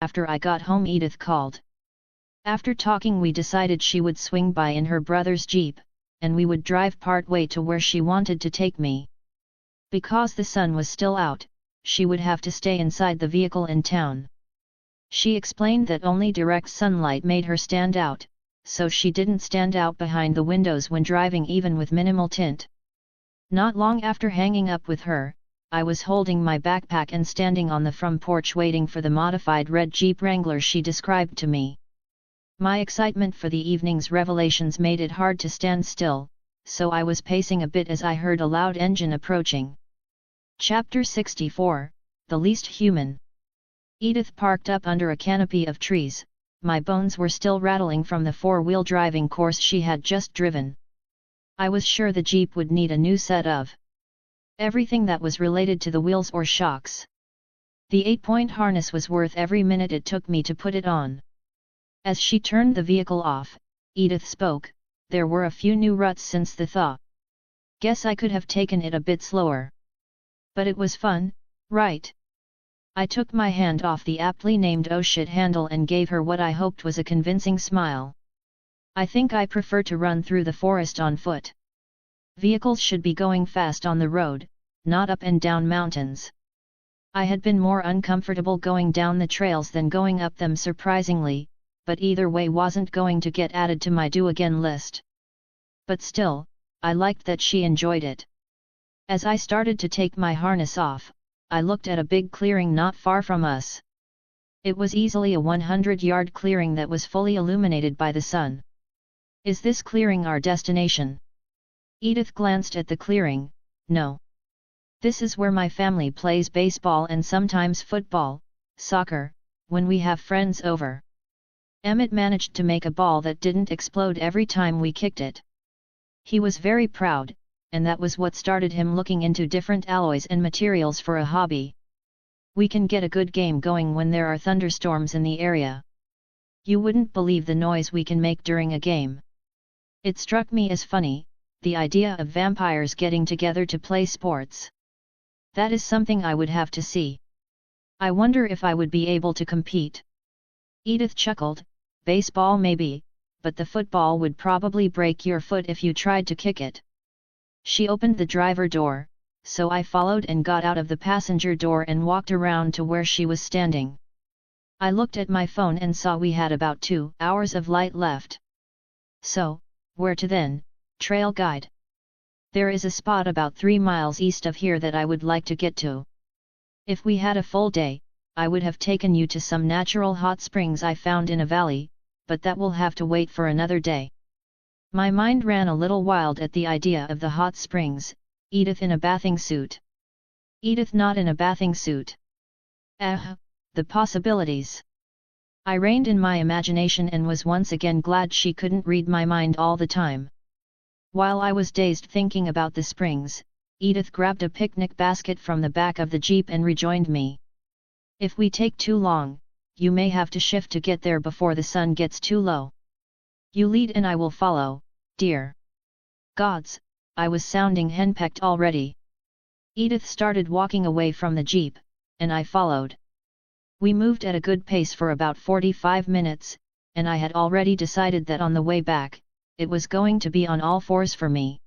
After I got home, Edythe called. After talking, we decided she would swing by in her brother's Jeep, and we would drive part way to where she wanted to take me. Because the sun was still out, she would have to stay inside the vehicle in town. She explained that only direct sunlight made her stand out, so she didn't stand out behind the windows when driving, even with minimal tint. Not long after hanging up with her, I was holding my backpack and standing on the front porch waiting for the modified red Jeep Wrangler she described to me. My excitement for the evening's revelations made it hard to stand still, so I was pacing a bit as I heard a loud engine approaching. Chapter 64, The Least Human. Edythe parked up under a canopy of trees. My bones were still rattling from the four-wheel driving course she had just driven. I was sure the Jeep would need a new set of everything that was related to the wheels or shocks. The 8-point harness was worth every minute it took me to put it on. As she turned the vehicle off, Edythe spoke. There were a few new ruts since the thaw. Guess I could have taken it a bit slower. But it was fun, right? I took my hand off the aptly named "oh shit" handle and gave her what I hoped was a convincing smile. I think I prefer to run through the forest on foot. Vehicles should be going fast on the road, not up and down mountains. I had been more uncomfortable going down the trails than going up them, surprisingly, but either way wasn't going to get added to my do-again list. But still, I liked that she enjoyed it. As I started to take my harness off, I looked at a big clearing not far from us. It was easily a 100-yard clearing that was fully illuminated by the sun. Is this clearing our destination? Edythe glanced at the clearing. No. This is where my family plays baseball and sometimes football, soccer, when we have friends over. Emmett managed to make a ball that didn't explode every time we kicked it. He was very proud, and that was what started him looking into different alloys and materials for a hobby. We can get a good game going when there are thunderstorms in the area. You wouldn't believe the noise we can make during a game. It struck me as funny, the idea of vampires getting together to play sports. That is something I would have to see. I wonder if I would be able to compete. Edythe chuckled. Baseball maybe, but the football would probably break your foot if you tried to kick it. She opened the driver door, so I followed and got out of the passenger door and walked around to where she was standing. I looked at my phone and saw we had about 2 hours of light left. So, where to then? Trail guide. There is a spot about 3 miles east of here that I would like to get to. If we had a full day, I would have taken you to some natural hot springs I found in a valley, but that will have to wait for another day. My mind ran a little wild at the idea of the hot springs. Edythe in a bathing suit. Edythe not in a bathing suit. The possibilities. I reined in my imagination and was once again glad she couldn't read my mind all the time. While I was dazed thinking about the springs, Edythe grabbed a picnic basket from the back of the Jeep and rejoined me. If we take too long, you may have to shift to get there before the sun gets too low. You lead and I will follow, dear. Gods, I was sounding henpecked already. Edythe started walking away from the Jeep, and I followed. We moved at a good pace for about 45 minutes, and I had already decided that on the way back, it was going to be on all fours for me.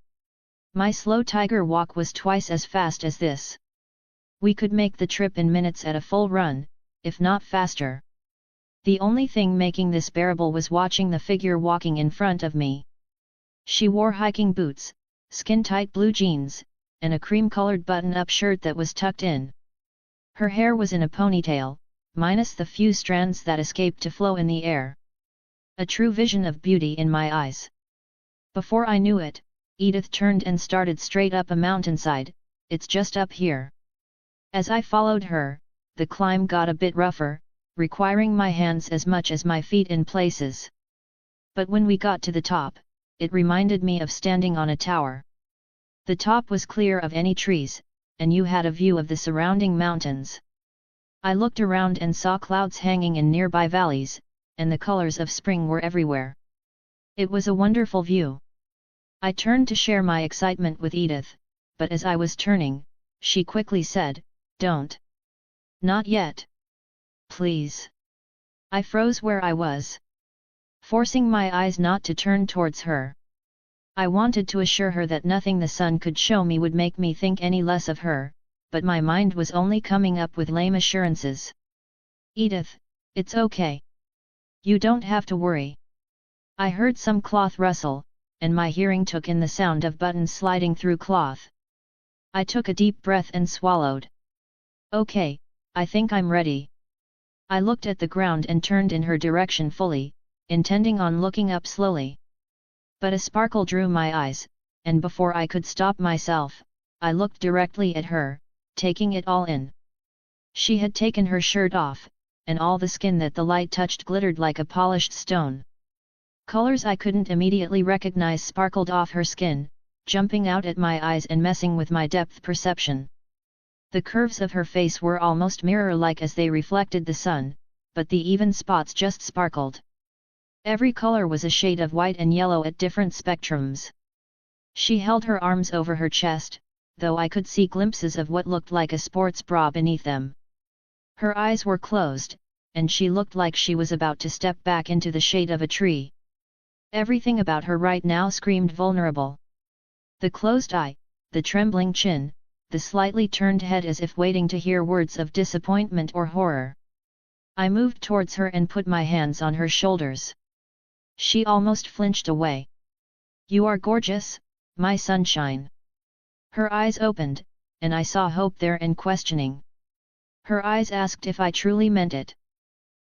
My slow tiger walk was twice as fast as this. We could make the trip in minutes at a full run, if not faster. The only thing making this bearable was watching the figure walking in front of me. She wore hiking boots, skin-tight blue jeans, and a cream-colored button-up shirt that was tucked in. Her hair was in a ponytail, minus the few strands that escaped to flow in the air. A true vision of beauty in my eyes. Before I knew it, Edythe turned and started straight up a mountainside. It's just up here. As I followed her, the climb got a bit rougher, requiring my hands as much as my feet in places. But when we got to the top, it reminded me of standing on a tower. The top was clear of any trees, and you had a view of the surrounding mountains. I looked around and saw clouds hanging in nearby valleys, and the colors of spring were everywhere. It was a wonderful view. I turned to share my excitement with Edythe, but as I was turning, she quickly said, "Don't. Not yet. Please." I froze where I was, forcing my eyes not to turn towards her. I wanted to assure her that nothing the sun could show me would make me think any less of her, but my mind was only coming up with lame assurances. Edythe, it's okay. You don't have to worry. I heard some cloth rustle, and my hearing took in the sound of buttons sliding through cloth. I took a deep breath and swallowed. Okay, I think I'm ready. I looked at the ground and turned in her direction fully, intending on looking up slowly. But a sparkle drew my eyes, and before I could stop myself, I looked directly at her, taking it all in. She had taken her shirt off, and all the skin that the light touched glittered like a polished stone. Colors I couldn't immediately recognize sparkled off her skin, jumping out at my eyes and messing with my depth perception. The curves of her face were almost mirror-like as they reflected the sun, but the even spots just sparkled. Every color was a shade of white and yellow at different spectrums. She held her arms over her chest, though I could see glimpses of what looked like a sports bra beneath them. Her eyes were closed, and she looked like she was about to step back into the shade of a tree. Everything about her right now screamed vulnerable. The closed eye, the trembling chin, the slightly turned head as if waiting to hear words of disappointment or horror. I moved towards her and put my hands on her shoulders. She almost flinched away. You are gorgeous, my sunshine. Her eyes opened, and I saw hope there and questioning. Her eyes asked if I truly meant it.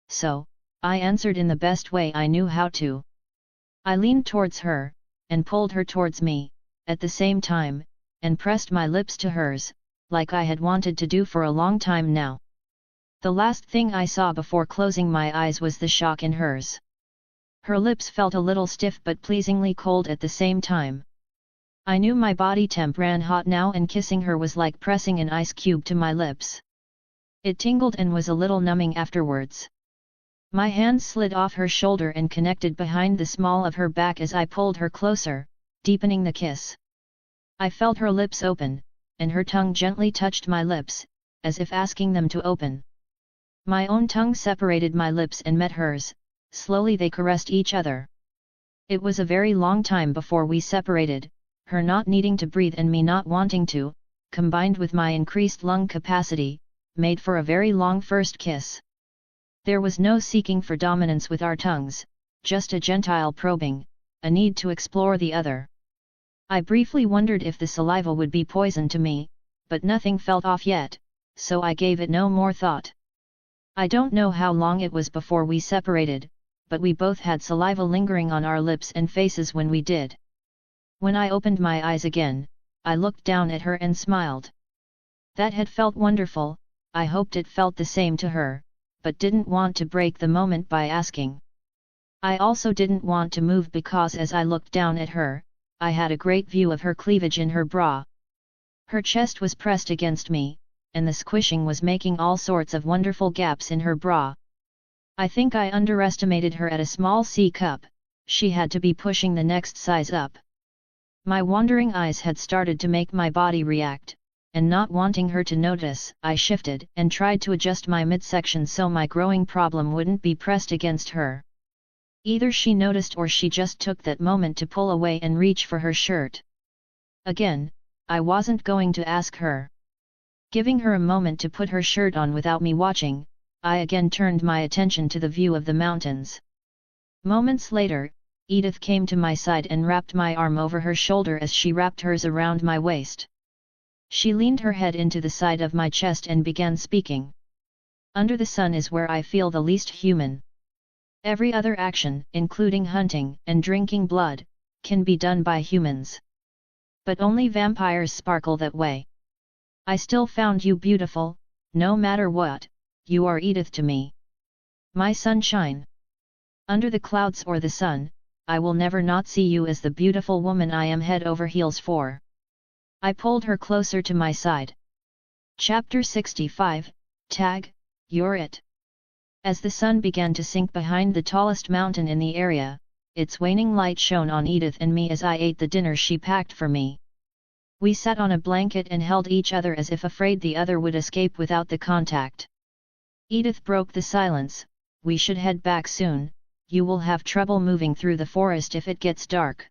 So, I answered in the best way I knew how to. I leaned towards her, and pulled her towards me, at the same time, and pressed my lips to hers, like I had wanted to do for a long time now. The last thing I saw before closing my eyes was the shock in hers. Her lips felt a little stiff but pleasingly cold at the same time. I knew my body temp ran hot now, and kissing her was like pressing an ice cube to my lips. It tingled and was a little numbing afterwards. My hand slid off her shoulder and connected behind the small of her back as I pulled her closer, deepening the kiss. I felt her lips open, and her tongue gently touched my lips, as if asking them to open. My own tongue separated my lips and met hers, slowly they caressed each other. It was a very long time before we separated, her not needing to breathe and me not wanting to, combined with my increased lung capacity, made for a very long first kiss. There was no seeking for dominance with our tongues, just a gentile probing, a need to explore the other. I briefly wondered if the saliva would be poison to me, but nothing felt off yet, so I gave it no more thought. I don't know how long it was before we separated, but we both had saliva lingering on our lips and faces when we did. When I opened my eyes again, I looked down at her and smiled. That had felt wonderful. I hoped it felt the same to her, but didn't want to break the moment by asking. I also didn't want to move because as I looked down at her, I had a great view of her cleavage in her bra. Her chest was pressed against me, and the squishing was making all sorts of wonderful gaps in her bra. I think I underestimated her at a small C cup. She had to be pushing the next size up. My wandering eyes had started to make my body react, and not wanting her to notice, I shifted and tried to adjust my midsection so my growing problem wouldn't be pressed against her. Either she noticed or she just took that moment to pull away and reach for her shirt. Again, I wasn't going to ask her. Giving her a moment to put her shirt on without me watching, I again turned my attention to the view of the mountains. Moments later, Edythe came to my side and wrapped my arm over her shoulder as she wrapped hers around my waist. She leaned her head into the side of my chest and began speaking. Under the sun is where I feel the least human. Every other action, including hunting and drinking blood, can be done by humans. But only vampires sparkle that way. I still found you beautiful, no matter what, you are Edythe to me. My sunshine. Under the clouds or the sun, I will never not see you as the beautiful woman I am head over heels for. I pulled her closer to my side. Chapter 65, Tag, You're It. As the sun began to sink behind the tallest mountain in the area, its waning light shone on Edythe and me as I ate the dinner she packed for me. We sat on a blanket and held each other as if afraid the other would escape without the contact. Edythe broke the silence, we should head back soon, you will have trouble moving through the forest if it gets dark.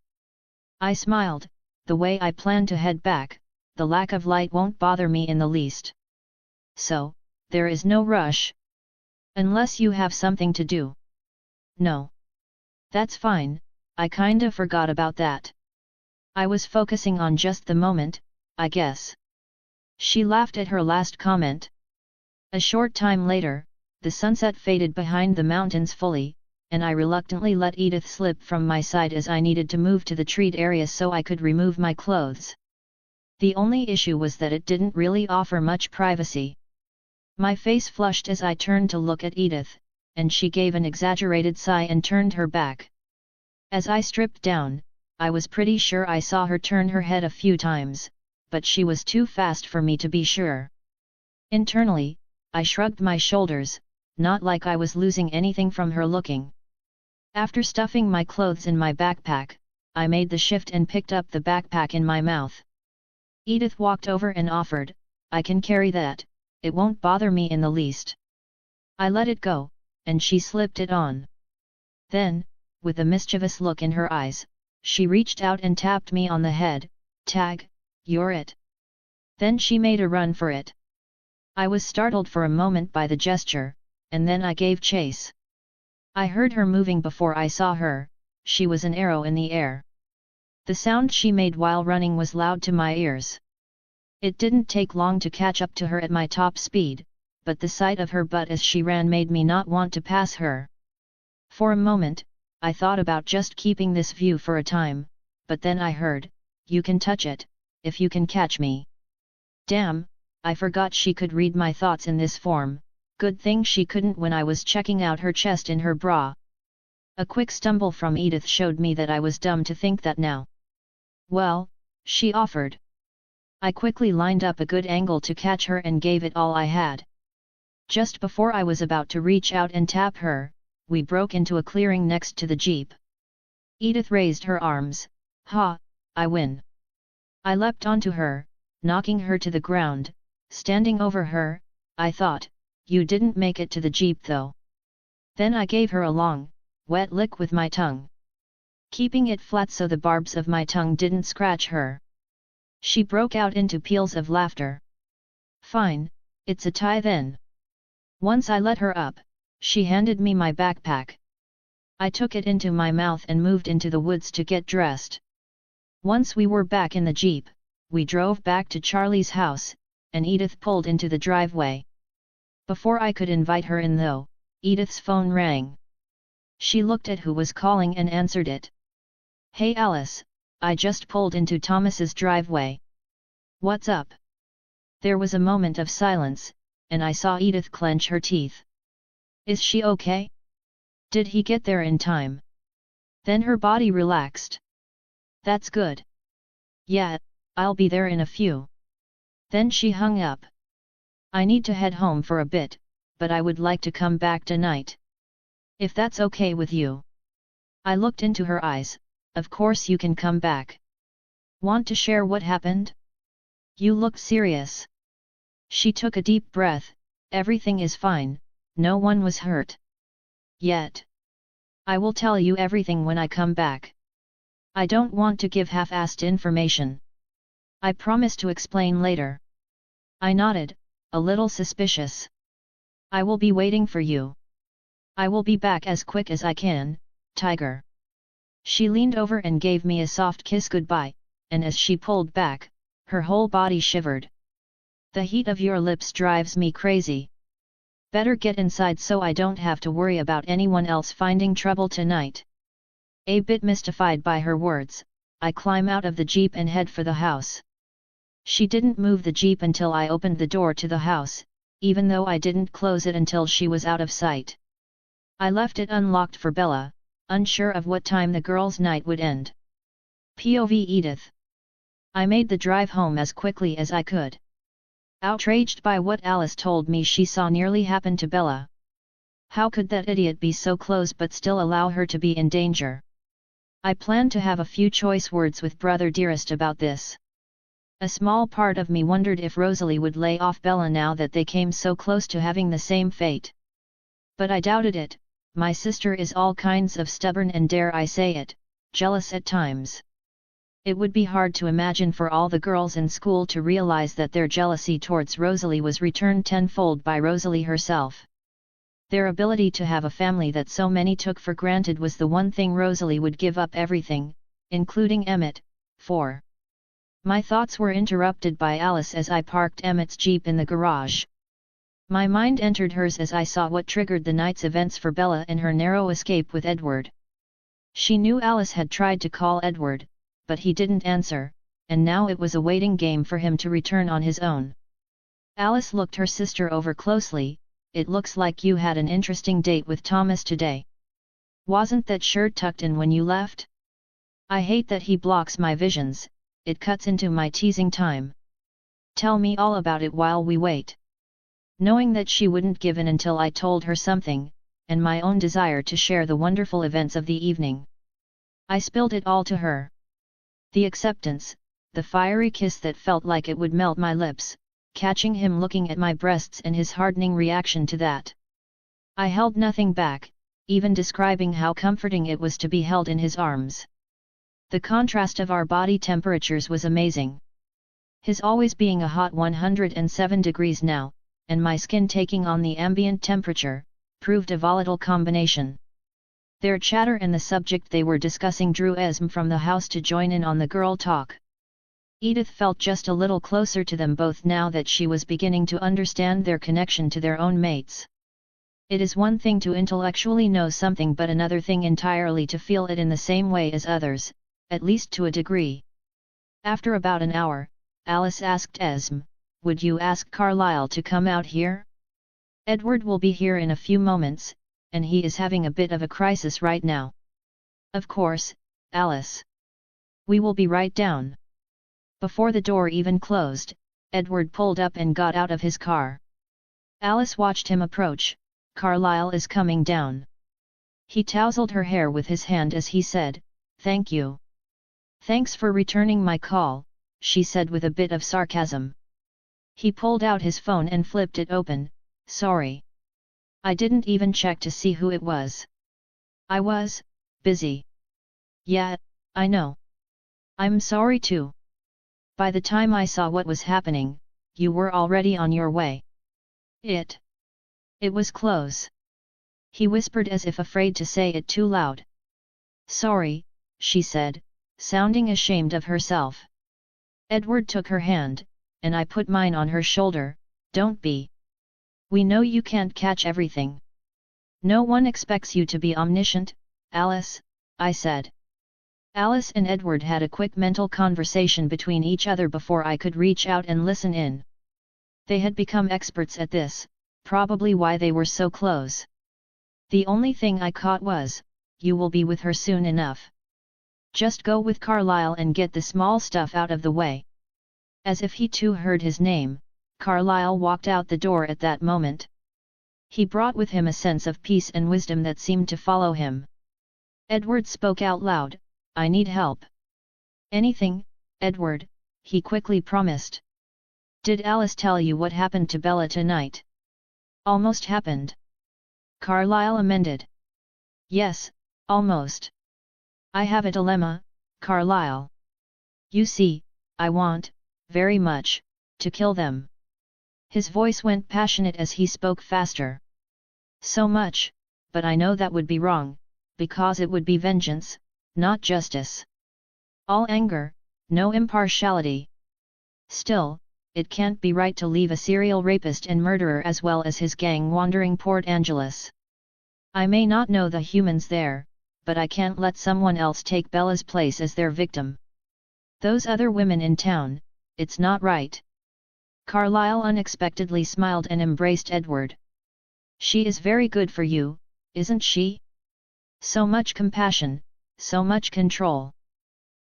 I smiled, the way I plan to head back, the lack of light won't bother me in the least. So, there is no rush. Unless you have something to do. No. That's fine, I kinda forgot about that. I was focusing on just the moment, I guess. She laughed at her last comment. A short time later, the sunset faded behind the mountains fully, and I reluctantly let Edythe slip from my side as I needed to move to the treat area so I could remove my clothes. The only issue was that it didn't really offer much privacy. My face flushed as I turned to look at Edythe, and she gave an exaggerated sigh and turned her back. As I stripped down, I was pretty sure I saw her turn her head a few times, but she was too fast for me to be sure. Internally, I shrugged my shoulders, not like I was losing anything from her looking. After stuffing my clothes in my backpack, I made the shift and picked up the backpack in my mouth. Edythe walked over and offered, I can carry that, it won't bother me in the least. I let it go, and she slipped it on. Then, with a mischievous look in her eyes, she reached out and tapped me on the head, Tag, you're it. Then she made a run for it. I was startled for a moment by the gesture, and then I gave chase. I heard her moving before I saw her, she was an arrow in the air. The sound she made while running was loud to my ears. It didn't take long to catch up to her at my top speed, but the sight of her butt as she ran made me not want to pass her. For a moment, I thought about just keeping this view for a time, but then I heard, you can touch it, if you can catch me. Damn, I forgot she could read my thoughts in this form, good thing she couldn't when I was checking out her chest in her bra. A quick stumble from Edythe showed me that I was dumb to think that now. Well, she offered. I quickly lined up a good angle to catch her and gave it all I had. Just before I was about to reach out and tap her, we broke into a clearing next to the jeep. Edythe raised her arms, ha, I win. I leapt onto her, knocking her to the ground, standing over her, I thought, you didn't make it to the jeep though. Then I gave her a long, wet lick with my tongue, keeping it flat so the barbs of my tongue didn't scratch her. She broke out into peals of laughter. Fine, it's a tie then. Once I let her up, she handed me my backpack. I took it into my mouth and moved into the woods to get dressed. Once we were back in the jeep, we drove back to Charlie's house, and Edythe pulled into the driveway. Before I could invite her in though, Edythe's phone rang. She looked at who was calling and answered it. Hey Alice, I just pulled into Thomas's driveway. What's up? There was a moment of silence, and I saw Edythe clench her teeth. Is she okay? Did he get there in time? Then her body relaxed. That's good. Yeah, I'll be there in a few. Then she hung up. I need to head home for a bit, but I would like to come back tonight. If that's okay with you. I looked into her eyes, of course you can come back. Want to share what happened? You look serious. She took a deep breath, everything is fine, no one was hurt. Yet. I will tell you everything when I come back. I don't want to give half-assed information. I promise to explain later. I nodded, a little suspicious. I will be waiting for you. I will be back as quick as I can, Tiger. She leaned over and gave me a soft kiss goodbye, and as she pulled back, her whole body shivered. The heat of your lips drives me crazy. Better get inside so I don't have to worry about anyone else finding trouble tonight. A bit mystified by her words, I climb out of the jeep and head for the house. She didn't move the jeep until I opened the door to the house, even though I didn't close it until she was out of sight. I left it unlocked for Bella, unsure of what time the girls' night would end. POV Edythe. I made the drive home as quickly as I could. Outraged by what Alice told me she saw nearly happen to Bella. How could that idiot be so close but still allow her to be in danger? I planned to have a few choice words with Brother Dearest about this. A small part of me wondered if Rosalie would lay off Bella now that they came so close to having the same fate. But I doubted it, My sister is all kinds of stubborn and, dare I say it, jealous at times. It would be hard to imagine for all the girls in school to realize that their jealousy towards Rosalie was returned tenfold by Rosalie herself. Their ability to have a family that so many took for granted was the one thing Rosalie would give up everything, including Emmett, for. My thoughts were interrupted by Alice as I parked Emmett's Jeep in the garage. My mind entered hers as I saw what triggered the night's events for Bella and her narrow escape with Edward. She knew Alice had tried to call Edward, but he didn't answer, and now it was a waiting game for him to return on his own. Alice looked her sister over closely. It looks like you had an interesting date with Thomas today. Wasn't that shirt tucked in when you left? I hate that he blocks my visions, it cuts into my teasing time. Tell me all about it while we wait. Knowing that she wouldn't give in until I told her something, and my own desire to share the wonderful events of the evening, I spilled it all to her. The acceptance, the fiery kiss that felt like it would melt my lips, catching him looking at my breasts and his hardening reaction to that. I held nothing back, even describing how comforting it was to be held in his arms. The contrast of our body temperatures was amazing. His always being a hot 107 degrees now, and my skin taking on the ambient temperature, proved a volatile combination. Their chatter and the subject they were discussing drew Esme from the house to join in on the girl talk. Edythe felt just a little closer to them both now that she was beginning to understand their connection to their own mates. It is one thing to intellectually know something but another thing entirely to feel it in the same way as others, at least to a degree. After about an hour, Alice asked Esme, "Would you ask Carlisle to come out here? Edward will be here in a few moments, and he is having a bit of a crisis right now." "Of course, Alice. We will be right down." Before the door even closed, Edward pulled up and got out of his car. Alice watched him approach. "Carlisle is coming down." He tousled her hair with his hand as he said, "Thank you." "Thanks for returning my call," she said with a bit of sarcasm. He pulled out his phone and flipped it open. "Sorry. I didn't even check to see who it was. I was busy." "Yeah, I know. I'm sorry too. By the time I saw what was happening, you were already on your way." It was close." He whispered as if afraid to say it too loud. "Sorry," she said, sounding ashamed of herself. Edward took her hand, and I put mine on her shoulder. "Don't be. We know you can't catch everything. No one expects you to be omniscient, Alice," I said. Alice and Edward had a quick mental conversation between each other before I could reach out and listen in. They had become experts at this, probably why they were so close. The only thing I caught was, "You will be with her soon enough. Just go with Carlisle and get the small stuff out of the way." As if he too heard his name, Carlisle walked out the door at that moment. He brought with him a sense of peace and wisdom that seemed to follow him. Edward spoke out loud, "I need help." "Anything, Edward," he quickly promised. "Did Alice tell you what happened to Bella tonight?" "Almost happened," Carlisle amended. "Yes, almost. I have a dilemma, Carlisle. You see, I want, very much, to kill them." His voice went passionate as he spoke faster. "So much, but I know that would be wrong, because it would be vengeance, not justice. All anger, no impartiality. Still, it can't be right to leave a serial rapist and murderer as well as his gang wandering Port Angeles. I may not know the humans there, but I can't let someone else take Bella's place as their victim. Those other women in town, it's not right." Carlisle unexpectedly smiled and embraced Edward. "She is very good for you, isn't she? So much compassion, so much control.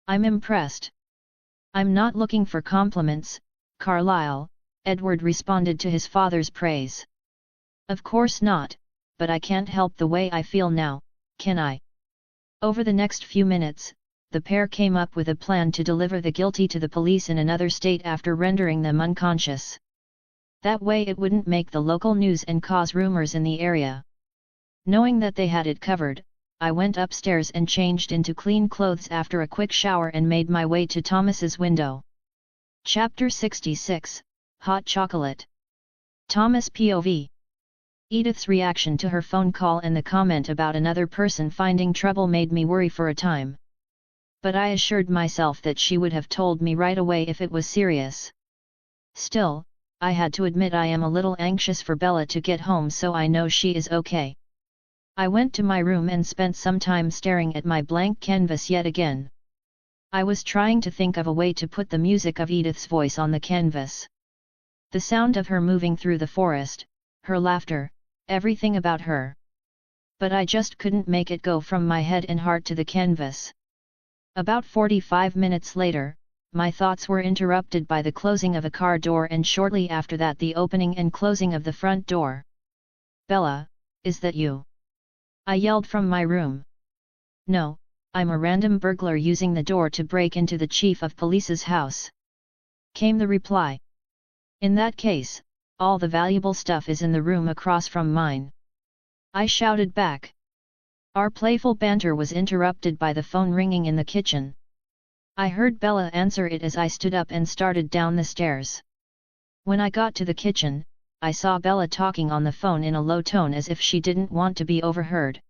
I'm impressed." "I'm not looking for compliments, Carlisle," Edward responded to his father's praise. "Of course not, but I can't help the way I feel now, can I?" Over the next few minutes, the pair came up with a plan to deliver the guilty to the police in another state after rendering them unconscious. That way it wouldn't make the local news and cause rumors in the area. Knowing that they had it covered, I went upstairs and changed into clean clothes after a quick shower and made my way to Thomas's window. Chapter 66, Hot Chocolate. Thomas POV. Edythe's reaction to her phone call and the comment about another person finding trouble made me worry for a time. But I assured myself that she would have told me right away if it was serious. Still, I had to admit I am a little anxious for Bella to get home, so I know she is okay. I went to my room and spent some time staring at my blank canvas yet again. I was trying to think of a way to put the music of Edythe's voice on the canvas. The sound of her moving through the forest, her laughter, everything about her. But I just couldn't make it go from my head and heart to the canvas. About 45 minutes later, my thoughts were interrupted by the closing of a car door and shortly after that the opening and closing of the front door. "Bella, is that you?" I yelled from my room. "No, I'm a random burglar using the door to break into the chief of police's house," came the reply. "In that case, all the valuable stuff is in the room across from mine," I shouted back. Our playful banter was interrupted by the phone ringing in the kitchen. I heard Bella answer it as I stood up and started down the stairs. When I got to the kitchen, I saw Bella talking on the phone in a low tone as if she didn't want to be overheard.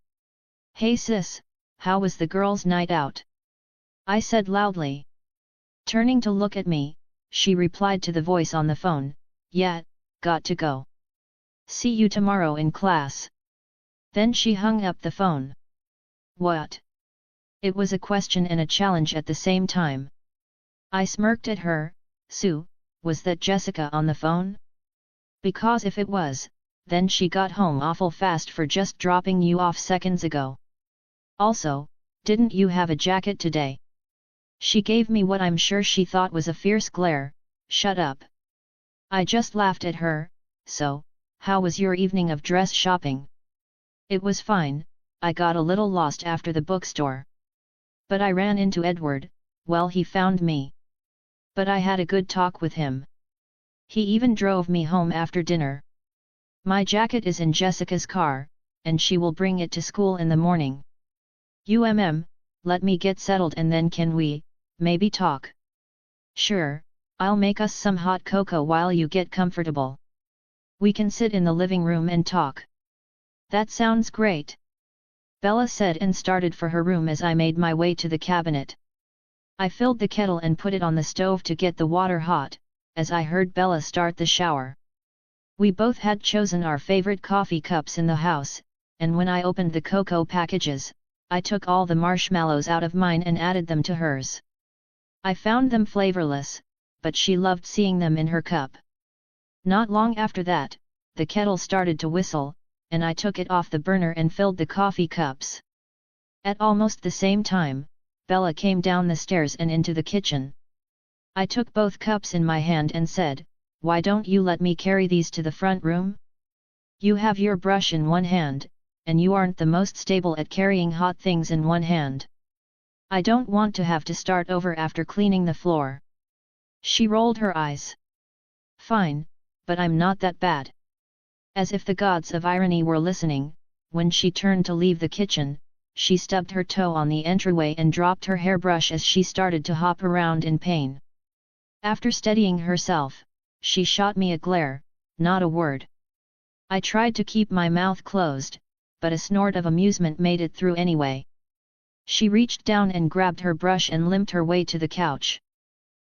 "Hey sis, how was the girls' night out?" I said loudly. Turning to look at me, she replied to the voice on the phone, "Yeah, got to go. See you tomorrow in class." Then she hung up the phone. What? It was a question and a challenge at the same time. I smirked at her. "Sue, was that Jessica on the phone? Because if it was, then she got home awful fast for just dropping you off seconds ago. Also, didn't you have a jacket today?" She gave me what I'm sure she thought was a fierce glare. "Shut up." I just laughed at her. "So, how was your evening of dress shopping?" "It was fine, I got a little lost after the bookstore. But I ran into Edward, well he found me. But I had a good talk with him. He even drove me home after dinner. My jacket is in Jessica's car, and she will bring it to school in the morning. Let me get settled and then can we, maybe talk?" "Sure, I'll make us some hot cocoa while you get comfortable. We can sit in the living room and talk." "That sounds great," Bella said and started for her room as I made my way to the cabinet. I filled the kettle and put it on the stove to get the water hot, as I heard Bella start the shower. We both had chosen our favorite coffee cups in the house, and when I opened the cocoa packages, I took all the marshmallows out of mine and added them to hers. I found them flavorless, but she loved seeing them in her cup. Not long after that, the kettle started to whistle, and I took it off the burner and filled the coffee cups. At almost the same time, Bella came down the stairs and into the kitchen. I took both cups in my hand and said, "Why don't you let me carry these to the front room? You have your brush in one hand, and you aren't the most stable at carrying hot things in one hand. I don't want to have to start over after cleaning the floor." She rolled her eyes. "Fine, but I'm not that bad." As if the gods of irony were listening, when she turned to leave the kitchen, she stubbed her toe on the entryway and dropped her hairbrush as she started to hop around in pain. After steadying herself, she shot me a glare, not a word. I tried to keep my mouth closed, but a snort of amusement made it through anyway. She reached down and grabbed her brush and limped her way to the couch.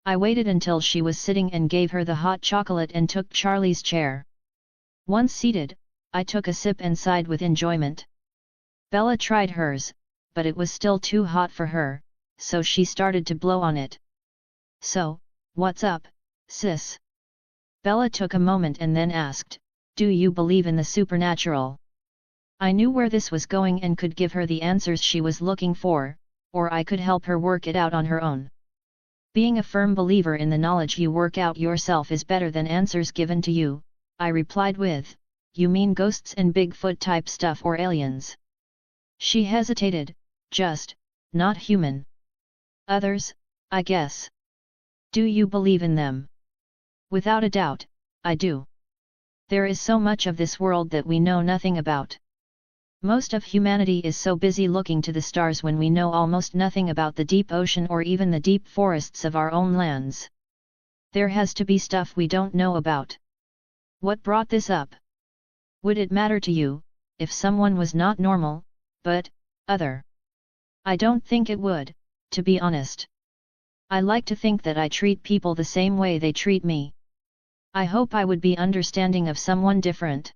I waited until she was sitting and gave her the hot chocolate and took Charlie's chair. Once seated, I took a sip and sighed with enjoyment. Bella tried hers, but it was still too hot for her, so she started to blow on it. "So, what's up, sis?" Bella took a moment and then asked, "Do you believe in the supernatural?" I knew where this was going and could give her the answers she was looking for, or I could help her work it out on her own. Being a firm believer in the knowledge you work out yourself is better than answers given to you, I replied with, "You mean ghosts and Bigfoot type stuff or aliens?" She hesitated, "Just, not human. Others, I guess." "Do you believe in them?" "Without a doubt, I do. There is so much of this world that we know nothing about. Most of humanity is so busy looking to the stars when we know almost nothing about the deep ocean or even the deep forests of our own lands. There has to be stuff we don't know about. What brought this up? Would it matter to you, if someone was not normal, but other? I don't think it would, to be honest. I like to think that I treat people the same way they treat me. I hope I would be understanding of someone different.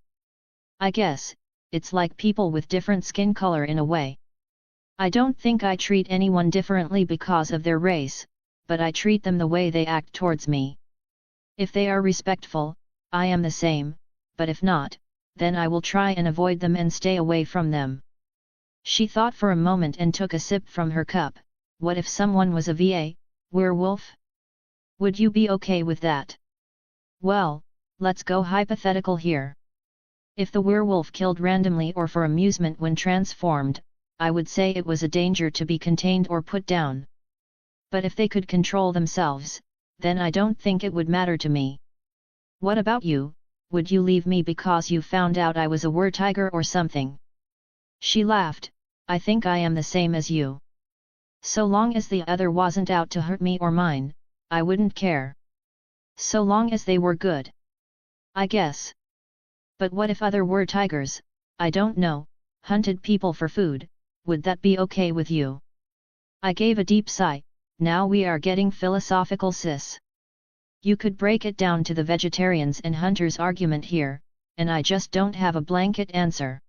I guess, it's like people with different skin color in a way. I don't think I treat anyone differently because of their race, but I treat them the way they act towards me. If they are respectful, I am the same, but if not, then I will try and avoid them and stay away from them. She thought for a moment and took a sip from her cup. What if someone was a VA, werewolf? Would you be okay with that? Well, let's go hypothetical here. If the werewolf killed randomly or for amusement when transformed, I would say it was a danger to be contained or put down. But if they could control themselves, then I don't think it would matter to me. What about you? Would you leave me because you found out I was a were-tiger or something? She laughed. I think I am the same as you. So long as the other wasn't out to hurt me or mine, I wouldn't care. So long as they were good. I guess. But what if other were-tigers, I don't know, hunted people for food? Would that be okay with you? I gave a deep sigh. Now we are getting philosophical, sis. You could break it down to the vegetarians and hunters argument here, and I just don't have a blanket answer.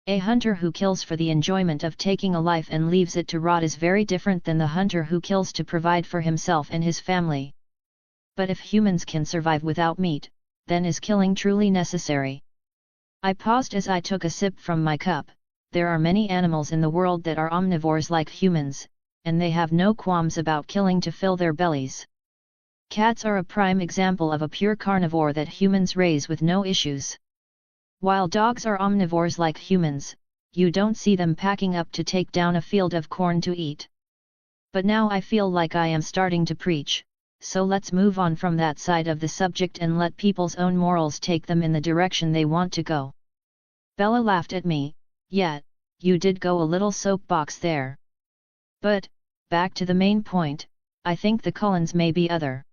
A hunter who kills for the enjoyment of taking a life and leaves it to rot is very different than the hunter who kills to provide for himself and his family. But if humans can survive without meat, then is killing truly necessary? I paused as I took a sip from my cup. There are many animals in the world that are omnivores like humans, and they have no qualms about killing to fill their bellies. Cats are a prime example of a pure carnivore that humans raise with no issues. While dogs are omnivores like humans, you don't see them packing up to take down a field of corn to eat. But now I feel like I am starting to preach, so let's move on from that side of the subject and let people's own morals take them in the direction they want to go. Bella laughed at me. Yeah, you did go a little soapbox there. But, back to the main point, I think the Cullens may be other.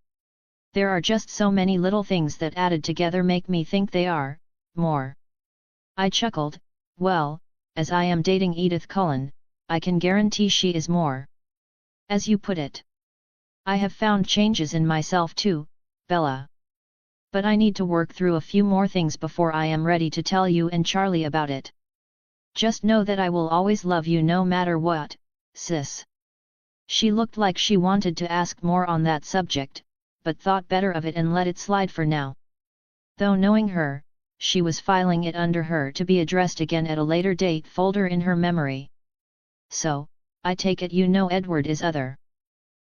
There are just so many little things that added together make me think they are more. I chuckled. Well, as I am dating Edythe Cullen, I can guarantee she is more. As you put it. I have found changes in myself too, Bella. But I need to work through a few more things before I am ready to tell you and Charlie about it. Just know that I will always love you no matter what, sis. She looked like she wanted to ask more on that subject, but thought better of it and let it slide for now. Though knowing her, she was filing it under her to be addressed again at a later date folder in her memory. So, I take it you know Edward is other.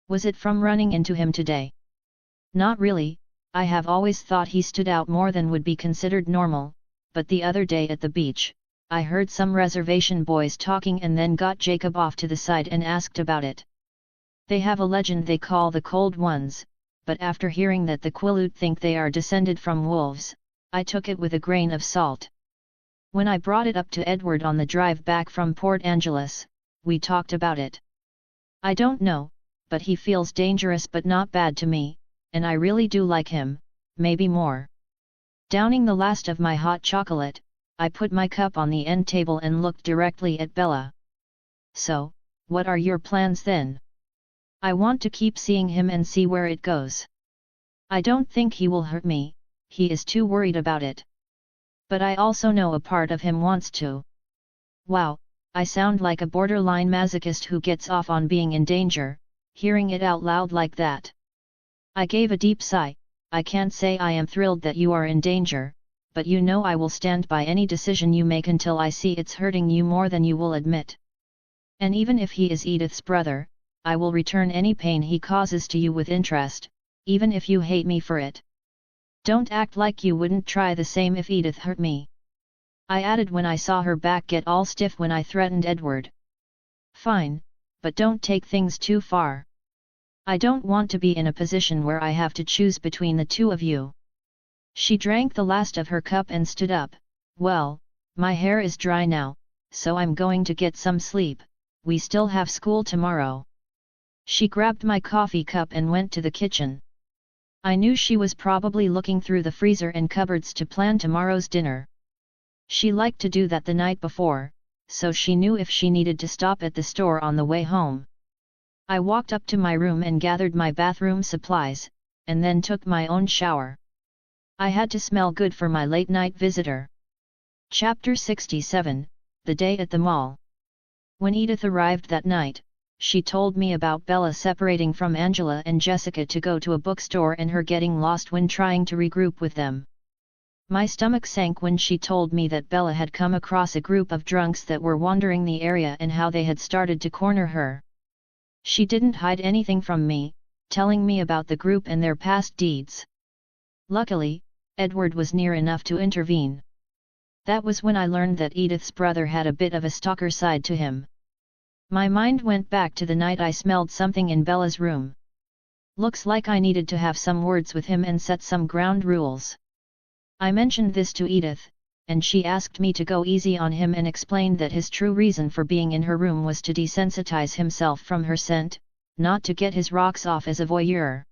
Was it from running into him today? Not really, I have always thought he stood out more than would be considered normal, but the other day at the beach, I heard some reservation boys talking and then got Jacob off to the side and asked about it. They have a legend they call the Cold Ones, but after hearing that the Quileute think they are descended from wolves, I took it with a grain of salt. When I brought it up to Edward on the drive back from Port Angeles, we talked about it. I don't know, but he feels dangerous but not bad to me, and I really do like him, maybe more. Downing the last of my hot chocolate, I put my cup on the end table and looked directly at Bella. So, what are your plans then? I want to keep seeing him and see where it goes. I don't think he will hurt me, he is too worried about it. But I also know a part of him wants to. Wow, I sound like a borderline masochist who gets off on being in danger, hearing it out loud like that. I gave a deep sigh. I can't say I am thrilled that you are in danger, but you know I will stand by any decision you make until I see it's hurting you more than you will admit. And even if he is Edythe's brother, I will return any pain he causes to you with interest, even if you hate me for it. Don't act like you wouldn't try the same if Edythe hurt me. I added when I saw her back get all stiff when I threatened Edward. Fine, but don't take things too far. I don't want to be in a position where I have to choose between the two of you. She drank the last of her cup and stood up. Well, my hair is dry now, so I'm going to get some sleep, we still have school tomorrow. She grabbed my coffee cup and went to the kitchen. I knew she was probably looking through the freezer and cupboards to plan tomorrow's dinner. She liked to do that the night before, so she knew if she needed to stop at the store on the way home. I walked up to my room and gathered my bathroom supplies, and then took my own shower. I had to smell good for my late-night visitor. Chapter 67, The Day at the Mall. When Edythe arrived that night, she told me about Bella separating from Angela and Jessica to go to a bookstore and her getting lost when trying to regroup with them. My stomach sank when she told me that Bella had come across a group of drunks that were wandering the area and how they had started to corner her. She didn't hide anything from me, telling me about the group and their past deeds. Luckily, Edward was near enough to intervene. That was when I learned that Edythe's brother had a bit of a stalker side to him. My mind went back to the night I smelled something in Bella's room. Looks like I needed to have some words with him and set some ground rules. I mentioned this to Edythe, and she asked me to go easy on him and explained that his true reason for being in her room was to desensitize himself from her scent, not to get his rocks off as a voyeur.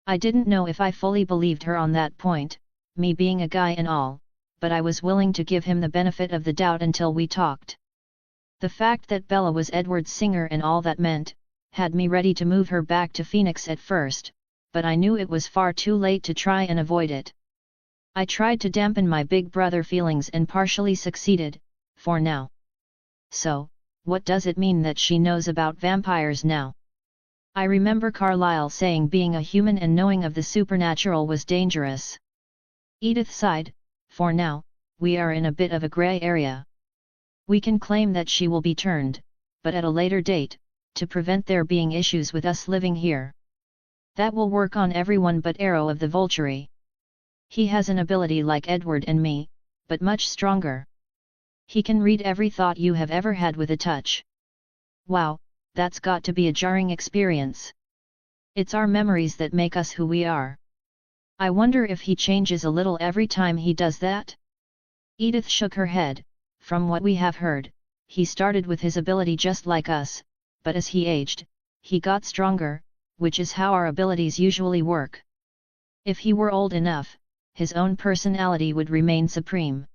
I didn't know if I fully believed her on that point, me being a guy and all, but I was willing to give him the benefit of the doubt until we talked. The fact that Bella was Edward's singer and all that meant, had me ready to move her back to Phoenix at first, but I knew it was far too late to try and avoid it. I tried to dampen my big brother feelings and partially succeeded, for now. So, what does it mean that she knows about vampires now? I remember Carlyle saying being a human and knowing of the supernatural was dangerous. Edythe sighed, for now, we are in a bit of a grey area. We can claim that she will be turned, but at a later date, to prevent there being issues with us living here. That will work on everyone but Arrow of the Vulture. He has an ability like Edward and me, but much stronger. He can read every thought you have ever had with a touch. Wow, that's got to be a jarring experience. It's our memories that make us who we are. I wonder if he changes a little every time he does that? Edythe shook her head. From what we have heard, he started with his ability just like us, but as he aged, he got stronger, which is how our abilities usually work. If he were old enough, his own personality would remain supreme.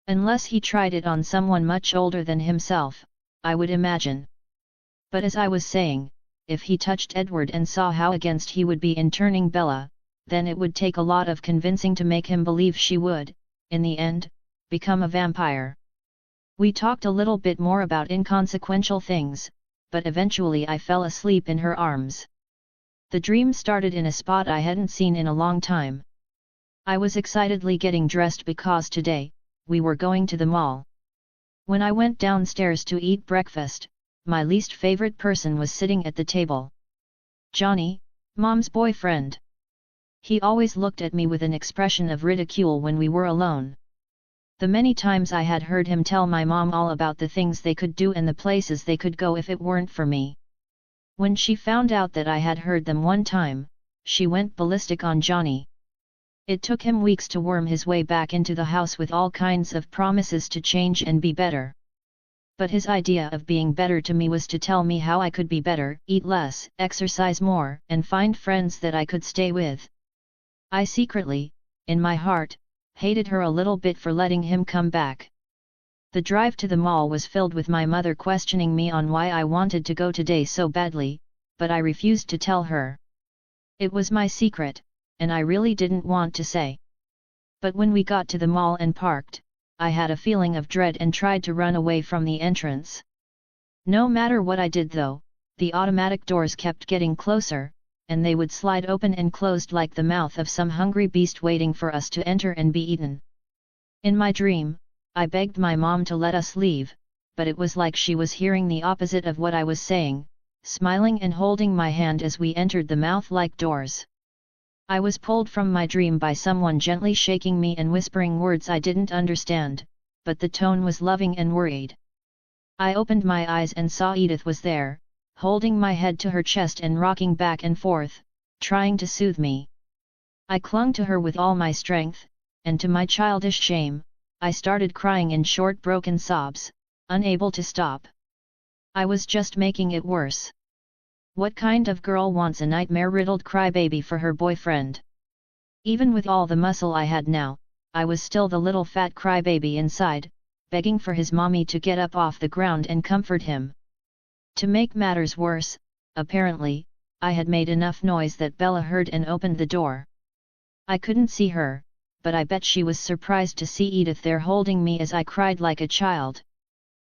Unless he tried it on someone much older than himself, I would imagine. But as I was saying, if he touched Edward and saw how against he would be in turning Bella, then it would take a lot of convincing to make him believe she would, in the end, become a vampire. We talked a little bit more about inconsequential things, but eventually I fell asleep in her arms. The dream started in a spot I hadn't seen in a long time. I was excitedly getting dressed because today, we were going to the mall. When I went downstairs to eat breakfast, my least favorite person was sitting at the table. Johnny, Mom's boyfriend. He always looked at me with an expression of ridicule when we were alone. The many times I had heard him tell my mom all about the things they could do and the places they could go if it weren't for me. When she found out that I had heard them one time, she went ballistic on Johnny. It took him weeks to worm his way back into the house with all kinds of promises to change and be better. But his idea of being better to me was to tell me how I could be better, eat less, exercise more, and find friends that I could stay with. I secretly, in my heart, hated her a little bit for letting him come back. The drive to the mall was filled with my mother questioning me on why I wanted to go today so badly, but I refused to tell her. It was my secret, and I really didn't want to say. But when we got to the mall and parked, I had a feeling of dread and tried to run away from the entrance. No matter what I did though, the automatic doors kept getting closer, and they would slide open and closed like the mouth of some hungry beast waiting for us to enter and be eaten. In my dream, I begged my mom to let us leave, but it was like she was hearing the opposite of what I was saying, smiling and holding my hand as we entered the mouth-like doors. I was pulled from my dream by someone gently shaking me and whispering words I didn't understand, but the tone was loving and worried. I opened my eyes and saw Edythe was there, holding my head to her chest and rocking back and forth, trying to soothe me. I clung to her with all my strength, and to my childish shame, I started crying in short broken sobs, unable to stop. I was just making it worse. What kind of girl wants a nightmare-riddled crybaby for her boyfriend? Even with all the muscle I had now, I was still the little fat crybaby inside, begging for his mommy to get up off the ground and comfort him. To make matters worse, apparently, I had made enough noise that Bella heard and opened the door. I couldn't see her, but I bet she was surprised to see Edythe there holding me as I cried like a child.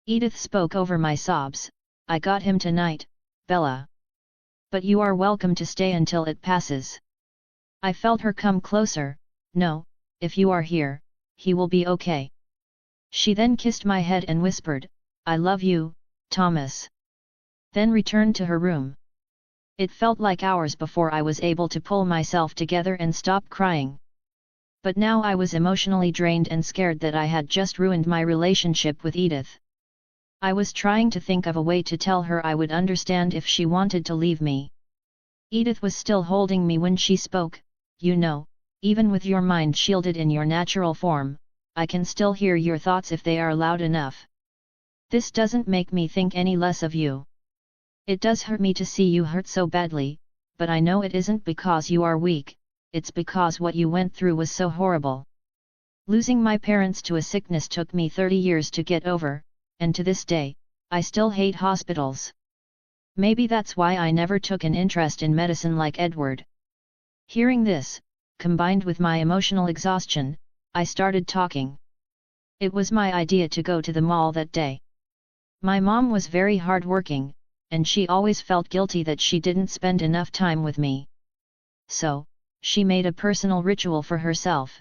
Edythe spoke over my sobs, "I got him tonight, Bella. But you are welcome to stay until it passes." I felt her come closer. "No, if you are here, he will be okay." She then kissed my head and whispered, "I love you, Thomas." Then returned to her room. It felt like hours before I was able to pull myself together and stop crying. But now I was emotionally drained and scared that I had just ruined my relationship with Edythe. I was trying to think of a way to tell her I would understand if she wanted to leave me. Edythe was still holding me when she spoke. "You know, even with your mind shielded in your natural form, I can still hear your thoughts if they are loud enough. This doesn't make me think any less of you. It does hurt me to see you hurt so badly, but I know it isn't because you are weak, it's because what you went through was so horrible. Losing my parents to a sickness took me 30 years to get over, and to this day, I still hate hospitals. Maybe that's why I never took an interest in medicine like Edward." Hearing this, combined with my emotional exhaustion, I started talking. It was my idea to go to the mall that day. My mom was very hardworking, and she always felt guilty that she didn't spend enough time with me. So, she made a personal ritual for herself.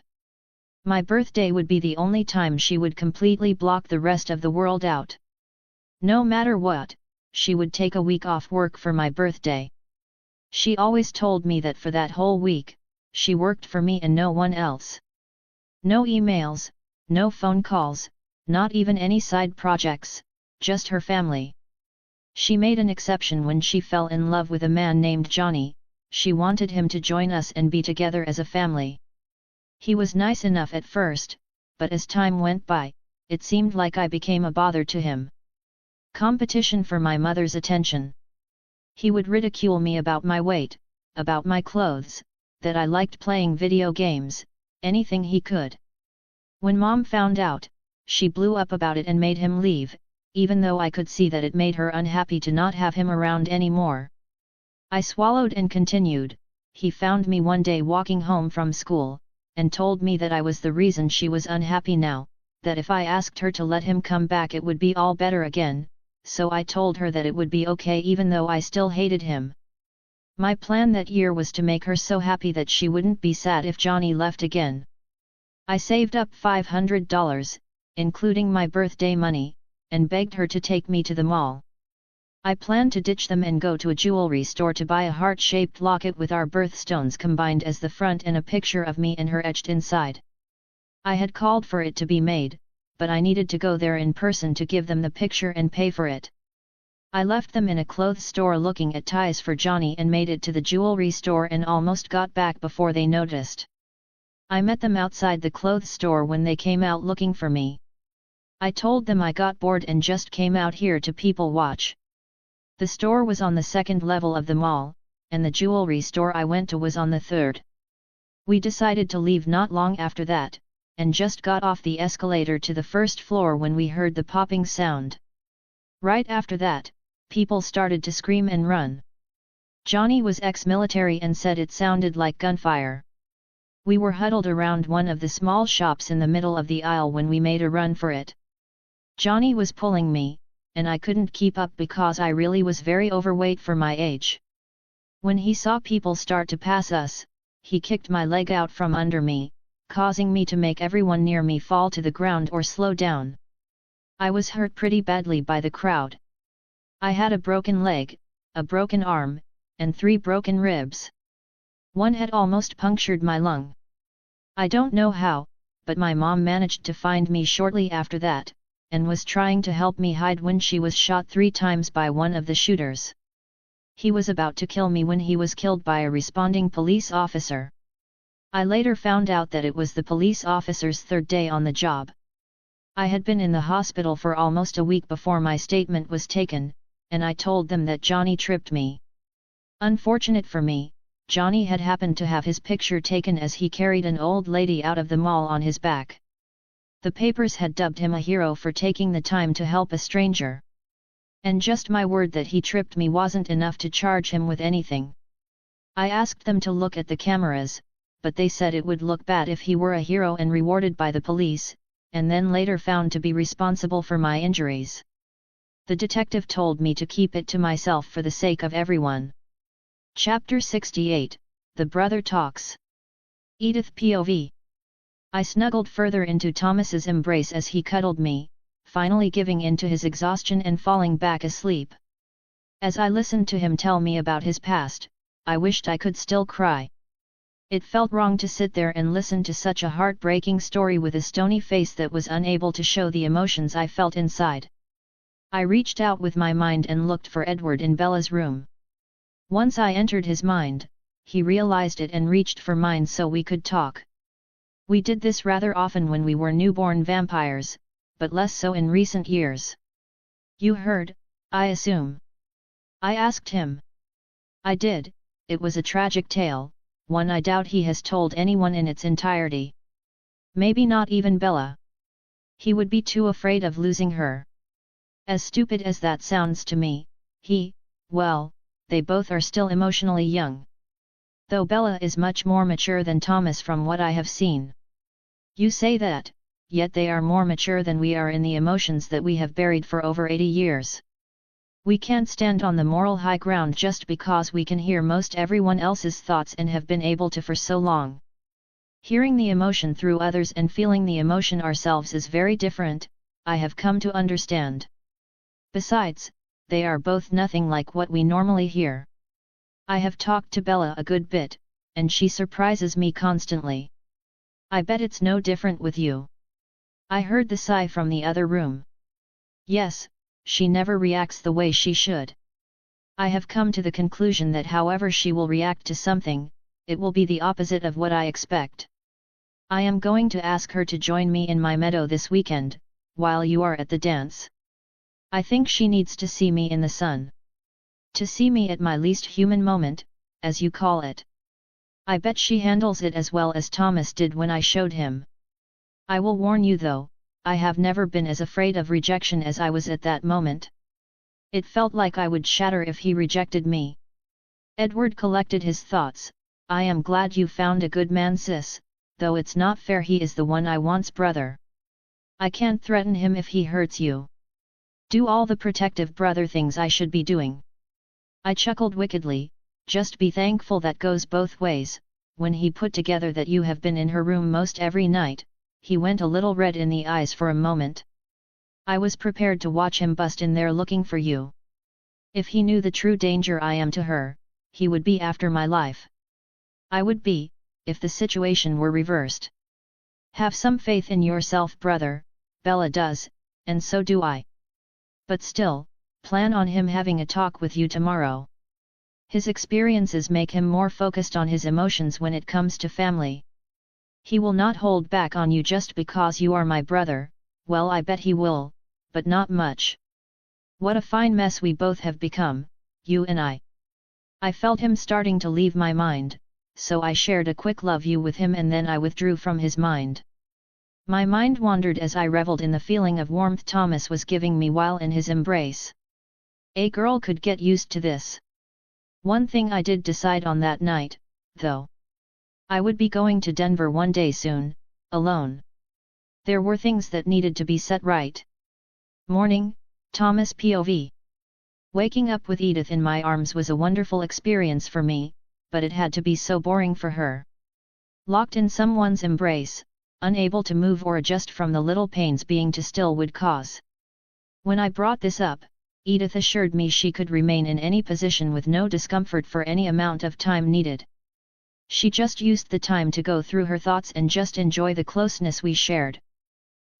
My birthday would be the only time she would completely block the rest of the world out. No matter what, she would take a week off work for my birthday. She always told me that for that whole week, she worked for me and no one else. No emails, no phone calls, not even any side projects, just her family. She made an exception when she fell in love with a man named Johnny. She wanted him to join us and be together as a family. He was nice enough at first, but as time went by, it seemed like I became a bother to him. Competition for my mother's attention. He would ridicule me about my weight, about my clothes, that I liked playing video games, anything he could. When Mom found out, she blew up about it and made him leave, even though I could see that it made her unhappy to not have him around anymore. I swallowed and continued. He found me one day walking home from school, and told me that I was the reason she was unhappy now, that if I asked her to let him come back it would be all better again, so I told her that it would be okay even though I still hated him. My plan that year was to make her so happy that she wouldn't be sad if Johnny left again. I saved up $500, including my birthday money, and begged her to take me to the mall. I planned to ditch them and go to a jewelry store to buy a heart-shaped locket with our birthstones combined as the front and a picture of me and her etched inside. I had called for it to be made, but I needed to go there in person to give them the picture and pay for it. I left them in a clothes store looking at ties for Johnny and made it to the jewelry store and almost got back before they noticed. I met them outside the clothes store when they came out looking for me. I told them I got bored and just came out here to people watch. The store was on the second level of the mall, and the jewelry store I went to was on the third. We decided to leave not long after that, and just got off the escalator to the first floor when we heard the popping sound. Right after that, people started to scream and run. Johnny was ex-military and said it sounded like gunfire. We were huddled around one of the small shops in the middle of the aisle when we made a run for it. Johnny was pulling me, and I couldn't keep up because I really was very overweight for my age. When he saw people start to pass us, he kicked my leg out from under me, causing me to make everyone near me fall to the ground or slow down. I was hurt pretty badly by the crowd. I had a broken leg, a broken arm, and 3 broken ribs. One had almost punctured my lung. I don't know how, but my mom managed to find me shortly after that, and was trying to help me hide when she was shot 3 times by one of the shooters. He was about to kill me when he was killed by a responding police officer. I later found out that it was the police officer's 3rd day on the job. I had been in the hospital for almost a week before my statement was taken, and I told them that Johnny tripped me. Unfortunate for me, Johnny had happened to have his picture taken as he carried an old lady out of the mall on his back. The papers had dubbed him a hero for taking the time to help a stranger. And just my word that he tripped me wasn't enough to charge him with anything. I asked them to look at the cameras, but they said it would look bad if he were a hero and rewarded by the police, and then later found to be responsible for my injuries. The detective told me to keep it to myself for the sake of everyone. Chapter 68, The Brother Talks. Edythe POV. I snuggled further into Thomas's embrace as he cuddled me, finally giving in to his exhaustion and falling back asleep. As I listened to him tell me about his past, I wished I could still cry. It felt wrong to sit there and listen to such a heartbreaking story with a stony face that was unable to show the emotions I felt inside. I reached out with my mind and looked for Edward in Bella's room. Once I entered his mind, he realized it and reached for mine so we could talk. We did this rather often when we were newborn vampires, but less so in recent years. You heard, I assume? I asked him. I did. It was a tragic tale, one I doubt he has told anyone in its entirety. Maybe not even Bella. He would be too afraid of losing her. As stupid as that sounds to me, they both are still emotionally young. Though Bella is much more mature than Thomas from what I have seen. You say that, yet they are more mature than we are in the emotions that we have buried for over 80 years. We can't stand on the moral high ground just because we can hear most everyone else's thoughts and have been able to for so long. Hearing the emotion through others and feeling the emotion ourselves is very different, I have come to understand. Besides, they are both nothing like what we normally hear. I have talked to Bella a good bit, and she surprises me constantly. I bet it's no different with you. I heard the sigh from the other room. Yes, she never reacts the way she should. I have come to the conclusion that however she will react to something, it will be the opposite of what I expect. I am going to ask her to join me in my meadow this weekend, while you are at the dance. I think she needs to see me in the sun. To see me at my least human moment, as you call it. I bet she handles it as well as Thomas did when I showed him. I will warn you though, I have never been as afraid of rejection as I was at that moment. It felt like I would shatter if he rejected me. Edward collected his thoughts. I am glad you found a good man, sis, though it's not fair he is the one I want's brother. I can't threaten him if he hurts you. Do all the protective brother things I should be doing. I chuckled wickedly, just be thankful that goes both ways. When he put together that you have been in her room most every night, he went a little red in the eyes for a moment. I was prepared to watch him bust in there looking for you. If he knew the true danger I am to her, he would be after my life. I would be, if the situation were reversed. Have some faith in yourself, brother. Bella does, and so do I. But still, plan on him having a talk with you tomorrow. His experiences make him more focused on his emotions when it comes to family. He will not hold back on you just because you are my brother. Well, I bet he will, but not much. What a fine mess we both have become, you and I. I felt him starting to leave my mind, so I shared a quick love you with him and then I withdrew from his mind. My mind wandered as I reveled in the feeling of warmth Thomas was giving me while in his embrace. A girl could get used to this. One thing I did decide on that night, though. I would be going to Denver one day soon, alone. There were things that needed to be set right. Morning, Thomas POV. Waking up with Edythe in my arms was a wonderful experience for me, but it had to be so boring for her. Locked in someone's embrace, unable to move or adjust from the little pains being too still would cause. When I brought this up, Edythe assured me she could remain in any position with no discomfort for any amount of time needed. She just used the time to go through her thoughts and just enjoy the closeness we shared.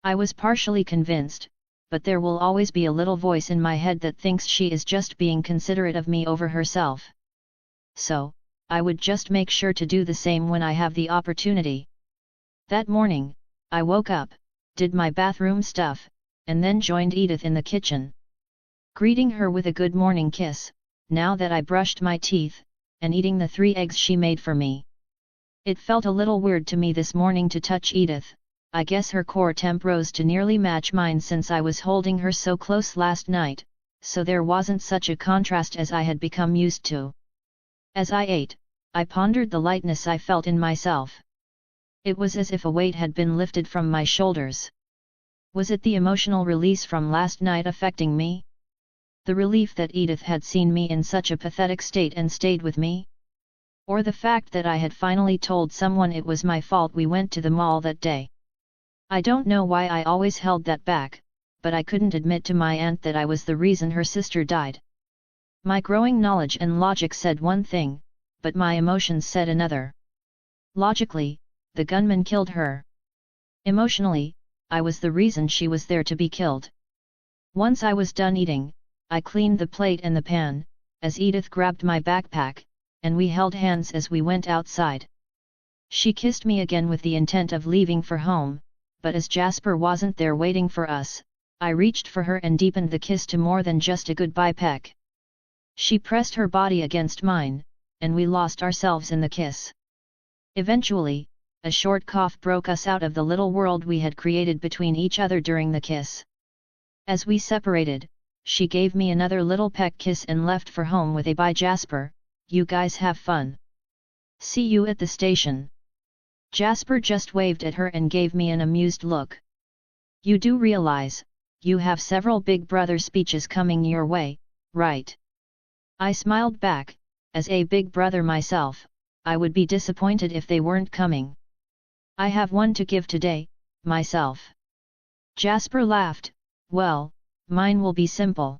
I was partially convinced, but there will always be a little voice in my head that thinks she is just being considerate of me over herself. So, I would just make sure to do the same when I have the opportunity. That morning, I woke up, did my bathroom stuff, and then joined Edythe in the kitchen. Greeting her with a good morning kiss, now that I brushed my teeth, and eating the 3 eggs she made for me. It felt a little weird to me this morning to touch Edythe. I guess her core temp rose to nearly match mine since I was holding her so close last night, so there wasn't such a contrast as I had become used to. As I ate, I pondered the lightness I felt in myself. It was as if a weight had been lifted from my shoulders. Was it the emotional release from last night affecting me? The relief that Edythe had seen me in such a pathetic state and stayed with me? Or the fact that I had finally told someone it was my fault we went to the mall that day? I don't know why I always held that back, but I couldn't admit to my aunt that I was the reason her sister died. My growing knowledge and logic said one thing, but my emotions said another. Logically, the gunman killed her. Emotionally, I was the reason she was there to be killed. Once I was done eating, I cleaned the plate and the pan, as Edythe grabbed my backpack, and we held hands as we went outside. She kissed me again with the intent of leaving for home, but as Jasper wasn't there waiting for us, I reached for her and deepened the kiss to more than just a goodbye peck. She pressed her body against mine, and we lost ourselves in the kiss. Eventually, a short cough broke us out of the little world we had created between each other during the kiss. As we separated, she gave me another little peck kiss and left for home with a "Bye Jasper, you guys have fun. See you at the station." Jasper just waved at her and gave me an amused look. "You do realize, you have several Big Brother speeches coming your way, right?" I smiled back. As a Big Brother myself, I would be disappointed if they weren't coming. "I have one to give today, myself." Jasper laughed. "Well, mine will be simple.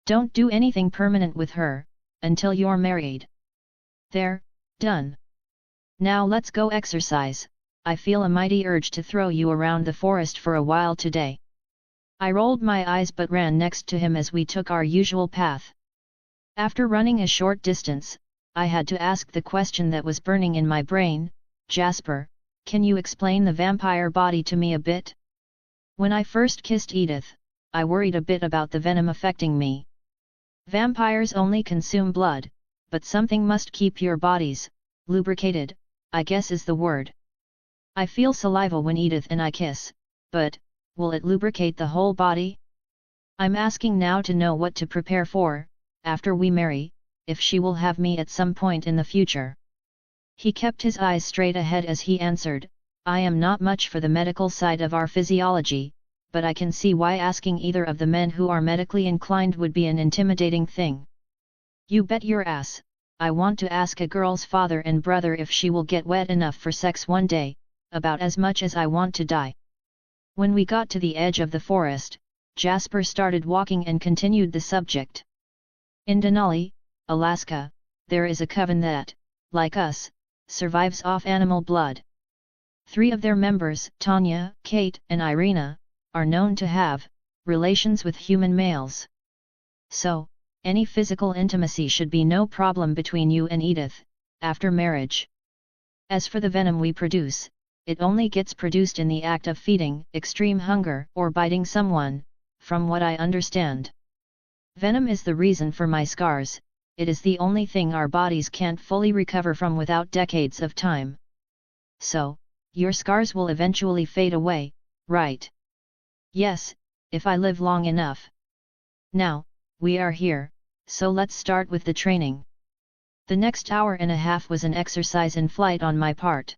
Don't do anything permanent with her, until you're married. There, done. Now let's go exercise. I feel a mighty urge to throw you around the forest for a while today." I rolled my eyes but ran next to him as we took our usual path. After running a short distance, I had to ask the question that was burning in my brain: "Jasper, can you explain the vampire body to me a bit?" When I first kissed Edythe, I worried a bit about the venom affecting me. Vampires only consume blood, but something must keep your bodies lubricated, I guess is the word. I feel saliva when Edythe and I kiss, but will it lubricate the whole body? I'm asking now to know what to prepare for, after we marry, if she will have me at some point in the future. He kept his eyes straight ahead as he answered, "I am not much for the medical side of our physiology, but I can see why asking either of the men who are medically inclined would be an intimidating thing. You bet your ass, I want to ask a girl's father and brother if she will get wet enough for sex one day, about as much as I want to die." When we got to the edge of the forest, Jasper started walking and continued the subject. "In Denali, Alaska, there is a coven that, like us, survives off animal blood. 3 of their members, Tanya, Kate, and Irina, are known to have relations with human males. So, any physical intimacy should be no problem between you and Edythe, after marriage. As for the venom we produce, it only gets produced in the act of feeding, extreme hunger, or biting someone, from what I understand. Venom is the reason for my scars. It is the only thing our bodies can't fully recover from without decades of time. So, your scars will eventually fade away, right?" "Yes, if I live long enough. Now, we are here, so let's start with the training." The next hour and a half was an exercise in flight on my part.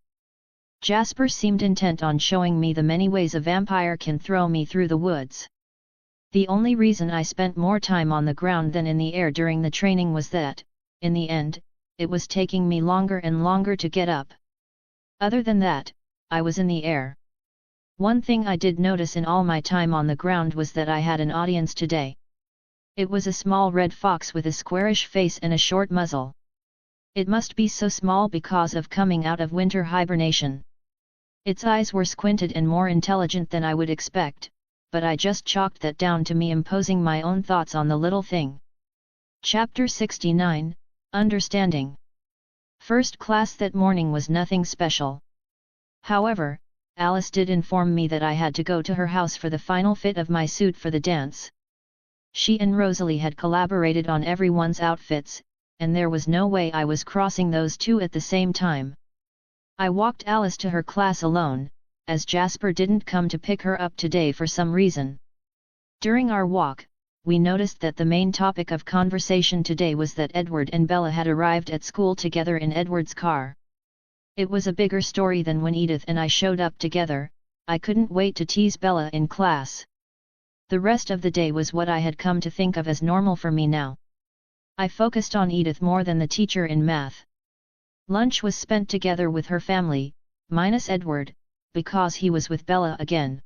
Jasper seemed intent on showing me the many ways a vampire can throw me through the woods. The only reason I spent more time on the ground than in the air during the training was that, in the end, it was taking me longer and longer to get up. Other than that, I was in the air. One thing I did notice in all my time on the ground was that I had an audience today. It was a small red fox with a squarish face and a short muzzle. It must be so small because of coming out of winter hibernation. Its eyes were squinted and more intelligent than I would expect, but I just chalked that down to me imposing my own thoughts on the little thing. Chapter 69, Understanding. First class that morning was nothing special. However, Alice did inform me that I had to go to her house for the final fit of my suit for the dance. She and Rosalie had collaborated on everyone's outfits, and there was no way I was crossing those two at the same time. I walked Alice to her class alone, as Jasper didn't come to pick her up today for some reason. During our walk, we noticed that the main topic of conversation today was that Edward and Bella had arrived at school together in Edward's car. It was a bigger story than when Edythe and I showed up together. I couldn't wait to tease Bella in class. The rest of the day was what I had come to think of as normal for me now. I focused on Edythe more than the teacher in math. Lunch was spent together with her family, minus Edward, because he was with Bella again.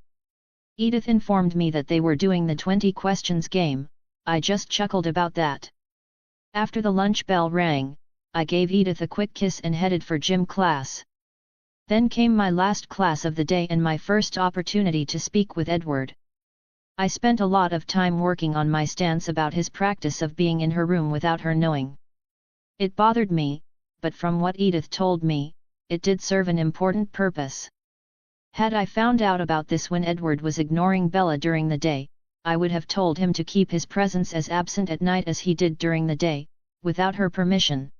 Edythe informed me that they were doing the 20 questions game. I just chuckled about that. After the lunch bell rang, I gave Edythe a quick kiss and headed for gym class. Then came my last class of the day and my first opportunity to speak with Edward. I spent a lot of time working on my stance about his practice of being in her room without her knowing. It bothered me, but from what Edythe told me, it did serve an important purpose. Had I found out about this when Edward was ignoring Bella during the day, I would have told him to keep his presence as absent at night as he did during the day, without her permission.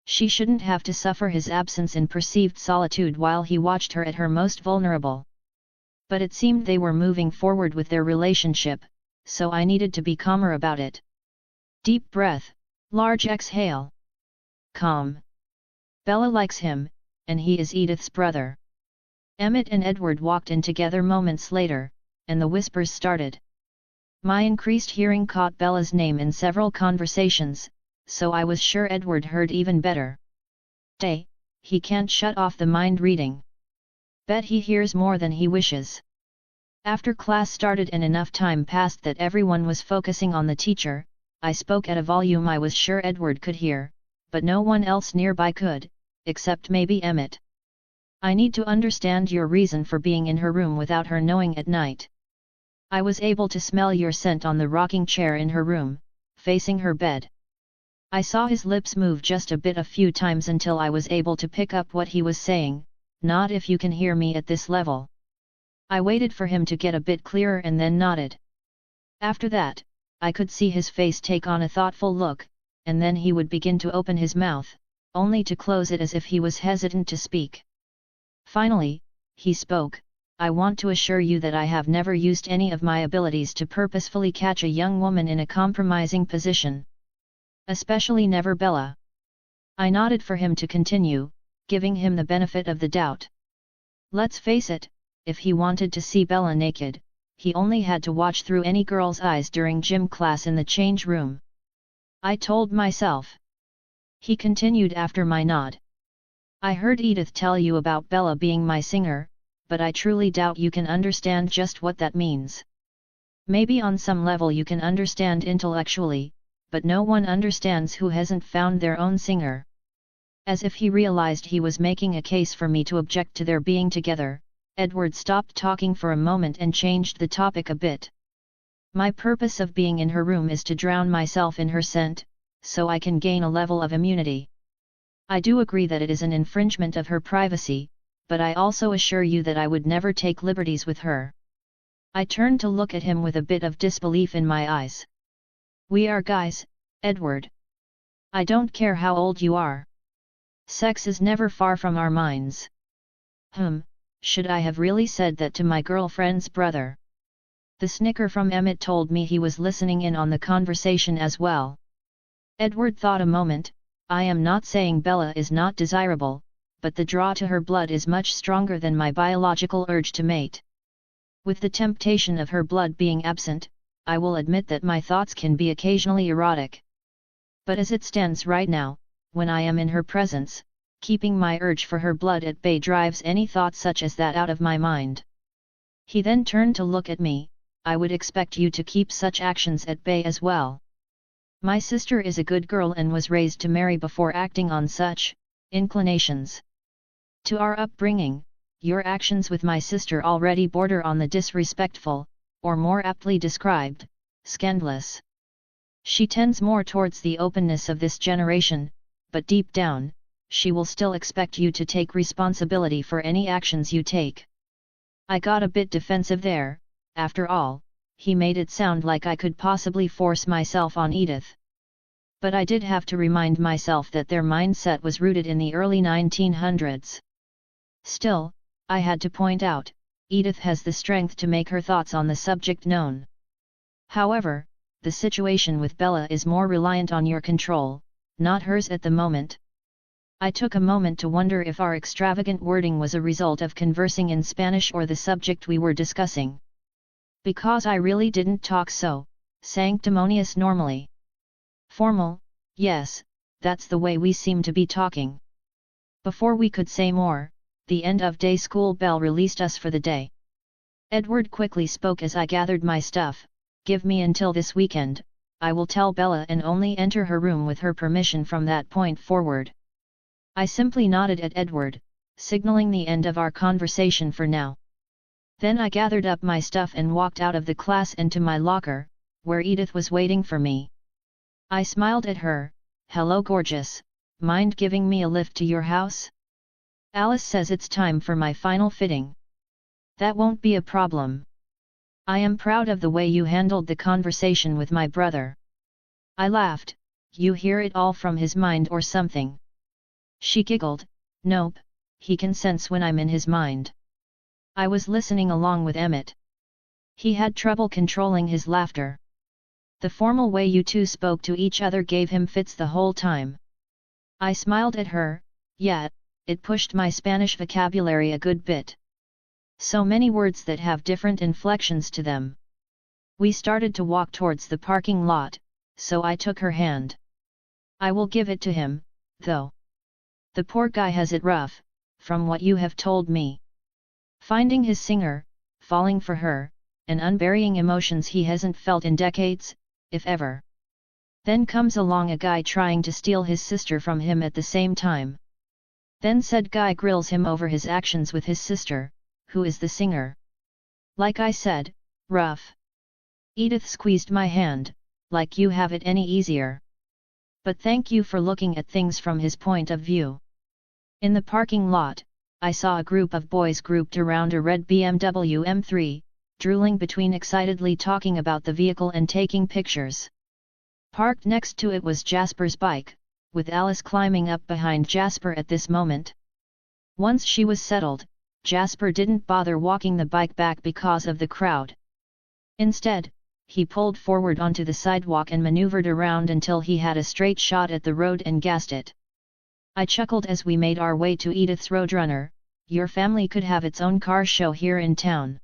She shouldn't have to suffer his absence in perceived solitude while he watched her at her most vulnerable. But it seemed they were moving forward with their relationship, so I needed to be calmer about it. Deep breath, large exhale. Calm. Bella likes him, and he is Edythe's brother. Emmett and Edward walked in together moments later, and the whispers started. My increased hearing caught Bella's name in several conversations, so I was sure Edward heard even better. He can't shut off the mind reading. Bet he hears more than he wishes. After class started and enough time passed that everyone was focusing on the teacher, I spoke at a volume I was sure Edward could hear, but no one else nearby could, except maybe Emmett. I need to understand your reason for being in her room without her knowing at night. I was able to smell your scent on the rocking chair in her room, facing her bed. I saw his lips move just a bit a few times until I was able to pick up what he was saying, not if you can hear me at this level. I waited for him to get a bit clearer and then nodded. After that, I could see his face take on a thoughtful look, and then he would begin to open his mouth, only to close it as if he was hesitant to speak. Finally, he spoke. I want to assure you that I have never used any of my abilities to purposefully catch a young woman in a compromising position. Especially never Bella. I nodded for him to continue, giving him the benefit of the doubt. Let's face it, if he wanted to see Bella naked, he only had to watch through any girl's eyes during gym class in the change room. I told myself. He continued after my nod. I heard Edythe tell you about Bella being my singer, but I truly doubt you can understand just what that means. Maybe on some level you can understand intellectually, but no one understands who hasn't found their own singer. As if he realized he was making a case for me to object to their being together, Edward stopped talking for a moment and changed the topic a bit. My purpose of being in her room is to drown myself in her scent, so I can gain a level of immunity. I do agree that it is an infringement of her privacy, but I also assure you that I would never take liberties with her. I turned to look at him with a bit of disbelief in my eyes. We are guys, Edward. I don't care how old you are. Sex is never far from our minds. Should I have really said that to my girlfriend's brother? The snicker from Emmett told me he was listening in on the conversation as well. Edward thought a moment. I am not saying Bella is not desirable, but the draw to her blood is much stronger than my biological urge to mate. With the temptation of her blood being absent, I will admit that my thoughts can be occasionally erotic. But as it stands right now, when I am in her presence, keeping my urge for her blood at bay drives any thought such as that out of my mind. He then turned to look at me. I would expect you to keep such actions at bay as well. My sister is a good girl and was raised to marry before acting on such inclinations. To our upbringing, your actions with my sister already border on the disrespectful, or more aptly described, scandalous. She tends more towards the openness of this generation, but deep down, she will still expect you to take responsibility for any actions you take. I got a bit defensive there. After all, he made it sound like I could possibly force myself on Edythe. But I did have to remind myself that their mindset was rooted in the early 1900s. Still, I had to point out, Edythe has the strength to make her thoughts on the subject known. However, the situation with Bella is more reliant on your control, not hers at the moment. I took a moment to wonder if our extravagant wording was a result of conversing in Spanish or the subject we were discussing. Because I really didn't talk so sanctimonious normally. Formal, yes, that's the way we seem to be talking. Before we could say more, the end-of-day school bell released us for the day. Edward quickly spoke as I gathered my stuff. Give me until this weekend, I will tell Bella and only enter her room with her permission from that point forward. I simply nodded at Edward, signaling the end of our conversation for now. Then I gathered up my stuff and walked out of the class and to my locker, where Edythe was waiting for me. I smiled at her. Hello gorgeous, mind giving me a lift to your house? Alice says it's time for my final fitting. That won't be a problem. I am proud of the way you handled the conversation with my brother. I laughed. You hear it all from his mind or something? She giggled. Nope, he can sense when I'm in his mind. I was listening along with Emmett. He had trouble controlling his laughter. The formal way you two spoke to each other gave him fits the whole time. I smiled at her. Yeah, it pushed my Spanish vocabulary a good bit. So many words that have different inflections to them. We started to walk towards the parking lot, so I took her hand. I will give it to him, though. The poor guy has it rough, from what you have told me. Finding his singer, falling for her, and unburying emotions he hasn't felt in decades, if ever. Then comes along a guy trying to steal his sister from him at the same time. Then said guy grills him over his actions with his sister, who is the singer. Like I said, rough. Edythe squeezed my hand, like you have it any easier. But thank you for looking at things from his point of view. In the parking lot, I saw a group of boys grouped around a red BMW M3, drooling between excitedly talking about the vehicle and taking pictures. Parked next to it was Jasper's bike, with Alice climbing up behind Jasper at this moment. Once she was settled, Jasper didn't bother walking the bike back because of the crowd. Instead, he pulled forward onto the sidewalk and maneuvered around until he had a straight shot at the road and gassed it. I chuckled as we made our way to Edythe's Roadrunner. Your family could have its own car show here in town.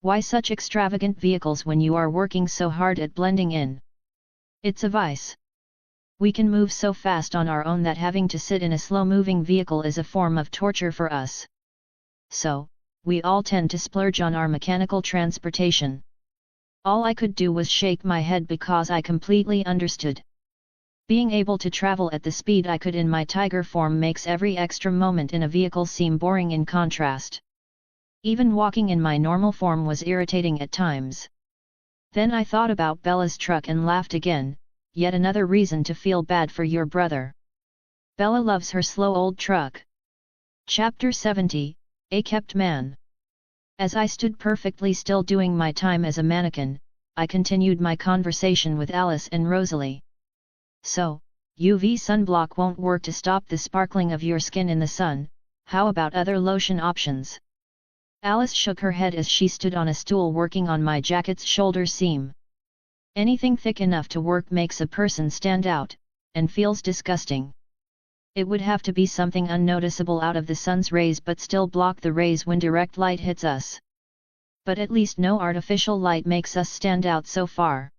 Why such extravagant vehicles when you are working so hard at blending in? It's a vice. We can move so fast on our own that having to sit in a slow-moving vehicle is a form of torture for us. So, we all tend to splurge on our mechanical transportation. All I could do was shake my head because I completely understood. Being able to travel at the speed I could in my tiger form makes every extra moment in a vehicle seem boring in contrast. Even walking in my normal form was irritating at times. Then I thought about Bella's truck and laughed again, yet another reason to feel bad for your brother. Bella loves her slow old truck. Chapter 70, A Kept Man. As I stood perfectly still doing my time as a mannequin, I continued my conversation with Alice and Rosalie. So, UV sunblock won't work to stop the sparkling of your skin in the sun, how about other lotion options? Alice shook her head as she stood on a stool working on my jacket's shoulder seam. Anything thick enough to work makes a person stand out, and feels disgusting. It would have to be something unnoticeable out of the sun's rays but still block the rays when direct light hits us. But at least no artificial light makes us stand out so far.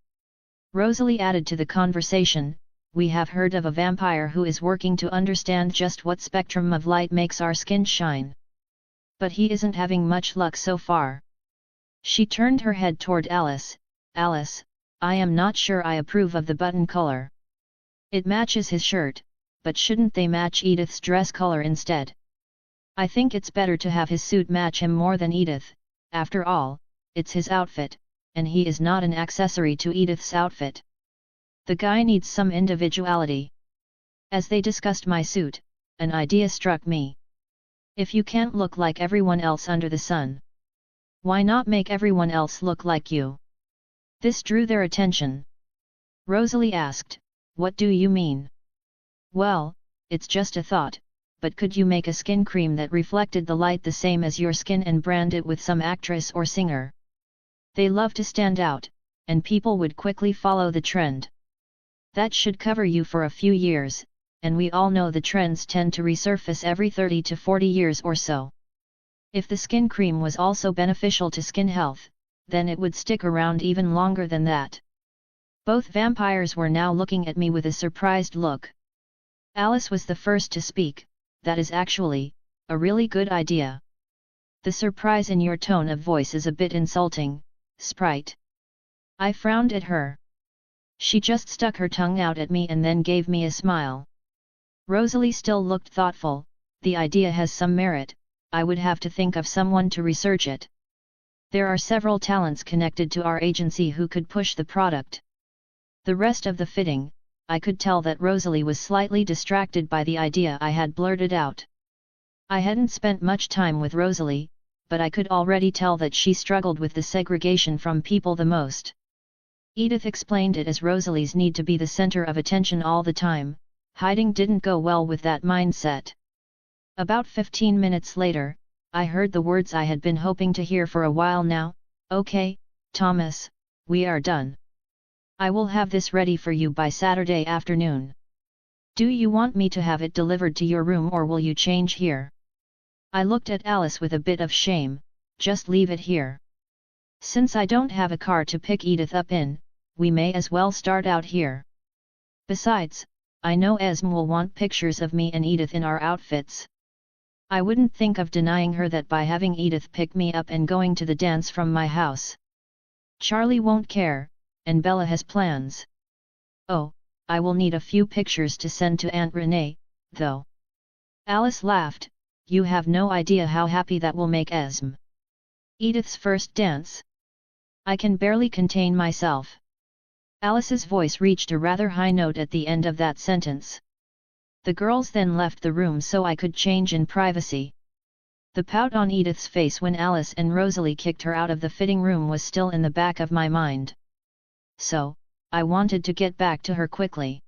Rosalie added to the conversation, we have heard of a vampire who is working to understand just what spectrum of light makes our skin shine. But he isn't having much luck so far. She turned her head toward Alice. Alice, I am not sure I approve of the button color. It matches his shirt, but shouldn't they match Edythe's dress color instead? I think it's better to have his suit match him more than Edythe. After all, it's his outfit, and he is not an accessory to Edythe's outfit. The guy needs some individuality. As they discussed my suit, an idea struck me. If you can't look like everyone else under the sun, Why not make everyone else look like you? This drew their attention. Rosalie asked, what do you mean? Well, it's just a thought, but could you make a skin cream that reflected the light the same as your skin and brand it with some actress or singer? They love to stand out, and people would quickly follow the trend. That should cover you for a few years, and we all know the trends tend to resurface every 30 to 40 years or so. If the skin cream was also beneficial to skin health, then it would stick around even longer than that. Both vampires were now looking at me with a surprised look. Alice was the first to speak. That is actually a really good idea. The surprise in your tone of voice is a bit insulting, Sprite. I frowned at her. She just stuck her tongue out at me and then gave me a smile. Rosalie still looked thoughtful. The idea has some merit. I would have to think of someone to research it. There are several talents connected to our agency who could push the product. The rest of the fitting, I could tell that Rosalie was slightly distracted by the idea I had blurted out. I hadn't spent much time with Rosalie, but I could already tell that she struggled with the segregation from people the most. Edythe explained it as Rosalie's need to be the center of attention all the time. Hiding didn't go well with that mindset. About 15 minutes later, I heard the words I had been hoping to hear for a while now. Okay, Thomas, we are done. I will have this ready for you by Saturday afternoon. Do you want me to have it delivered to your room or will you change here? I looked at Alice with a bit of shame. Just leave it here. Since I don't have a car to pick Edythe up in, we may as well start out here. Besides, I know Esme will want pictures of me and Edythe in our outfits. I wouldn't think of denying her that by having Edythe pick me up and going to the dance from my house. Charlie won't care, and Bella has plans. Oh, I will need a few pictures to send to Aunt Renee, though. Alice laughed. You have no idea how happy that will make Esme. Edythe's first dance. I can barely contain myself. Alice's voice reached a rather high note at the end of that sentence. The girls then left the room so I could change in privacy. The pout on Edythe's face when Alice and Rosalie kicked her out of the fitting room was still in the back of my mind. So, I wanted to get back to her quickly.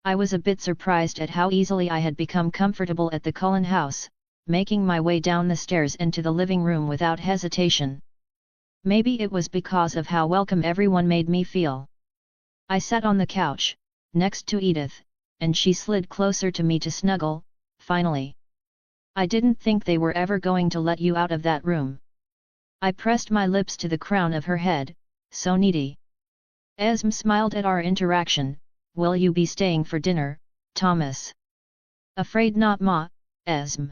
I was a bit surprised at how easily I had become comfortable at the Cullen house, making my way down the stairs and to the living room without hesitation. Maybe it was because of how welcome everyone made me feel. I sat on the couch, next to Edythe, and she slid closer to me to snuggle, finally. I didn't think they were ever going to let you out of that room. I pressed my lips to the crown of her head, so needy. Esme smiled at our interaction. Will you be staying for dinner, Thomas? Afraid not, Ma, Esme.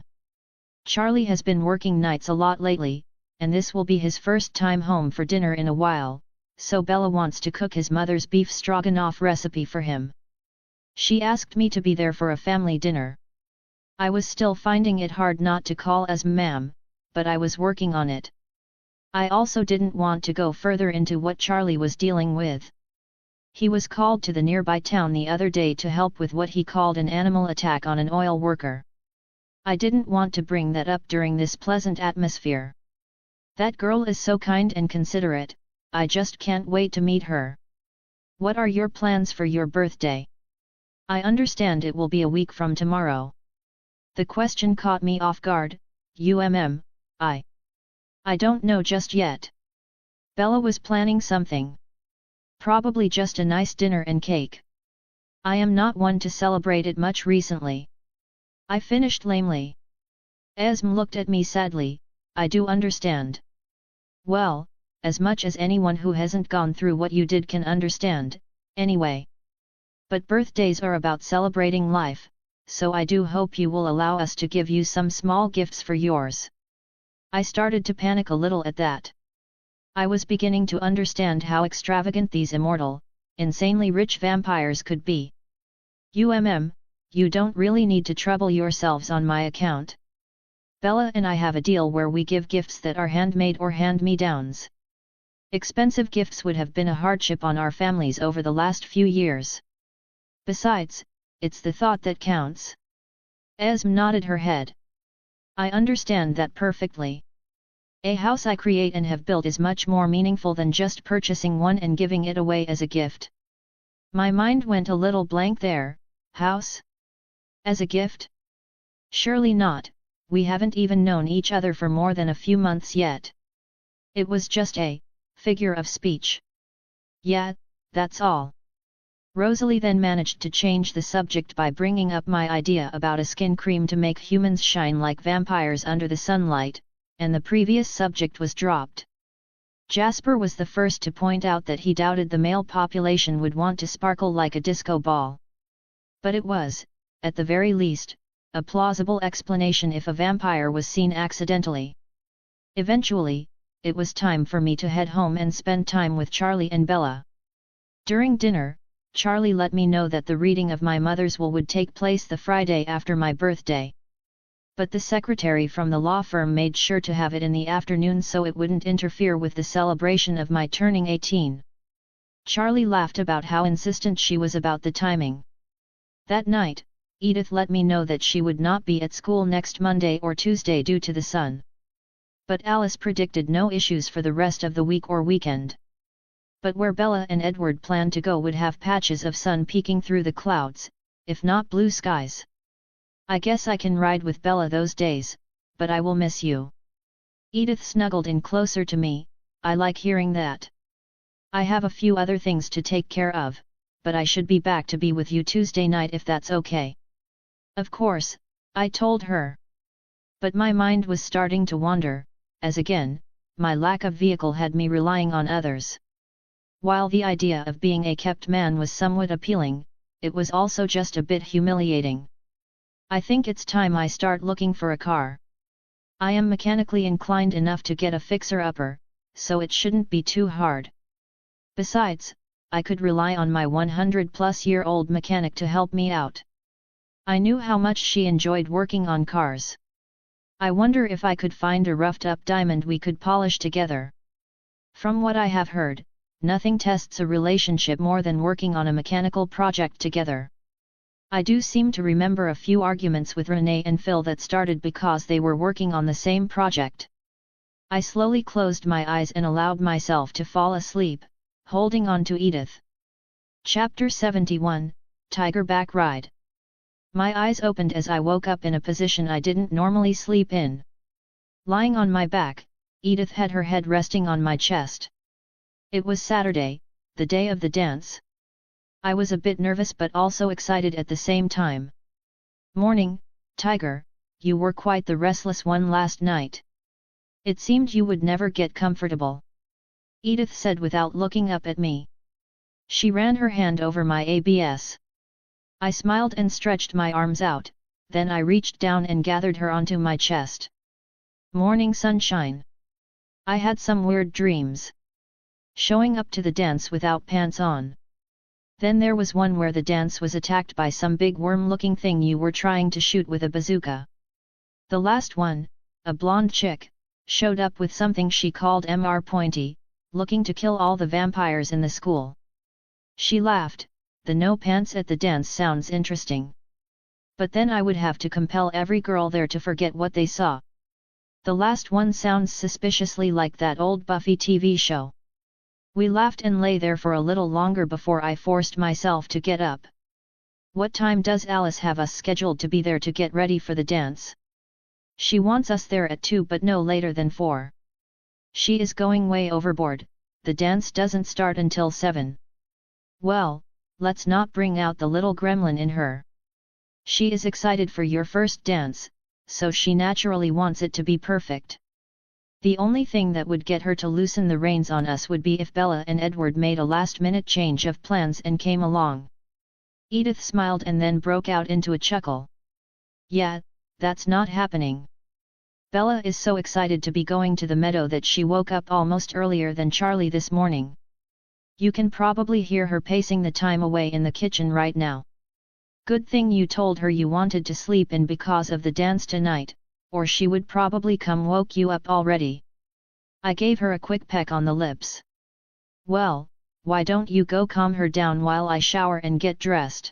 Charlie has been working nights a lot lately, and this will be his first time home for dinner in a while, so Bella wants to cook his mother's beef stroganoff recipe for him. She asked me to be there for a family dinner. I was still finding it hard not to call Esme ma'am, but I was working on it. I also didn't want to go further into what Charlie was dealing with. He was called to the nearby town the other day to help with what he called an animal attack on an oil worker. I didn't want to bring that up during this pleasant atmosphere. That girl is so kind and considerate, I just can't wait to meet her. What are your plans for your birthday? I understand it will be a week from tomorrow. The question caught me off guard. I don't know just yet. Bella was planning something. Probably just a nice dinner and cake. I am not one to celebrate it much recently. I finished lamely. Esme looked at me sadly. I do understand. Well, as much as anyone who hasn't gone through what you did can understand, anyway. But birthdays are about celebrating life, so I do hope you will allow us to give you some small gifts for yours. I started to panic a little at that. I was beginning to understand how extravagant these immortal, insanely rich vampires could be. You don't really need to trouble yourselves on my account. Bella and I have a deal where we give gifts that are handmade or hand-me-downs. Expensive gifts would have been a hardship on our families over the last few years. Besides, it's the thought that counts. Esme nodded her head. I understand that perfectly. A house I create and have built is much more meaningful than just purchasing one and giving it away as a gift. My mind went a little blank there. House? As a gift? Surely not, we haven't even known each other for more than a few months yet. It was just a figure of speech. Yeah, that's all. Rosalie then managed to change the subject by bringing up my idea about a skin cream to make humans shine like vampires under the sunlight, and the previous subject was dropped. Jasper was the first to point out that he doubted the male population would want to sparkle like a disco ball. But it was, at the very least, a plausible explanation if a vampire was seen accidentally. Eventually, it was time for me to head home and spend time with Charlie and Bella. During dinner, Charlie let me know that the reading of my mother's will would take place the Friday after my birthday. But the secretary from the law firm made sure to have it in the afternoon so it wouldn't interfere with the celebration of my turning 18. Charlie laughed about how insistent she was about the timing. That night, Edythe let me know that she would not be at school next Monday or Tuesday due to the sun. But Alice predicted no issues for the rest of the week or weekend. But where Bella and Edward planned to go would have patches of sun peeking through the clouds, if not blue skies. I guess I can ride with Bella those days, but I will miss you. Edythe snuggled in closer to me. I like hearing that. I have a few other things to take care of, but I should be back to be with you Tuesday night if that's okay. Of course, I told her. But my mind was starting to wander, as again, my lack of vehicle had me relying on others. While the idea of being a kept man was somewhat appealing, it was also just a bit humiliating. I think it's time I start looking for a car. I am mechanically inclined enough to get a fixer-upper, so it shouldn't be too hard. Besides, I could rely on my 100-plus-year-old mechanic to help me out. I knew how much she enjoyed working on cars. I wonder if I could find a roughed-up diamond we could polish together. From what I have heard, nothing tests a relationship more than working on a mechanical project together. I do seem to remember a few arguments with Renee and Phil that started because they were working on the same project. I slowly closed my eyes and allowed myself to fall asleep, holding on to Edythe. Chapter 71, Tiger Back Ride. My eyes opened as I woke up in a position I didn't normally sleep in. Lying on my back, Edythe had her head resting on my chest. It was Saturday, the day of the dance. I was a bit nervous but also excited at the same time. Morning, Tiger, you were quite the restless one last night. It seemed you would never get comfortable. Edythe said without looking up at me. She ran her hand over my abs. I smiled and stretched my arms out, then I reached down and gathered her onto my chest. Morning sunshine. I had some weird dreams. Showing up to the dance without pants on. Then there was one where the dance was attacked by some big worm-looking thing you were trying to shoot with a bazooka. The last one, a blonde chick, showed up with something she called Mr. Pointy, looking to kill all the vampires in the school. She laughed. The no pants at the dance sounds interesting. But then I would have to compel every girl there to forget what they saw. The last one sounds suspiciously like that old Buffy TV show. We laughed and lay there for a little longer before I forced myself to get up. What time does Alice have us scheduled to be there to get ready for the dance? She wants us there at 2 but no later than 4. She is going way overboard, the dance doesn't start until 7. Well, let's not bring out the little gremlin in her. She is excited for your first dance, so she naturally wants it to be perfect. The only thing that would get her to loosen the reins on us would be if Bella and Edward made a last-minute change of plans and came along. Edythe smiled and then broke out into a chuckle. Yeah, that's not happening. Bella is so excited to be going to the meadow that she woke up almost earlier than Charlie this morning. You can probably hear her pacing the time away in the kitchen right now. Good thing you told her you wanted to sleep in because of the dance tonight, or she would probably come woke you up already. I gave her a quick peck on the lips. Well, why don't you go calm her down while I shower and get dressed?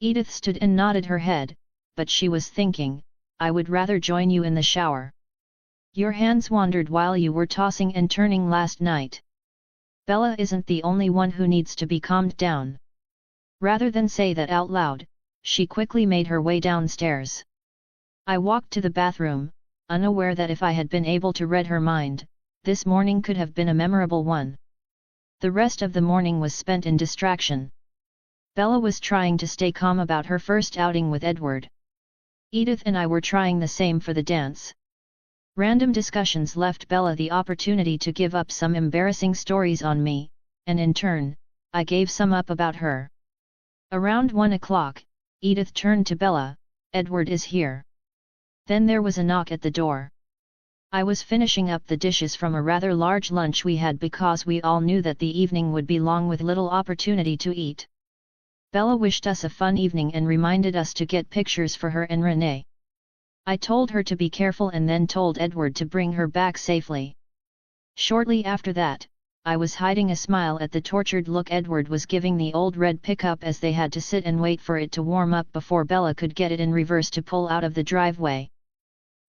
Edythe stood and nodded her head, but she was thinking, I would rather join you in the shower. Your hands wandered while you were tossing and turning last night. Bella isn't the only one who needs to be calmed down. Rather than say that out loud, she quickly made her way downstairs. I walked to the bathroom, unaware that if I had been able to read her mind, this morning could have been a memorable one. The rest of the morning was spent in distraction. Bella was trying to stay calm about her first outing with Edward. Edythe and I were trying the same for the dance. Random discussions left Bella the opportunity to give up some embarrassing stories on me, and in turn, I gave some up about her. Around 1 o'clock, Edythe turned to Bella, "Edward is here." Then there was a knock at the door. I was finishing up the dishes from a rather large lunch we had because we all knew that the evening would be long with little opportunity to eat. Bella wished us a fun evening and reminded us to get pictures for her and Renee. I told her to be careful and then told Edward to bring her back safely. Shortly after that, I was hiding a smile at the tortured look Edward was giving the old red pickup as they had to sit and wait for it to warm up before Bella could get it in reverse to pull out of the driveway.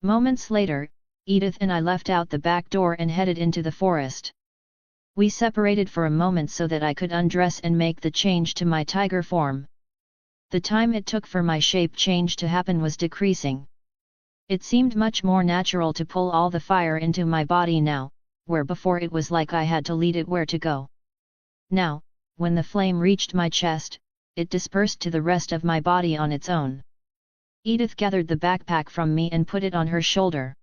Moments later, Edythe and I left out the back door and headed into the forest. We separated for a moment so that I could undress and make the change to my tiger form. The time it took for my shape change to happen was decreasing. It seemed much more natural to pull all the fire into my body now, where before it was like I had to lead it where to go. Now, when the flame reached my chest, it dispersed to the rest of my body on its own. Edythe gathered the backpack from me and put it on her shoulder.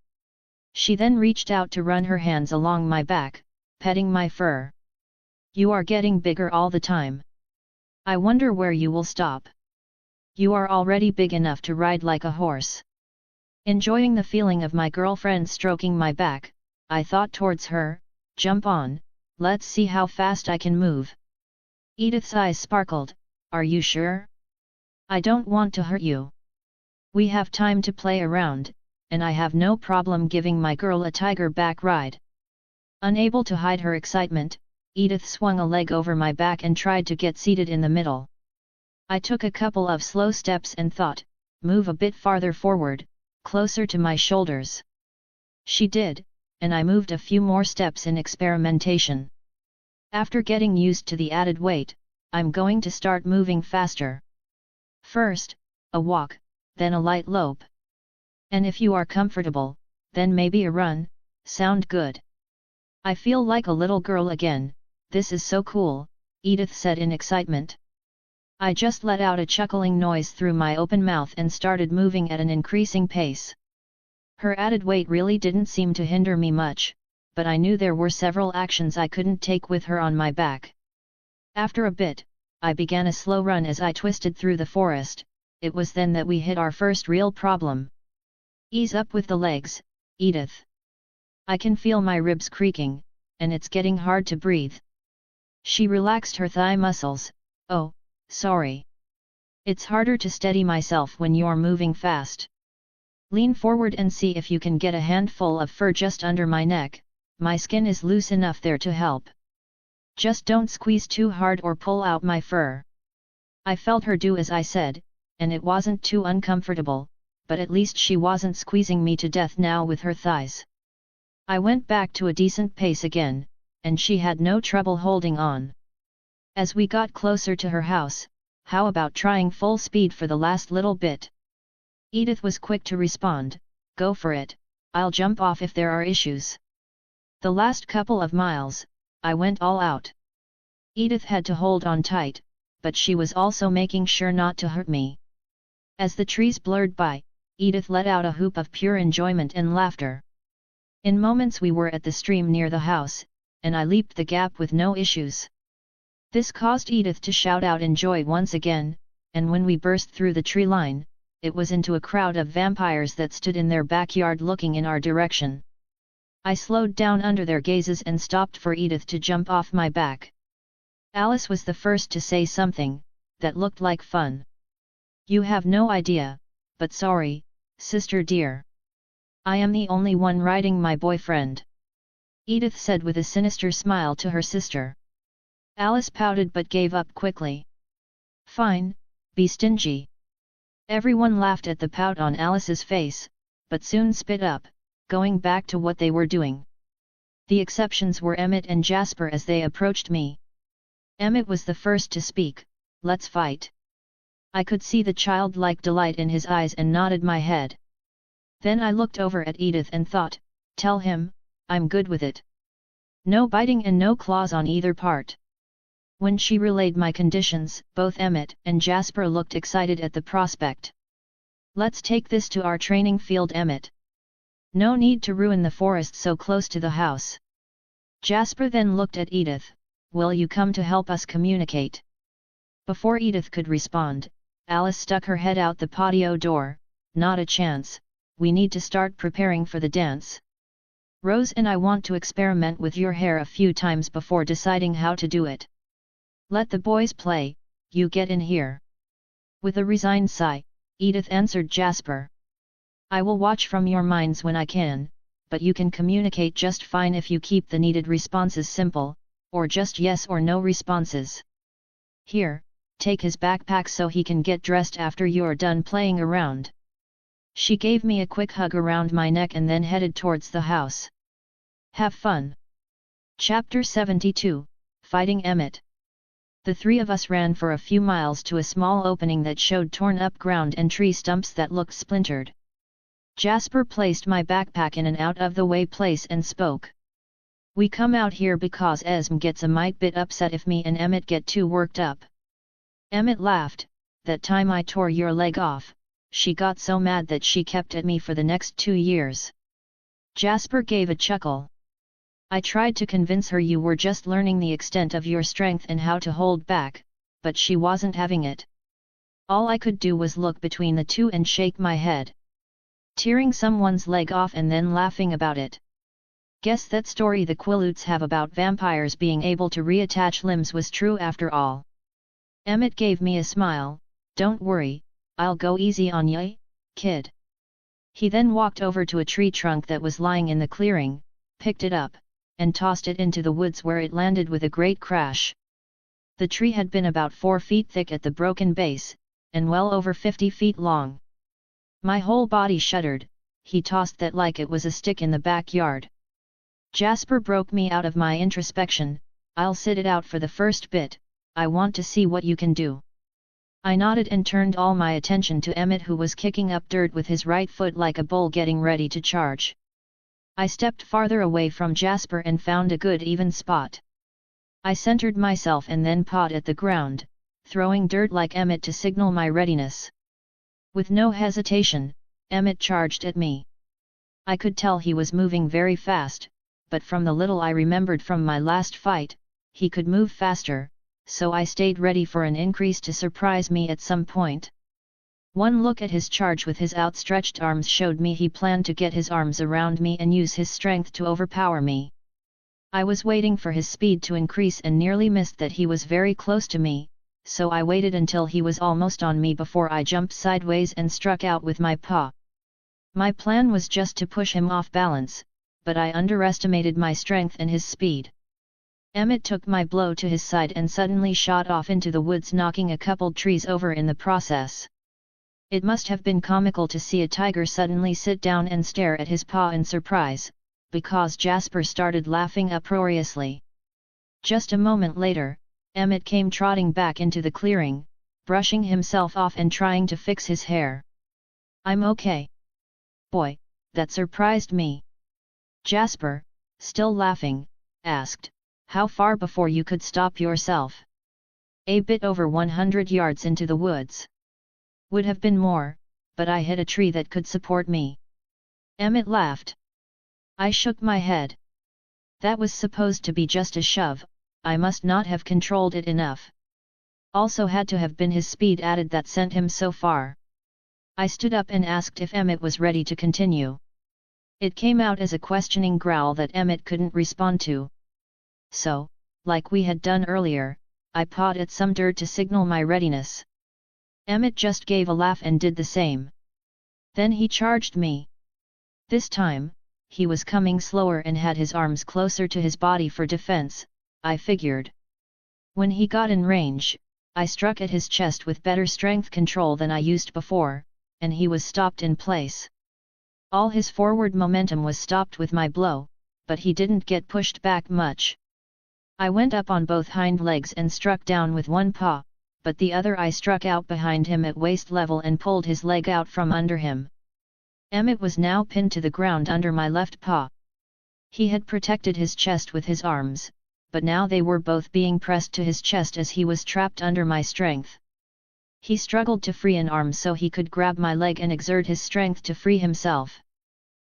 She then reached out to run her hands along my back, petting my fur. "You are getting bigger all the time. I wonder where you will stop. You are already big enough to ride like a horse." Enjoying the feeling of my girlfriend stroking my back, I thought towards her, "Jump on, let's see how fast I can move." Edythe's eyes sparkled, "Are you sure? I don't want to hurt you. We have time to play around, and I have no problem giving my girl a tiger back ride." Unable to hide her excitement, Edythe swung a leg over my back and tried to get seated in the middle. I took a couple of slow steps and thought, "Move a bit farther forward, closer to my shoulders." She did, and I moved a few more steps in experimentation. After getting used to the added weight, I'm going to start moving faster. First, a walk, then a light lope. And if you are comfortable, then maybe a run. Sound good? "I feel like a little girl again, this is so cool," Edythe said in excitement. I just let out a chuckling noise through my open mouth and started moving at an increasing pace. Her added weight really didn't seem to hinder me much, but I knew there were several actions I couldn't take with her on my back. After a bit, I began a slow run as I twisted through the forest. It was then that we hit our first real problem. "Ease up with the legs, Edythe. I can feel my ribs creaking, and it's getting hard to breathe." She relaxed her thigh muscles. "Oh, sorry. It's harder to steady myself when you're moving fast. Lean forward and see if you can get a handful of fur just under my neck, my skin is loose enough there to help. Just don't squeeze too hard or pull out my fur." I felt her do as I said, and it wasn't too uncomfortable, but at least she wasn't squeezing me to death now with her thighs. I went back to a decent pace again, and she had no trouble holding on. As we got closer to her house, "How about trying full speed for the last little bit?" Edythe was quick to respond, "Go for it, I'll jump off if there are issues." The last couple of miles, I went all out. Edythe had to hold on tight, but she was also making sure not to hurt me. As the trees blurred by, Edythe let out a whoop of pure enjoyment and laughter. In moments we were at the stream near the house, and I leaped the gap with no issues. This caused Edythe to shout out in joy once again, and when we burst through the tree line, it was into a crowd of vampires that stood in their backyard looking in our direction. I slowed down under their gazes and stopped for Edythe to jump off my back. Alice was the first to say something that looked like fun. "You have no idea, but sorry, sister dear. I am the only one riding my boyfriend," Edythe said with a sinister smile to her sister. Alice pouted but gave up quickly. "Fine, be stingy." Everyone laughed at the pout on Alice's face, but soon spit up, going back to what they were doing. The exceptions were Emmett and Jasper as they approached me. Emmett was the first to speak, "Let's fight." I could see the childlike delight in his eyes and nodded my head. Then I looked over at Edythe and thought, tell him, I'm good with it. No biting and no claws on either part. When she relayed my conditions, both Emmett and Jasper looked excited at the prospect. Let's take this to our training field, Emmett. No need to ruin the forest so close to the house. Jasper then looked at Edythe, will you come to help us communicate? Before Edythe could respond, Alice stuck her head out the patio door, not a chance, we need to start preparing for the dance. Rose and I want to experiment with your hair a few times before deciding how to do it. Let the boys play, you get in here. With a resigned sigh, Edythe answered Jasper. I will watch from your minds when I can, but you can communicate just fine if you keep the needed responses simple, or just yes or no responses. Here, take his backpack so he can get dressed after you're done playing around. She gave me a quick hug around my neck and then headed towards the house. Have fun. Chapter 72, Fighting Emmett. The three of us ran for a few miles to a small opening that showed torn up ground and tree stumps that looked splintered. Jasper placed my backpack in an out-of-the-way place and spoke. We come out here because Esme gets a mite bit upset if me and Emmett get too worked up. Emmett laughed, that time I tore your leg off, she got so mad that she kept at me for the next 2 years. Jasper gave a chuckle. I tried to convince her you were just learning the extent of your strength and how to hold back, but she wasn't having it. All I could do was look between the two and shake my head. Tearing someone's leg off and then laughing about it. Guess that story the Quilutes have about vampires being able to reattach limbs was true after all. Emmett gave me a smile, don't worry, I'll go easy on ya, kid. He then walked over to a tree trunk that was lying in the clearing, picked it up, and tossed it into the woods where it landed with a great crash. The tree had been about 4 feet thick at the broken base, and well over 50 feet long. My whole body shuddered, he tossed that like it was a stick in the backyard. Jasper broke me out of my introspection, I'll sit it out for the first bit, I want to see what you can do. I nodded and turned all my attention to Emmett who was kicking up dirt with his right foot like a bull getting ready to charge. I stepped farther away from Jasper and found a good even spot. I centered myself and then pawed at the ground, throwing dirt like Emmett to signal my readiness. With no hesitation, Emmett charged at me. I could tell he was moving very fast, but from the little I remembered from my last fight, he could move faster, so I stayed ready for an increase to surprise me at some point. One look at his charge with his outstretched arms showed me he planned to get his arms around me and use his strength to overpower me. I was waiting for his speed to increase and nearly missed that he was very close to me, so I waited until he was almost on me before I jumped sideways and struck out with my paw. My plan was just to push him off balance, but I underestimated my strength and his speed. Emmett took my blow to his side and suddenly shot off into the woods, knocking a couple trees over in the process. It must have been comical to see a tiger suddenly sit down and stare at his paw in surprise, because Jasper started laughing uproariously. Just a moment later, Emmett came trotting back into the clearing, brushing himself off and trying to fix his hair. I'm okay. Boy, that surprised me. Jasper, still laughing, asked, how far before you could stop yourself? A bit over 100 yards into the woods. Would have been more, but I hit a tree that could support me. Emmett laughed. I shook my head. That was supposed to be just a shove, I must not have controlled it enough. Also had to have been his speed added that sent him so far. I stood up and asked if Emmett was ready to continue. It came out as a questioning growl that Emmett couldn't respond to. So, like we had done earlier, I pawed at some dirt to signal my readiness. Emmett just gave a laugh and did the same. Then he charged me. This time, he was coming slower and had his arms closer to his body for defense, I figured. When he got in range, I struck at his chest with better strength control than I used before, and he was stopped in place. All his forward momentum was stopped with my blow, but he didn't get pushed back much. I went up on both hind legs and struck down with one paw, but the other I struck out behind him at waist level and pulled his leg out from under him. Emmett was now pinned to the ground under my left paw. He had protected his chest with his arms, but now they were both being pressed to his chest as he was trapped under my strength. He struggled to free an arm so he could grab my leg and exert his strength to free himself.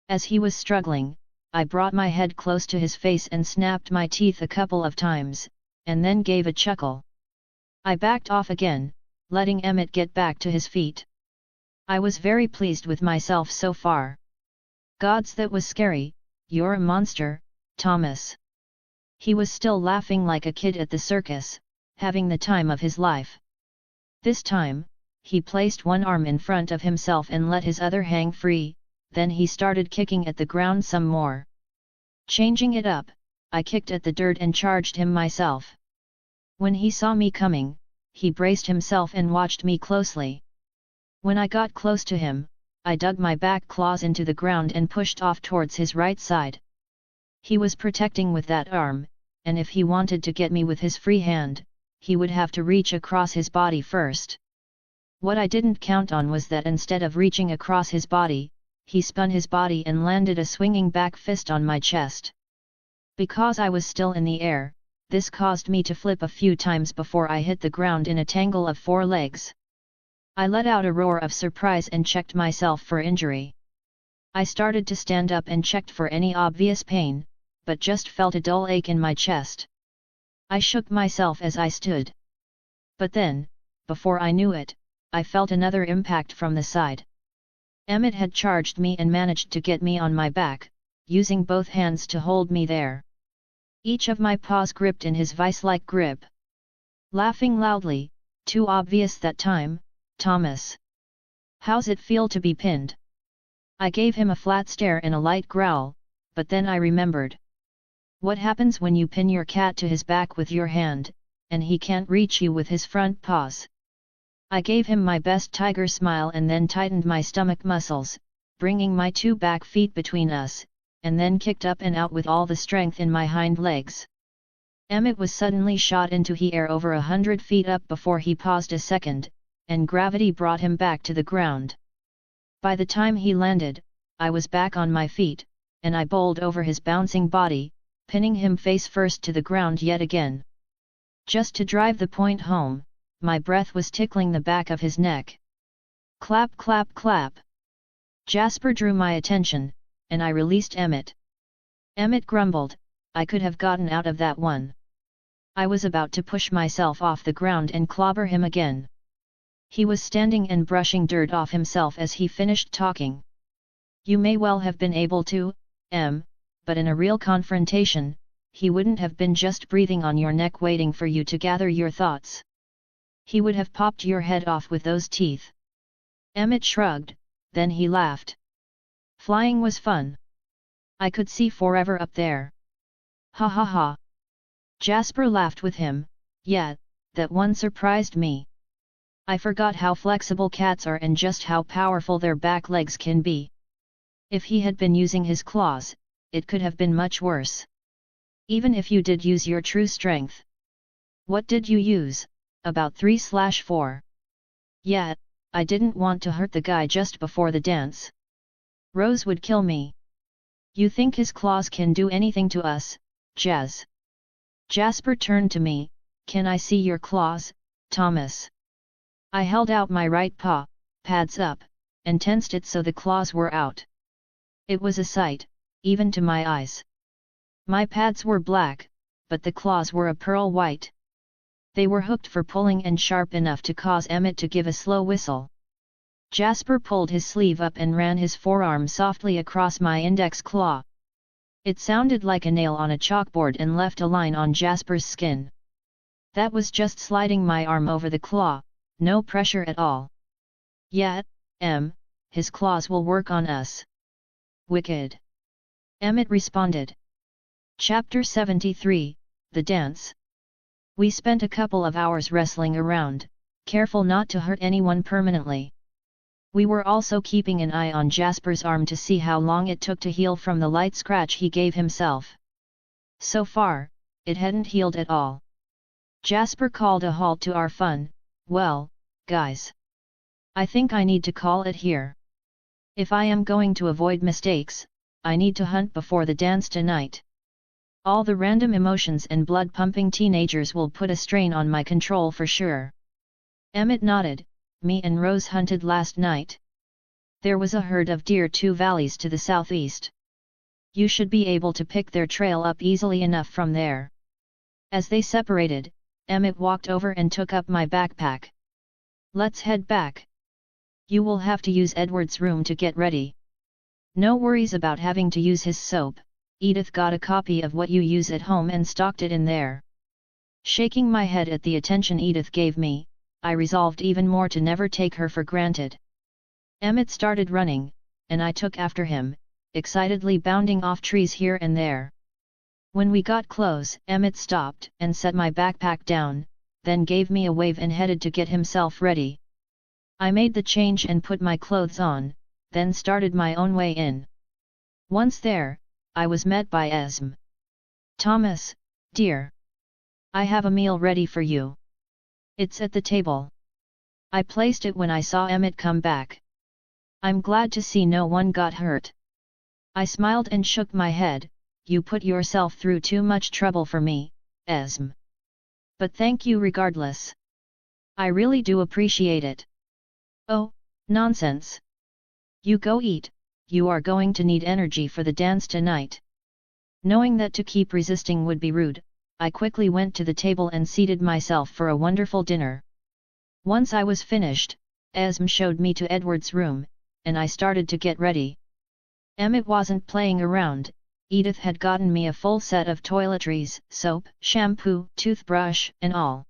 As he was struggling, I brought my head close to his face and snapped my teeth a couple of times, and then gave a chuckle. I backed off again, letting Emmett get back to his feet. I was very pleased with myself so far. Gods, that was scary. You're a monster, Thomas. He was still laughing like a kid at the circus, having the time of his life. This time, he placed one arm in front of himself and let his other hang free, then he started kicking at the ground some more. Changing it up, I kicked at the dirt and charged him myself. When he saw me coming, he braced himself and watched me closely. When I got close to him, I dug my back claws into the ground and pushed off towards his right side. He was protecting with that arm, and if he wanted to get me with his free hand, he would have to reach across his body first. What I didn't count on was that instead of reaching across his body, he spun his body and landed a swinging back fist on my chest. Because I was still in the air, this caused me to flip a few times before I hit the ground in a tangle of 4 legs. I let out a roar of surprise and checked myself for injury. I started to stand up and checked for any obvious pain, but just felt a dull ache in my chest. I shook myself as I stood. But then, before I knew it, I felt another impact from the side. Emmett had charged me and managed to get me on my back, using both hands to hold me there. Each of my paws gripped in his vice-like grip. Laughing loudly, too obvious that time, Thomas. How's it feel to be pinned? I gave him a flat stare and a light growl, but then I remembered. What happens when you pin your cat to his back with your hand, and he can't reach you with his front paws? I gave him my best tiger smile and then tightened my stomach muscles, bringing my 2 back feet between us, and then kicked up and out with all the strength in my hind legs. Emmett was suddenly shot into the air over 100 feet up before he paused a second, and gravity brought him back to the ground. By the time he landed, I was back on my feet, and I bowled over his bouncing body, pinning him face first to the ground yet again. Just to drive the point home, my breath was tickling the back of his neck. Clap, clap, clap. Jasper drew my attention, and I released Emmett. Emmett grumbled, I could have gotten out of that one. I was about to push myself off the ground and clobber him again. He was standing and brushing dirt off himself as he finished talking. You may well have been able to, but in a real confrontation, he wouldn't have been just breathing on your neck waiting for you to gather your thoughts. He would have popped your head off with those teeth. Emmett shrugged, then he laughed. Flying was fun. I could see forever up there. Ha ha ha. Jasper laughed with him. Yeah, that one surprised me. I forgot how flexible cats are and just how powerful their back legs can be. If he had been using his claws, it could have been much worse. Even if you did use your true strength. What did you use? About 3/4. Yeah, I didn't want to hurt the guy just before the dance. Rose would kill me. You think his claws can do anything to us, Jazz? Jasper turned to me. Can I see your claws, Thomas? I held out my right paw, pads up, and tensed it so the claws were out. It was a sight, even to my eyes. My pads were black, but the claws were a pearl white. They were hooked for pulling and sharp enough to cause Emmett to give a slow whistle. Jasper pulled his sleeve up and ran his forearm softly across my index claw. It sounded like a nail on a chalkboard and left a line on Jasper's skin. That was just sliding my arm over the claw. No pressure at all. Yeah, his claws will work on us. Wicked. Emmett responded. Chapter 73, The Dance. We spent a couple of hours wrestling around, careful not to hurt anyone permanently. We were also keeping an eye on Jasper's arm to see how long it took to heal from the light scratch he gave himself. So far, it hadn't healed at all. Jasper called a halt to our fun. Well, guys. I think I need to call it here. If I am going to avoid mistakes, I need to hunt before the dance tonight. All the random emotions and blood-pumping teenagers will put a strain on my control for sure. Emmett nodded. Me and Rose hunted last night. There was a herd of deer 2 valleys to the southeast. You should be able to pick their trail up easily enough from there. As they separated, Emmett walked over and took up my backpack. Let's head back. You will have to use Edward's room to get ready. No worries about having to use his soap. Edythe got a copy of what you use at home and stocked it in there. Shaking my head at the attention Edythe gave me, I resolved even more to never take her for granted. Emmett started running, and I took after him, excitedly bounding off trees here and there. When we got close, Emmett stopped and set my backpack down, then gave me a wave and headed to get himself ready. I made the change and put my clothes on, then started my own way in. Once there, I was met by Esme. Thomas, dear. I have a meal ready for you. It's at the table. I placed it when I saw Emmett come back. I'm glad to see no one got hurt. I smiled and shook my head. You put yourself through too much trouble for me, Esme. But thank you regardless. I really do appreciate it. Oh, nonsense. You go eat, you are going to need energy for the dance tonight. Knowing that to keep resisting would be rude, I quickly went to the table and seated myself for a wonderful dinner. Once I was finished, Esme showed me to Edward's room, and I started to get ready. Emmett wasn't playing around. Edythe had gotten me a full set of toiletries, soap, shampoo, toothbrush, and all.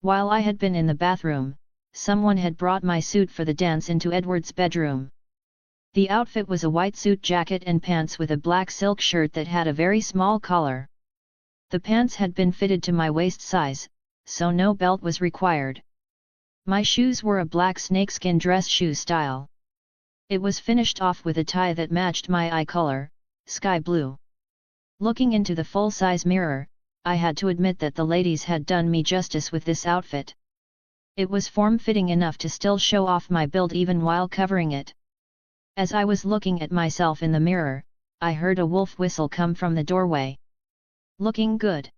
While I had been in the bathroom, someone had brought my suit for the dance into Edward's bedroom. The outfit was a white suit jacket and pants with a black silk shirt that had a very small collar. The pants had been fitted to my waist size, so no belt was required. My shoes were a black snakeskin dress shoe style. It was finished off with a tie that matched my eye color, sky blue. Looking into the full-size mirror, I had to admit that the ladies had done me justice with this outfit. It was form-fitting enough to still show off my build even while covering it. As I was looking at myself in the mirror, I heard a wolf whistle come from the doorway. Looking good.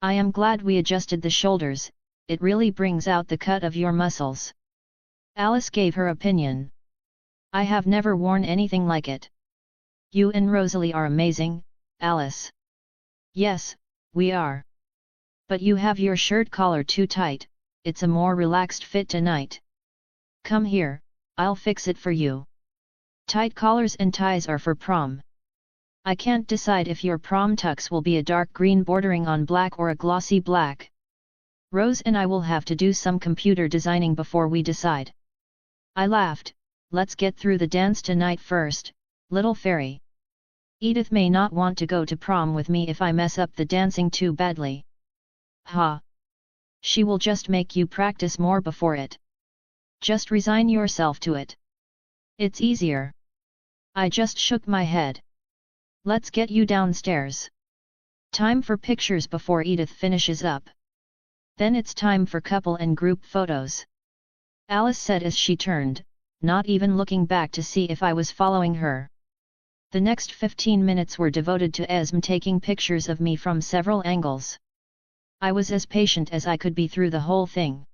I am glad we adjusted the shoulders, it really brings out the cut of your muscles. Alice gave her opinion. I have never worn anything like it. You and Rosalie are amazing, Alice. Yes, we are. But you have your shirt collar too tight, it's a more relaxed fit tonight. Come here, I'll fix it for you. Tight collars and ties are for prom. I can't decide if your prom tux will be a dark green bordering on black or a glossy black. Rose and I will have to do some computer designing before we decide. I laughed. Let's get through the dance tonight first, little fairy. Edythe may not want to go to prom with me if I mess up the dancing too badly. Ha! She will just make you practice more before it. Just resign yourself to it. It's easier. I just shook my head. Let's get you downstairs. Time for pictures before Edythe finishes up. Then it's time for couple and group photos. Alice said as she turned, not even looking back to see if I was following her. The next 15 minutes were devoted to Esme taking pictures of me from several angles. I was as patient as I could be through the whole thing.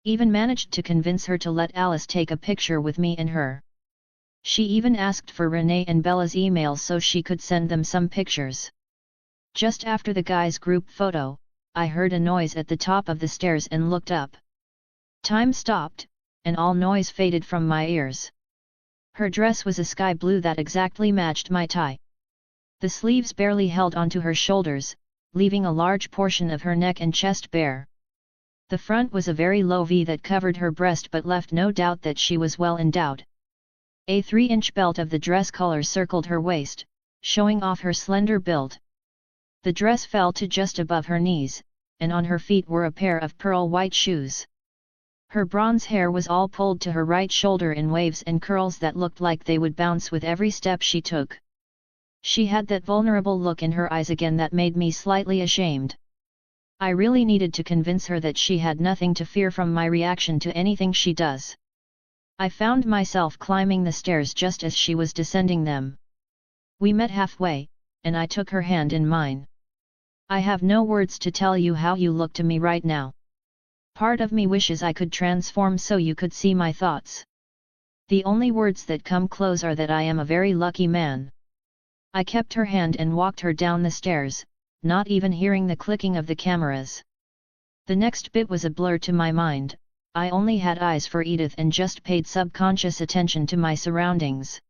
Even managed to convince her to let Alice take a picture with me and her. She even asked for Renee and Bella's emails so she could send them some pictures. Just after the guys' group photo, I heard a noise at the top of the stairs and looked up. Time stopped, and all noise faded from my ears. Her dress was a sky blue that exactly matched my tie. The sleeves barely held onto her shoulders, leaving a large portion of her neck and chest bare. The front was a very low V that covered her breast but left no doubt that she was well endowed. A 3-inch belt of the dress color circled her waist, showing off her slender build. The dress fell to just above her knees, and on her feet were a pair of pearl white shoes. Her bronze hair was all pulled to her right shoulder in waves and curls that looked like they would bounce with every step she took. She had that vulnerable look in her eyes again that made me slightly ashamed. I really needed to convince her that she had nothing to fear from my reaction to anything she does. I found myself climbing the stairs just as she was descending them. We met halfway, and I took her hand in mine. I have no words to tell you how you look to me right now. Part of me wishes I could transform so you could see my thoughts. The only words that come close are that I am a very lucky man. I kept her hand and walked her down the stairs, not even hearing the clicking of the cameras. The next bit was a blur to my mind. I only had eyes for Edythe and just paid subconscious attention to my surroundings.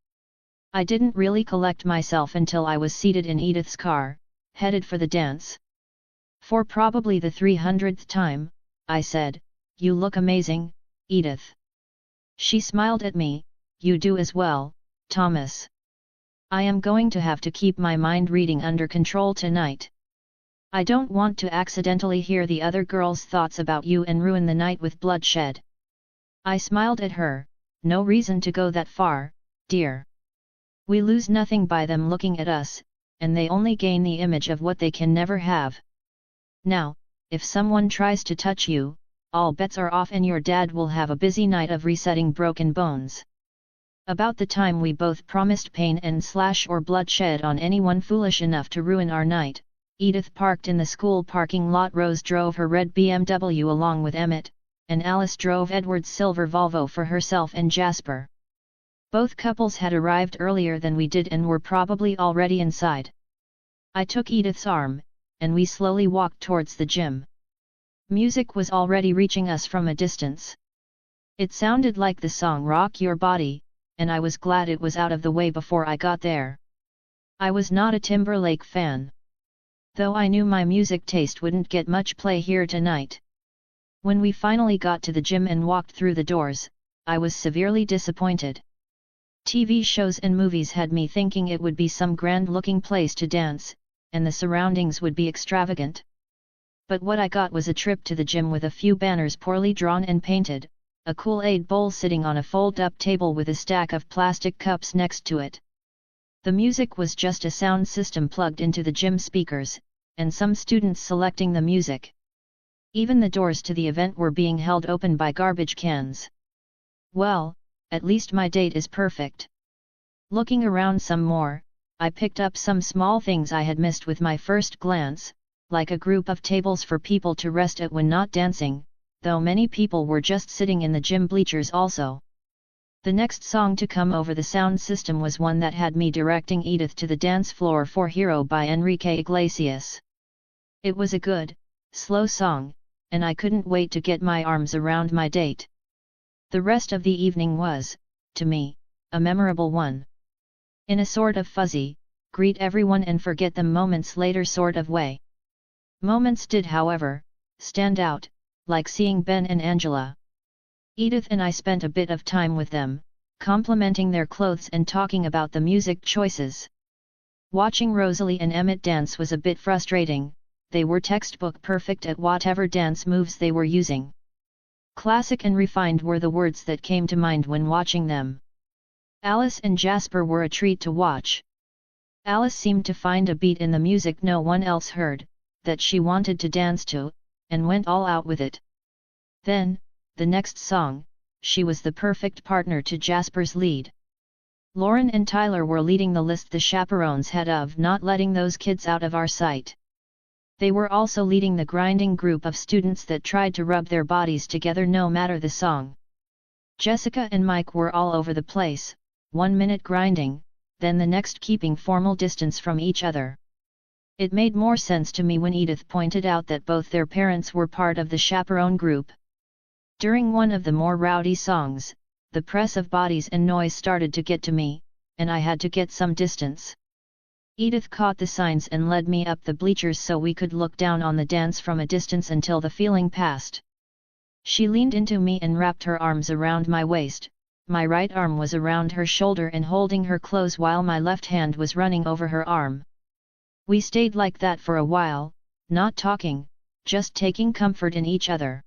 I didn't really collect myself until I was seated in Edythe's car, headed for the dance. For probably the 300th time, I said, "You look amazing, Edythe." She smiled at me, "You do as well, Thomas. I am going to have to keep my mind reading under control tonight. I don't want to accidentally hear the other girls' thoughts about you and ruin the night with bloodshed." I smiled at her. "No reason to go that far, dear. We lose nothing by them looking at us, and they only gain the image of what they can never have. Now, if someone tries to touch you, all bets are off and your dad will have a busy night of resetting broken bones." About the time we both promised pain and slash or bloodshed on anyone foolish enough to ruin our night, Edythe parked in the school parking lot. Rose drove her red BMW along with Emmett, and Alice drove Edward's silver Volvo for herself and Jasper. Both couples had arrived earlier than we did and were probably already inside. I took Edythe's arm, and we slowly walked towards the gym. Music was already reaching us from a distance. It sounded like the song "Rock Your Body," and I was glad it was out of the way before I got there. I was not a Timberlake fan, though I knew my music taste wouldn't get much play here tonight. When we finally got to the gym and walked through the doors, I was severely disappointed. TV shows and movies had me thinking it would be some grand-looking place to dance, and the surroundings would be extravagant. But what I got was a trip to the gym with a few banners poorly drawn and painted, a Kool-Aid bowl sitting on a fold-up table with a stack of plastic cups next to it. The music was just a sound system plugged into the gym speakers, and some students selecting the music. Even the doors to the event were being held open by garbage cans. Well, at least my date is perfect. Looking around some more, I picked up some small things I had missed with my first glance, like a group of tables for people to rest at when not dancing, though many people were just sitting in the gym bleachers also. The next song to come over the sound system was one that had me directing Edythe to the dance floor for Hero by Enrique Iglesias. It was a good, slow song, and I couldn't wait to get my arms around my date. The rest of the evening was, to me, a memorable one. In a sort of fuzzy, greet everyone and forget them moments later sort of way. Moments did, however, stand out, like seeing Ben and Angela. Edythe and I spent a bit of time with them, complimenting their clothes and talking about the music choices. Watching Rosalie and Emmett dance was a bit frustrating. They were textbook perfect at whatever dance moves they were using. Classic and refined were the words that came to mind when watching them. Alice and Jasper were a treat to watch. Alice seemed to find a beat in the music no one else heard, that she wanted to dance to, and went all out with it. Then, the next song, she was the perfect partner to Jasper's lead. Lauren and Tyler were leading the list the chaperones had of not letting those kids out of our sight. They were also leading the grinding group of students that tried to rub their bodies together no matter the song. Jessica and Mike were all over the place, 1 minute grinding, then the next keeping formal distance from each other. It made more sense to me when Edythe pointed out that both their parents were part of the chaperone group. During one of the more rowdy songs, the press of bodies and noise started to get to me, and I had to get some distance. Edythe caught the signs and led me up the bleachers so we could look down on the dance from a distance until the feeling passed. She leaned into me and wrapped her arms around my waist. My right arm was around her shoulder and holding her close while my left hand was running over her arm. We stayed like that for a while, not talking, just taking comfort in each other.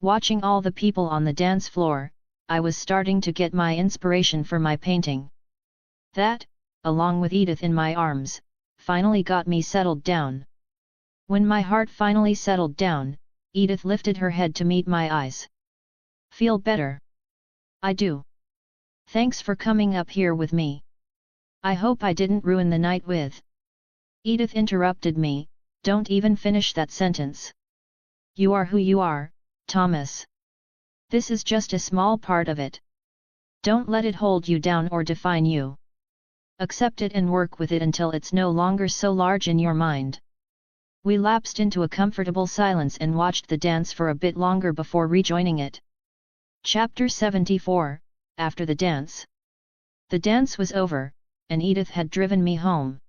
Watching all the people on the dance floor, I was starting to get my inspiration for my painting. That, along with Edythe in my arms, finally got me settled down. When my heart finally settled down, Edythe lifted her head to meet my eyes. Feel better? I do. Thanks for coming up here with me. I hope I didn't ruin the night with. Edythe interrupted me, don't even finish that sentence. You are who you are, Thomas. This is just a small part of it. Don't let it hold you down or define you. Accept it and work with it until it's no longer so large in your mind. We lapsed into a comfortable silence and watched the dance for a bit longer before rejoining it. Chapter 74, After the Dance. The dance was over, and Edythe had driven me home.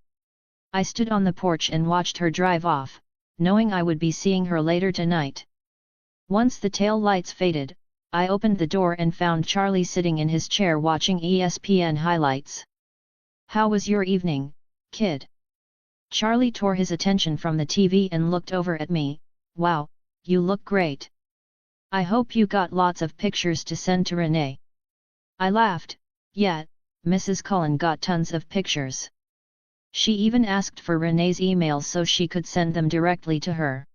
I stood on the porch and watched her drive off, knowing I would be seeing her later tonight. Once the tail lights faded, I opened the door and found Charlie sitting in his chair watching ESPN highlights. How was your evening, kid? Charlie tore his attention from the TV and looked over at me. Wow, you look great. I hope you got lots of pictures to send to Renee. I laughed. Yeah, Mrs. Cullen got tons of pictures. She even asked for Renee's emails so she could send them directly to her.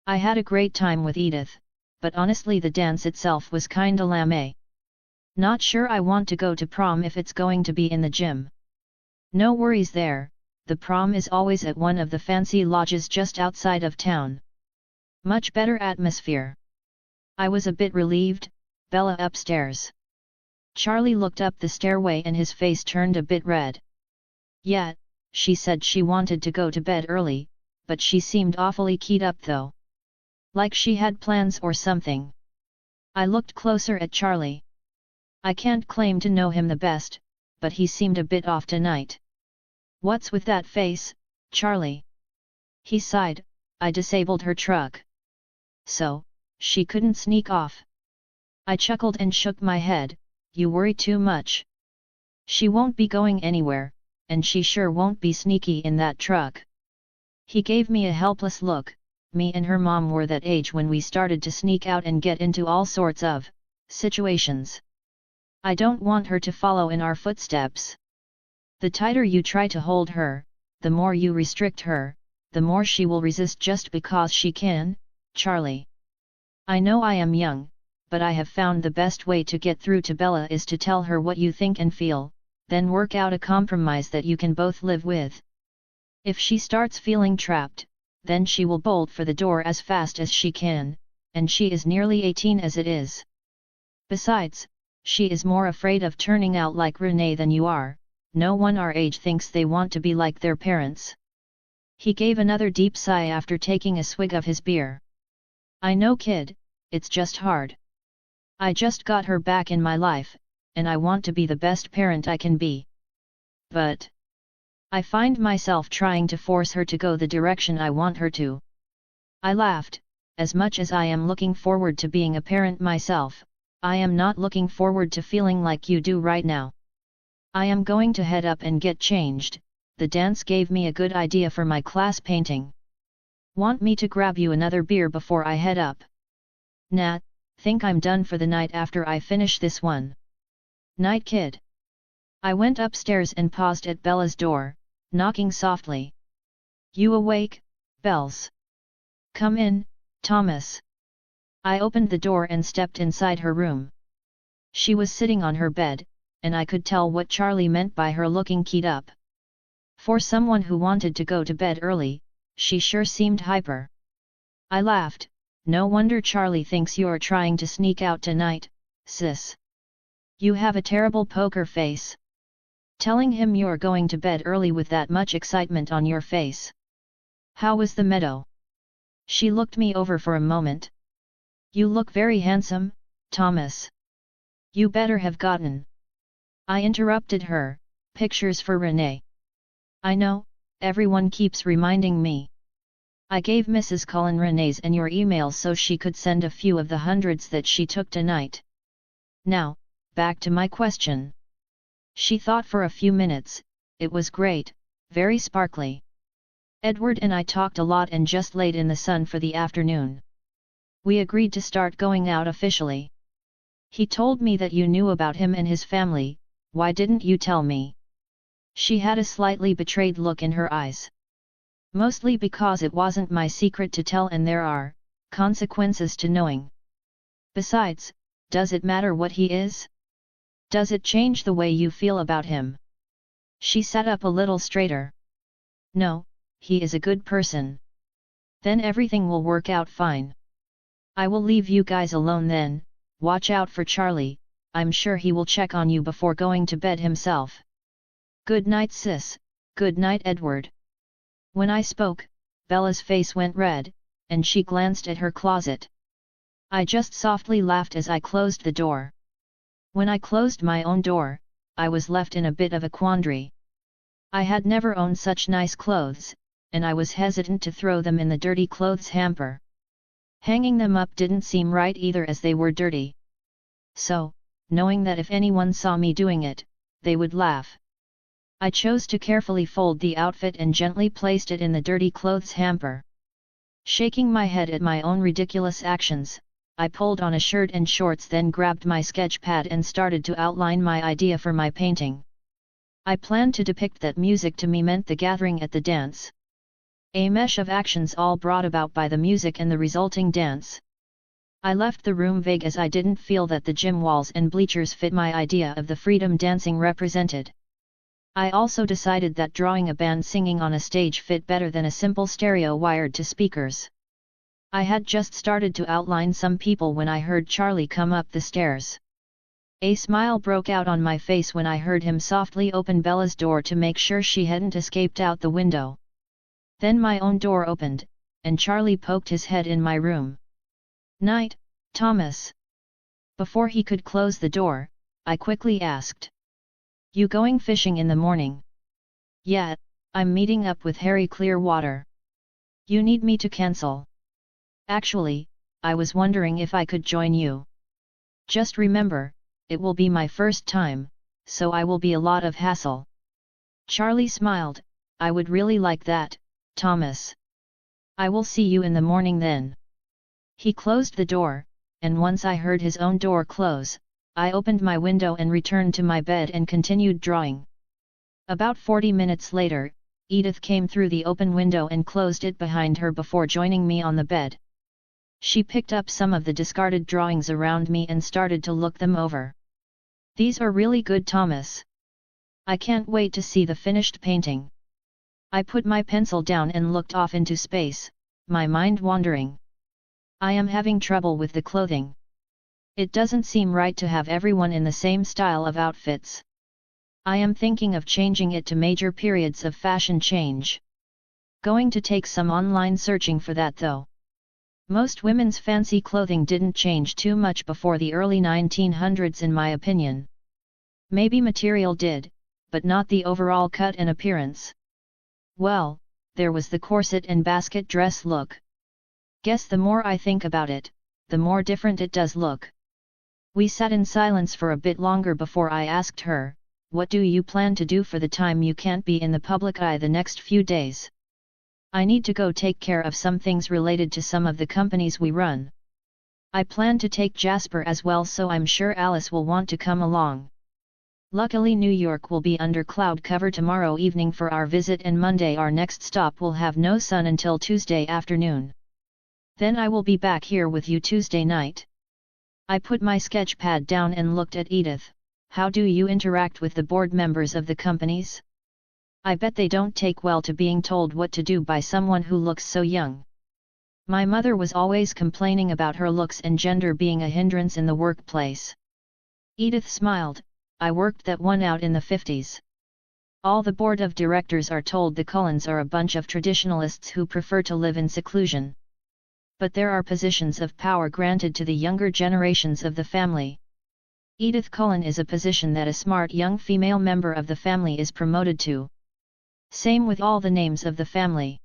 I had a great time with Edythe, but honestly the dance itself was kinda lame. Not sure I want to go to prom if it's going to be in the gym. No worries there, the prom is always at one of the fancy lodges just outside of town. Much better atmosphere. I was a bit relieved. Bella upstairs. Charlie looked up the stairway and his face turned a bit red. Yeah, she said she wanted to go to bed early, but she seemed awfully keyed up though. Like she had plans or something. I looked closer at Charlie. I can't claim to know him the best, but he seemed a bit off tonight. What's with that face, Charlie? He sighed. I disabled her truck. So, she couldn't sneak off. I chuckled and shook my head. You worry too much. She won't be going anywhere, and she sure won't be sneaky in that truck. He gave me a helpless look. Me and her mom were that age when we started to sneak out and get into all sorts of situations. I don't want her to follow in our footsteps. The tighter you try to hold her, the more you restrict her, the more she will resist just because she can, Charlie. I know I am young, but I have found the best way to get through to Bella is to tell her what you think and feel, then work out a compromise that you can both live with. If she starts feeling trapped, then she will bolt for the door as fast as she can, and she is nearly 18 as it is. Besides, she is more afraid of turning out like Renee than you are. No one our age thinks they want to be like their parents. He gave another deep sigh after taking a swig of his beer. I know, kid, it's just hard. I just got her back in my life, and I want to be the best parent I can be. But I find myself trying to force her to go the direction I want her to. I laughed. As much as I am looking forward to being a parent myself, I am not looking forward to feeling like you do right now. I am going to head up and get changed. The dance gave me a good idea for my class painting. Want me to grab you another beer before I head up? Nah, think I'm done for the night after I finish this one. Night, kid. I went upstairs and paused at Bella's door, knocking softly. You awake, Bells? Come in, Thomas. I opened the door and stepped inside her room. She was sitting on her bed, and I could tell what Charlie meant by her looking keyed up. For someone who wanted to go to bed early, she sure seemed hyper. I laughed. No wonder Charlie thinks you're trying to sneak out tonight, sis. You have a terrible poker face. Telling him you're going to bed early with that much excitement on your face. How was the meadow? She looked me over for a moment. You look very handsome, Thomas. You better have gotten. I interrupted her. Pictures for Renee. I know, everyone keeps reminding me. I gave Mrs. Cullen Renee's and your emails so she could send a few of the hundreds that she took tonight. Now, back to my question. She thought for a few minutes. It was great, very sparkly. Edward and I talked a lot and just laid in the sun for the afternoon. We agreed to start going out officially. He told me that you knew about him and his family, why didn't you tell me? She had a slightly betrayed look in her eyes. Mostly because it wasn't my secret to tell and there are consequences to knowing. Besides, does it matter what he is? Does it change the way you feel about him? She sat up a little straighter. No, he is a good person. Then everything will work out fine. I will leave you guys alone then, watch out for Charlie, I'm sure he will check on you before going to bed himself. Good night sis, good night Edward. When I spoke, Bella's face went red, and she glanced at her closet. I just softly laughed as I closed the door. When I closed my own door, I was left in a bit of a quandary. I had never owned such nice clothes, and I was hesitant to throw them in the dirty clothes hamper. Hanging them up didn't seem right either as they were dirty. So, knowing that if anyone saw me doing it, they would laugh, I chose to carefully fold the outfit and gently placed it in the dirty clothes hamper. Shaking my head at my own ridiculous actions, I pulled on a shirt and shorts, then grabbed my sketch pad and started to outline my idea for my painting. I planned to depict that music to me meant the gathering at the dance. A mesh of actions all brought about by the music and the resulting dance. I left the room vague as I didn't feel that the gym walls and bleachers fit my idea of the freedom dancing represented. I also decided that drawing a band singing on a stage fit better than a simple stereo wired to speakers. I had just started to outline some people when I heard Charlie come up the stairs. A smile broke out on my face when I heard him softly open Bella's door to make sure she hadn't escaped out the window. Then my own door opened, and Charlie poked his head in my room. "Night, Thomas." Before he could close the door, I quickly asked. "You going fishing in the morning?" "Yeah, I'm meeting up with Harry Clearwater." "You need me to cancel?" "Actually, I was wondering if I could join you. Just remember, it will be my first time, so I will be a lot of hassle." Charlie smiled. "I would really like that, Thomas. I will see you in the morning then." He closed the door, and once I heard his own door close, I opened my window and returned to my bed and continued drawing. About 40 minutes later, Edythe came through the open window and closed it behind her before joining me on the bed. She picked up some of the discarded drawings around me and started to look them over. "These are really good, Thomas. I can't wait to see the finished painting." I put my pencil down and looked off into space, my mind wandering. I am having trouble with the clothing. It doesn't seem right to have everyone in the same style of outfits. I am thinking of changing it to major periods of fashion change. Going to take some online searching for that though. Most women's fancy clothing didn't change too much before the early 1900s in my opinion. Maybe material did, but not the overall cut and appearance. Well, there was the corset and basket dress look. Guess the more I think about it, the more different it does look. We sat in silence for a bit longer before I asked her, "What do you plan to do for the time you can't be in the public eye the next few days?" "I need to go take care of some things related to some of the companies we run. I plan to take Jasper as well, so I'm sure Alice will want to come along. Luckily New York will be under cloud cover tomorrow evening for our visit, and Monday our next stop will have no sun until Tuesday afternoon. Then I will be back here with you Tuesday night." I put my sketch pad down and looked at Edythe. "How do you interact with the board members of the companies? I bet they don't take well to being told what to do by someone who looks so young." My mother was always complaining about her looks and gender being a hindrance in the workplace. Edythe smiled. "I worked that one out in the 50s. All the board of directors are told the Cullens are a bunch of traditionalists who prefer to live in seclusion. But there are positions of power granted to the younger generations of the family. Edythe Cullen is a position that a smart young female member of the family is promoted to. Same with all the names of the family.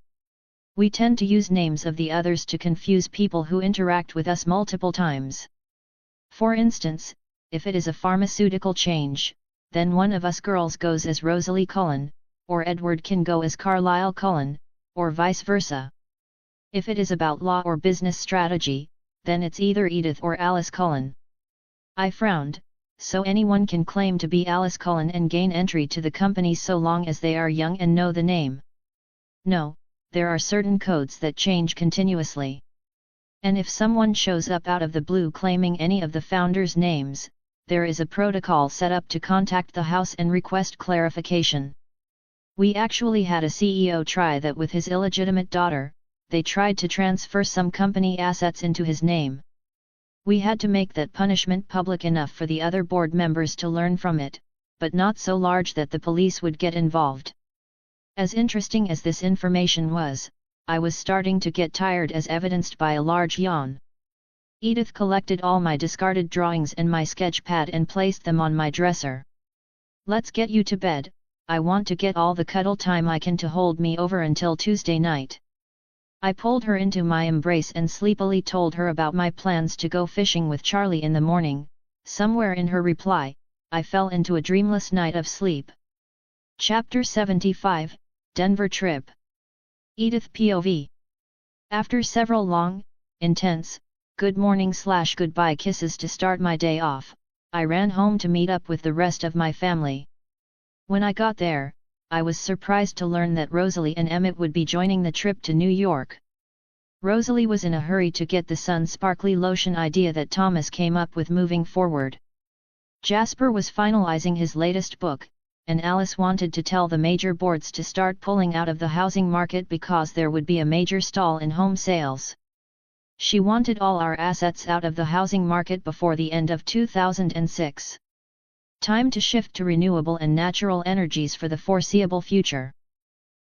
We tend to use names of the others to confuse people who interact with us multiple times. For instance, if it is a pharmaceutical change, then one of us girls goes as Rosalie Cullen, or Edward can go as Carlisle Cullen, or vice versa. If it is about law or business strategy, then it's either Edythe or Alice Cullen. I frowned. So anyone can claim to be Alice Cullen and gain entry to the company so long as they are young and know the name. No, there are certain codes that change continuously. And if someone shows up out of the blue claiming any of the founders' names, there is a protocol set up to contact the house and request clarification. We actually had a CEO try that with his illegitimate daughter. They tried to transfer some company assets into his name. We had to make that punishment public enough for the other board members to learn from it, but not so large that the police would get involved. As interesting as this information was, I was starting to get tired as evidenced by a large yawn. Edythe collected all my discarded drawings and my sketch pad and placed them on my dresser. Let's get you to bed, I want to get all the cuddle time I can to hold me over until Tuesday night. I pulled her into my embrace and sleepily told her about my plans to go fishing with Charlie in the morning. Somewhere in her reply, I fell into a dreamless night of sleep. Chapter 75, Denver Trip. Edythe POV. After several long, intense, good morning/goodbye kisses to start my day off, I ran home to meet up with the rest of my family. When I got there, I was surprised to learn that Rosalie and Emmett would be joining the trip to New York. Rosalie was in a hurry to get the sun sparkly lotion idea that Thomas came up with moving forward. Jasper was finalizing his latest book, and Alice wanted to tell the major boards to start pulling out of the housing market because there would be a major stall in home sales. She wanted all our assets out of the housing market before the end of 2006. Time to shift to renewable and natural energies for the foreseeable future.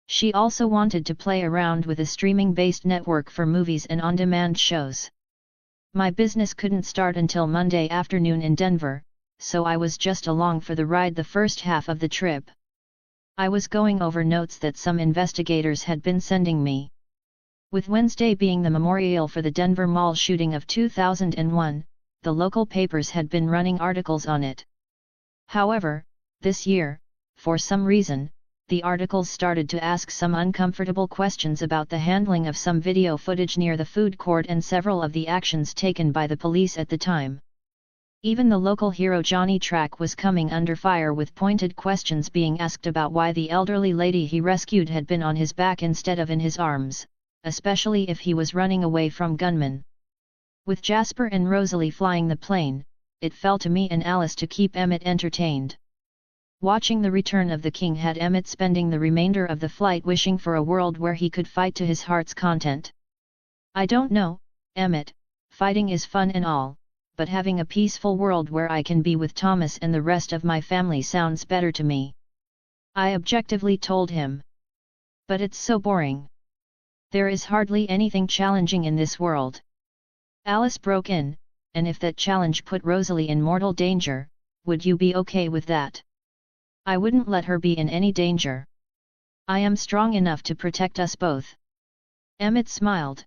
She also wanted to play around with a streaming-based network for movies and on-demand shows. My business couldn't start until Monday afternoon in Denver, so I was just along for the ride the first half of the trip. I was going over notes that some investigators had been sending me. With Wednesday being the memorial for the Denver Mall shooting of 2001, the local papers had been running articles on it. However, this year, for some reason, the articles started to ask some uncomfortable questions about the handling of some video footage near the food court and several of the actions taken by the police at the time. Even the local hero Johnny Track was coming under fire with pointed questions being asked about why the elderly lady he rescued had been on his back instead of in his arms, especially if he was running away from gunmen. With Jasper and Rosalie flying the plane, it fell to me and Alice to keep Emmett entertained. Watching the return of the king had Emmett spending the remainder of the flight wishing for a world where he could fight to his heart's content. I don't know, Emmett, fighting is fun and all, but having a peaceful world where I can be with Thomas and the rest of my family sounds better to me. I objectively told him. But it's so boring. There is hardly anything challenging in this world. Alice broke in, and if that challenge put Rosalie in mortal danger, would you be okay with that? I wouldn't let her be in any danger. I am strong enough to protect us both. Emmett smiled.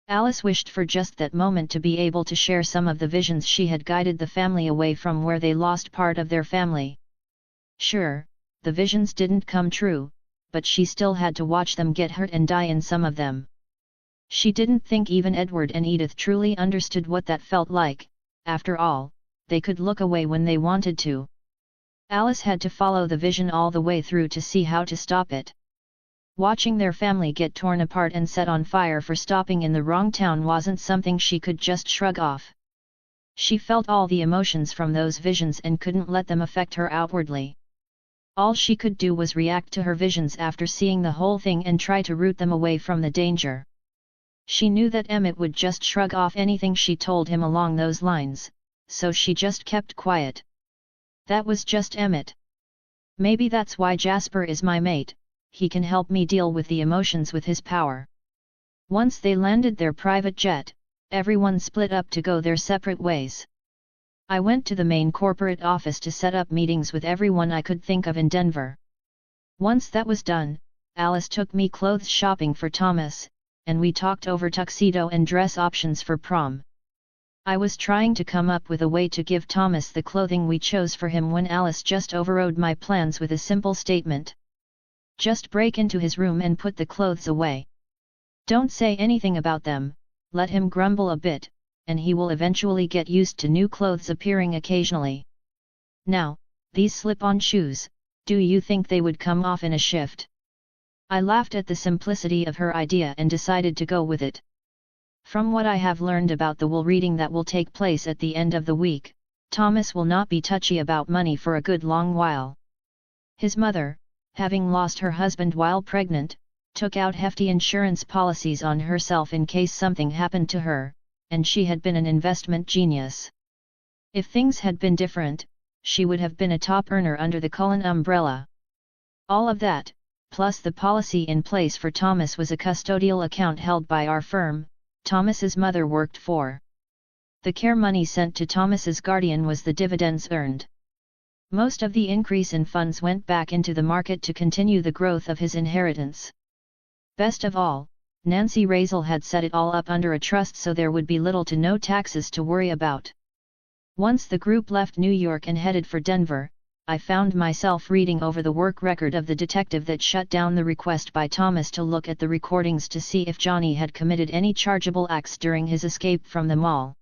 Alice wished for just that moment to be able to share some of the visions she had guided the family away from where they lost part of their family. Sure, the visions didn't come true, but she still had to watch them get hurt and die in some of them. She didn't think even Edward and Edythe truly understood what that felt like. After all, they could look away when they wanted to. Alice had to follow the vision all the way through to see how to stop it. Watching their family get torn apart and set on fire for stopping in the wrong town wasn't something she could just shrug off. She felt all the emotions from those visions and couldn't let them affect her outwardly. All she could do was react to her visions after seeing the whole thing and try to root them away from the danger. She knew that Emmett would just shrug off anything she told him along those lines, so she just kept quiet. That was just Emmett. Maybe that's why Jasper is my mate, he can help me deal with the emotions with his power. Once they landed their private jet, everyone split up to go their separate ways. I went to the main corporate office to set up meetings with everyone I could think of in Denver. Once that was done, Alice took me clothes shopping for Thomas, and we talked over tuxedo and dress options for prom. I was trying to come up with a way to give Thomas the clothing we chose for him when Alice just overrode my plans with a simple statement. Just break into his room and put the clothes away. Don't say anything about them, let him grumble a bit, and he will eventually get used to new clothes appearing occasionally. Now, these slip-on shoes, do you think they would come off in a shift? I laughed at the simplicity of her idea and decided to go with it. From what I have learned about the wool reading that will take place at the end of the week, Thomas will not be touchy about money for a good long while. His mother, having lost her husband while pregnant, took out hefty insurance policies on herself in case something happened to her, and she had been an investment genius. If things had been different, she would have been a top earner under the Cullen umbrella. All of that, plus the policy in place for Thomas, was a custodial account held by our firm, Thomas's mother worked for. The care money sent to Thomas's guardian was the dividends earned. Most of the increase in funds went back into the market to continue the growth of his inheritance. Best of all, Nancy Raizel had set it all up under a trust, so there would be little to no taxes to worry about. Once the group left New York and headed for Denver, I found myself reading over the work record of the detective that shut down the request by Thomas to look at the recordings to see if Johnny had committed any chargeable acts during his escape from the mall.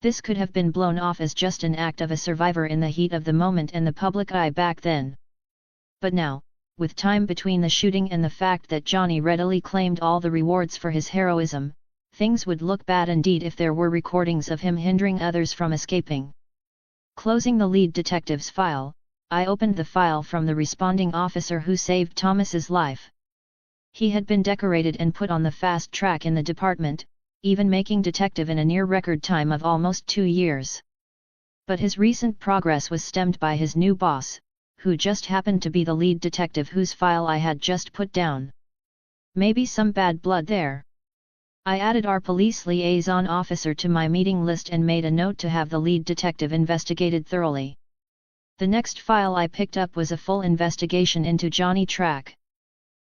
This could have been blown off as just an act of a survivor in the heat of the moment and the public eye back then. But now, with time between the shooting and the fact that Johnny readily claimed all the rewards for his heroism, things would look bad indeed if there were recordings of him hindering others from escaping. Closing the lead detective's file, I opened the file from the responding officer who saved Thomas's life. He had been decorated and put on the fast track in the department, even making detective in a near record time of almost 2 years. But his recent progress was stemmed by his new boss, who just happened to be the lead detective whose file I had just put down. Maybe some bad blood there. I added our police liaison officer to my meeting list and made a note to have the lead detective investigated thoroughly. The next file I picked up was a full investigation into Johnny Track.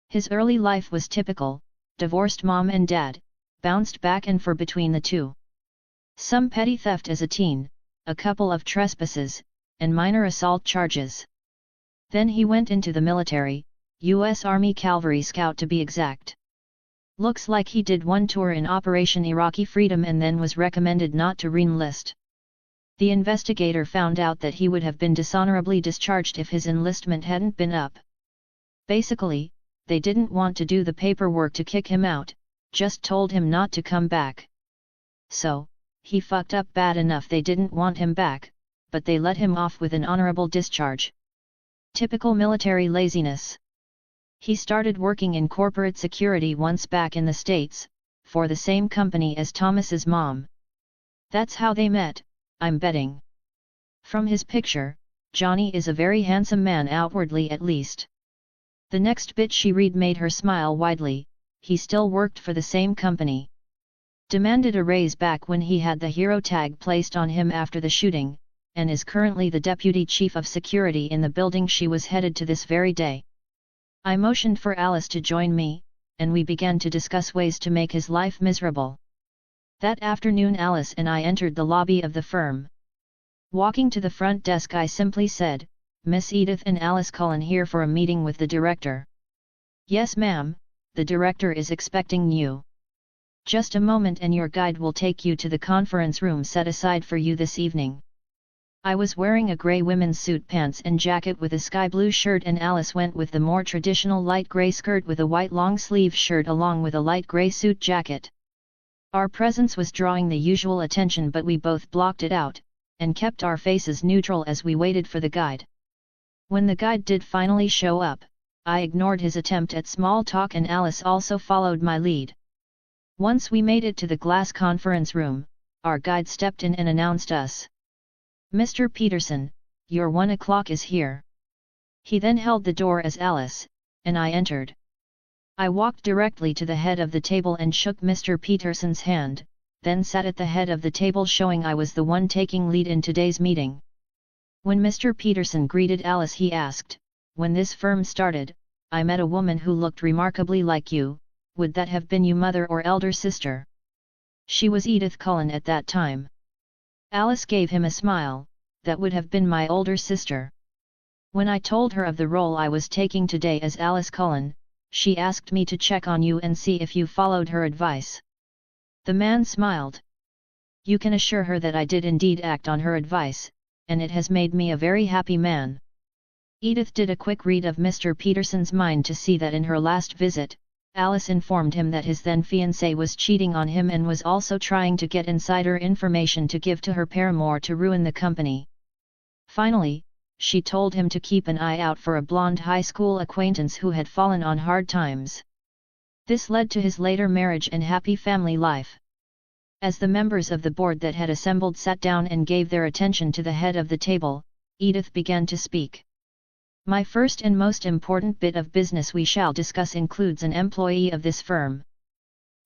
His early life was typical: divorced mom and dad, bounced back and forth between the two. Some petty theft as a teen, a couple of trespasses, and minor assault charges. Then he went into the military, U.S. Army Cavalry Scout to be exact. Looks like he did one tour in Operation Iraqi Freedom and then was recommended not to re-enlist. The investigator found out that he would have been dishonorably discharged if his enlistment hadn't been up. Basically, they didn't want to do the paperwork to kick him out, just told him not to come back. So, he fucked up bad enough they didn't want him back, but they let him off with an honorable discharge. Typical military laziness. He started working in corporate security once back in the States, for the same company as Thomas's mom. That's how they met, I'm betting. From his picture, Johnny is a very handsome man, outwardly at least. The next bit she read made her smile widely. He still worked for the same company. Demanded a raise back when he had the hero tag placed on him after the shooting, and is currently the deputy chief of security in the building she was headed to this very day. I motioned for Alice to join me, and we began to discuss ways to make his life miserable. That afternoon Alice and I entered the lobby of the firm. Walking to the front desk I simply said, "Miss Edythe and Alice Cullen here for a meeting with the director." "Yes ma'am, the director is expecting you. Just a moment and your guide will take you to the conference room set aside for you this evening." I was wearing a grey women's suit pants and jacket with a sky blue shirt, and Alice went with the more traditional light grey skirt with a white long-sleeve shirt along with a light grey suit jacket. Our presence was drawing the usual attention, but we both blocked it out, and kept our faces neutral as we waited for the guide. When the guide did finally show up, I ignored his attempt at small talk and Alice also followed my lead. Once we made it to the glass conference room, our guide stepped in and announced us. "Mr. Peterson, your 1 o'clock is here." He then held the door as Alice and I entered. I walked directly to the head of the table and shook Mr. Peterson's hand, then sat at the head of the table, showing I was the one taking lead in today's meeting. When Mr. Peterson greeted Alice, he asked, "When this firm started, I met a woman who looked remarkably like you. Would that have been your mother or elder sister?" "She was Edythe Cullen at that time." Alice gave him a smile. "That would have been my older sister. When I told her of the role I was taking today as Alice Cullen, she asked me to check on you and see if you followed her advice." The man smiled. You can assure her that I did indeed act on her advice, and it has made me a very happy man." Edythe did a quick read of Mr. Peterson's mind to see that in her last visit, Alice informed him that his then fiancé was cheating on him and was also trying to get insider information to give to her paramour to ruin the company. Finally, she told him to keep an eye out for a blonde high school acquaintance who had fallen on hard times. This led to his later marriage and happy family life. As the members of the board that had assembled sat down and gave their attention to the head of the table, Edythe began to speak. "My first and most important bit of business we shall discuss includes an employee of this firm.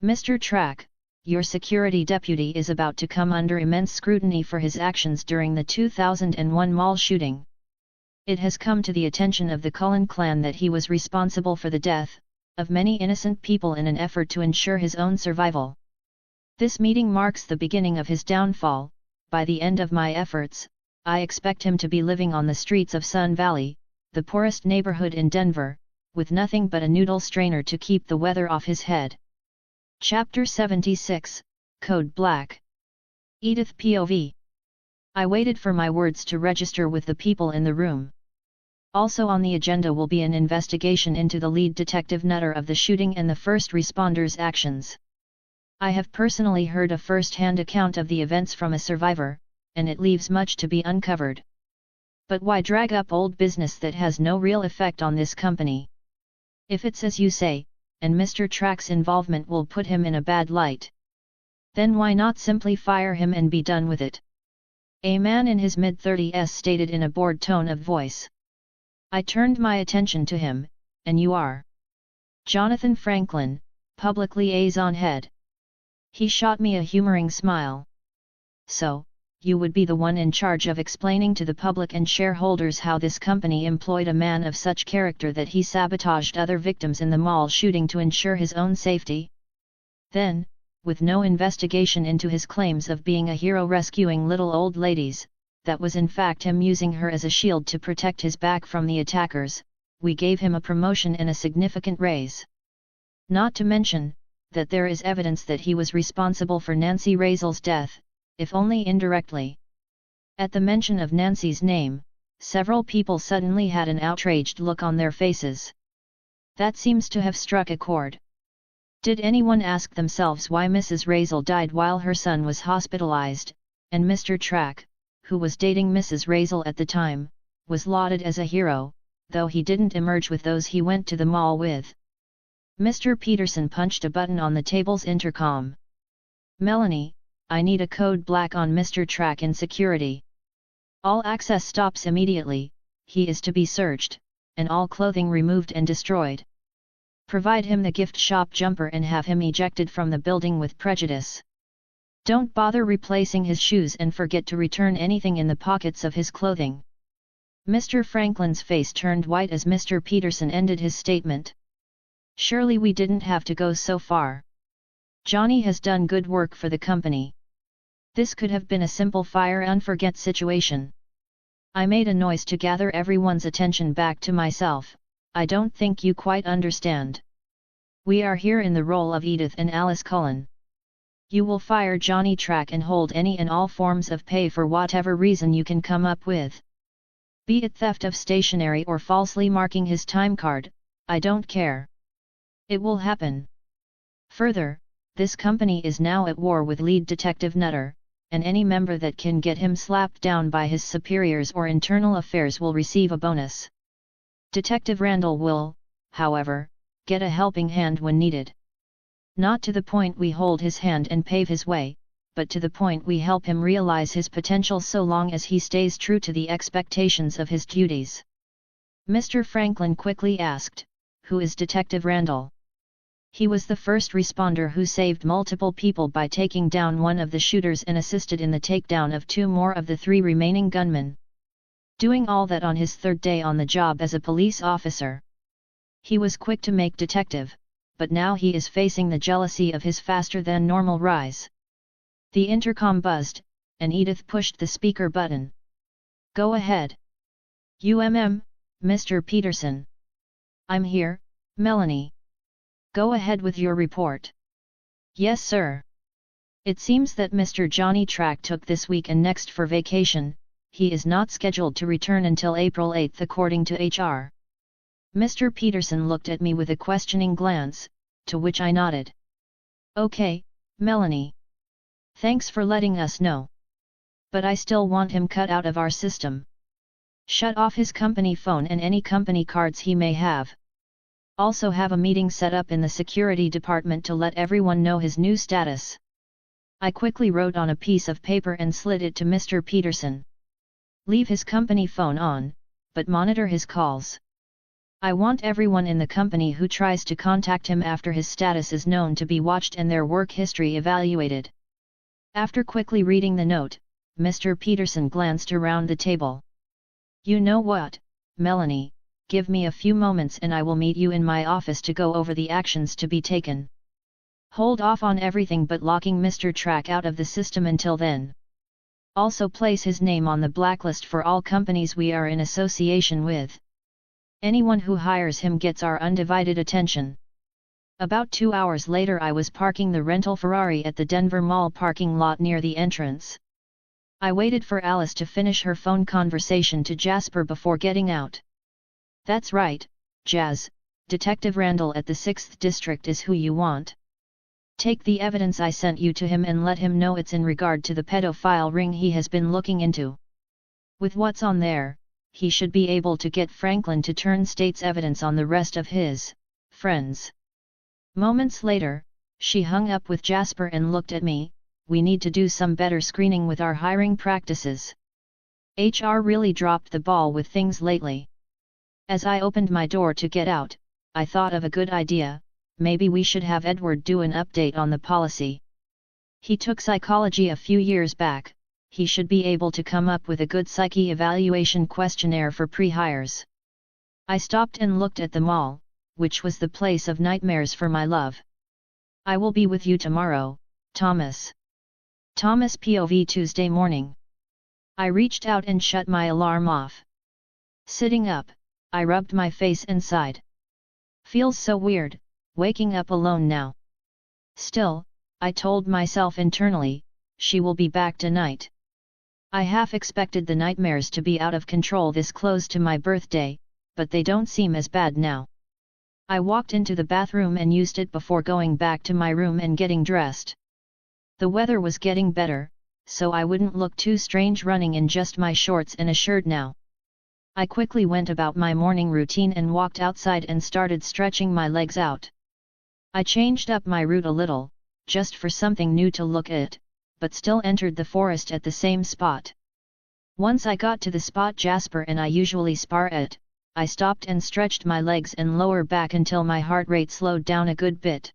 Mr. Track, your security deputy is about to come under immense scrutiny for his actions during the 2001 mall shooting. It has come to the attention of the Cullen clan that he was responsible for the death of many innocent people in an effort to ensure his own survival. This meeting marks the beginning of his downfall. By the end of my efforts, I expect him to be living on the streets of Sun Valley, the poorest neighborhood in Denver, with nothing but a noodle strainer to keep the weather off his head." Chapter 76, Code Black. Edythe POV. I waited for my words to register with the people in the room. Also on the agenda will be an investigation into the lead detective Nutter of the shooting and the first responders' actions. I have personally heard a first-hand account of the events from a survivor, and it leaves much to be uncovered. But why drag up old business that has no real effect on this company? If it's as you say, and Mr. Track's involvement will put him in a bad light, then why not simply fire him and be done with it? A man in his mid-30s stated in a bored tone of voice. I turned my attention to him. "And you are?" "Jonathan Franklin, public liaison head." He shot me a humoring smile. "So, you would be the one in charge of explaining to the public and shareholders how this company employed a man of such character that he sabotaged other victims in the mall shooting to ensure his own safety? Then, with no investigation into his claims of being a hero rescuing little old ladies, that was in fact him using her as a shield to protect his back from the attackers, we gave him a promotion and a significant raise. Not to mention, that there is evidence that he was responsible for Nancy Raizel's death, if only indirectly." At the mention of Nancy's name, several people suddenly had an outraged look on their faces. That seems to have struck a chord. Did anyone ask themselves why Mrs. Raizel died while her son was hospitalized, and Mr. Track, who was dating Mrs. Raizel at the time, was lauded as a hero, though he didn't emerge with those he went to the mall with? Mr. Peterson punched a button on the table's intercom. "Melanie, I need a code black on Mr. Track in security. All access stops immediately, he is to be searched, and all clothing removed and destroyed. Provide him the gift shop jumper and have him ejected from the building with prejudice. Don't bother replacing his shoes and forget to return anything in the pockets of his clothing." Mr. Franklin's face turned white as Mr. Peterson ended his statement. Surely we didn't have to go so far. Johnny has done good work for the company. This could have been a simple fire and forget situation. I made a noise to gather everyone's attention back to myself. I don't think you quite understand. We are here in the role of Edythe and Alice Cullen. You will fire Johnny Track and hold any and all forms of pay for whatever reason you can come up with. Be it theft of stationery or falsely marking his time card, I don't care. It will happen. Further, this company is now at war with lead detective Nutter, and any member that can get him slapped down by his superiors or internal affairs will receive a bonus. Detective Randall will, however, get a helping hand when needed. Not to the point we hold his hand and pave his way, but to the point we help him realize his potential so long as he stays true to the expectations of his duties." Mr. Franklin quickly asked, "Who is Detective Randall?" "He was the first responder who saved multiple people by taking down one of the shooters and assisted in the takedown of 2 more of the 3 remaining gunmen. Doing all that on his 3rd day on the job as a police officer. He was quick to make detective, but now he is facing the jealousy of his faster-than-normal rise." The intercom buzzed, and Edythe pushed the speaker button. "Go ahead. Mr. Peterson." "I'm here, Melanie. Go ahead with your report." "Yes, sir." It seems that Mr. Johnny Track took this week and next for vacation. He is not scheduled to return until April 8 according to HR. Mr. Peterson looked at me with a questioning glance, to which I nodded. Okay, Melanie. Thanks for letting us know. But I still want him cut out of our system. Shut off his company phone and any company cards he may have. Also have a meeting set up in the security department to let everyone know his new status. I quickly wrote on a piece of paper and slid it to Mr. Peterson. Leave his company phone on, but monitor his calls. I want everyone in the company who tries to contact him after his status is known to be watched and their work history evaluated. After quickly reading the note, Mr. Peterson glanced around the table. You know what, Melanie, give me a few moments and I will meet you in my office to go over the actions to be taken. Hold off on everything but locking Mr. Track out of the system until then. Also place his name on the blacklist for all companies we are in association with. Anyone who hires him gets our undivided attention. About 2 hours later I was parking the rental Ferrari at the Denver Mall parking lot near the entrance. I waited for Alice to finish her phone conversation to Jasper before getting out. That's right, Jazz, Detective Randall at the 6th District is who you want. Take the evidence I sent you to him and let him know it's in regard to the pedophile ring he has been looking into. With what's on there, he should be able to get Franklin to turn state's evidence on the rest of his friends. Moments later, she hung up with Jasper and looked at me. We need to do some better screening with our hiring practices. HR really dropped the ball with things lately. As I opened my door to get out, I thought of a good idea. Maybe we should have Edward do an update on the policy. He took psychology a few years back. He should be able to come up with a good psyche evaluation questionnaire for pre-hires. I stopped and looked at the mall, which was the place of nightmares for my love. I will be with you tomorrow, Thomas. Thomas POV Tuesday morning. I reached out and shut my alarm off. Sitting up, I rubbed my face and sighed. Feels so weird, waking up alone now. Still, I told myself internally, she will be back tonight. I half expected the nightmares to be out of control this close to my birthday, but they don't seem as bad now. I walked into the bathroom and used it before going back to my room and getting dressed. The weather was getting better, so I wouldn't look too strange running in just my shorts and a shirt now. I quickly went about my morning routine and walked outside and started stretching my legs out. I changed up my route a little, just for something new to look at, but still entered the forest at the same spot. Once I got to the spot Jasper and I usually spar at, I stopped and stretched my legs and lower back until my heart rate slowed down a good bit.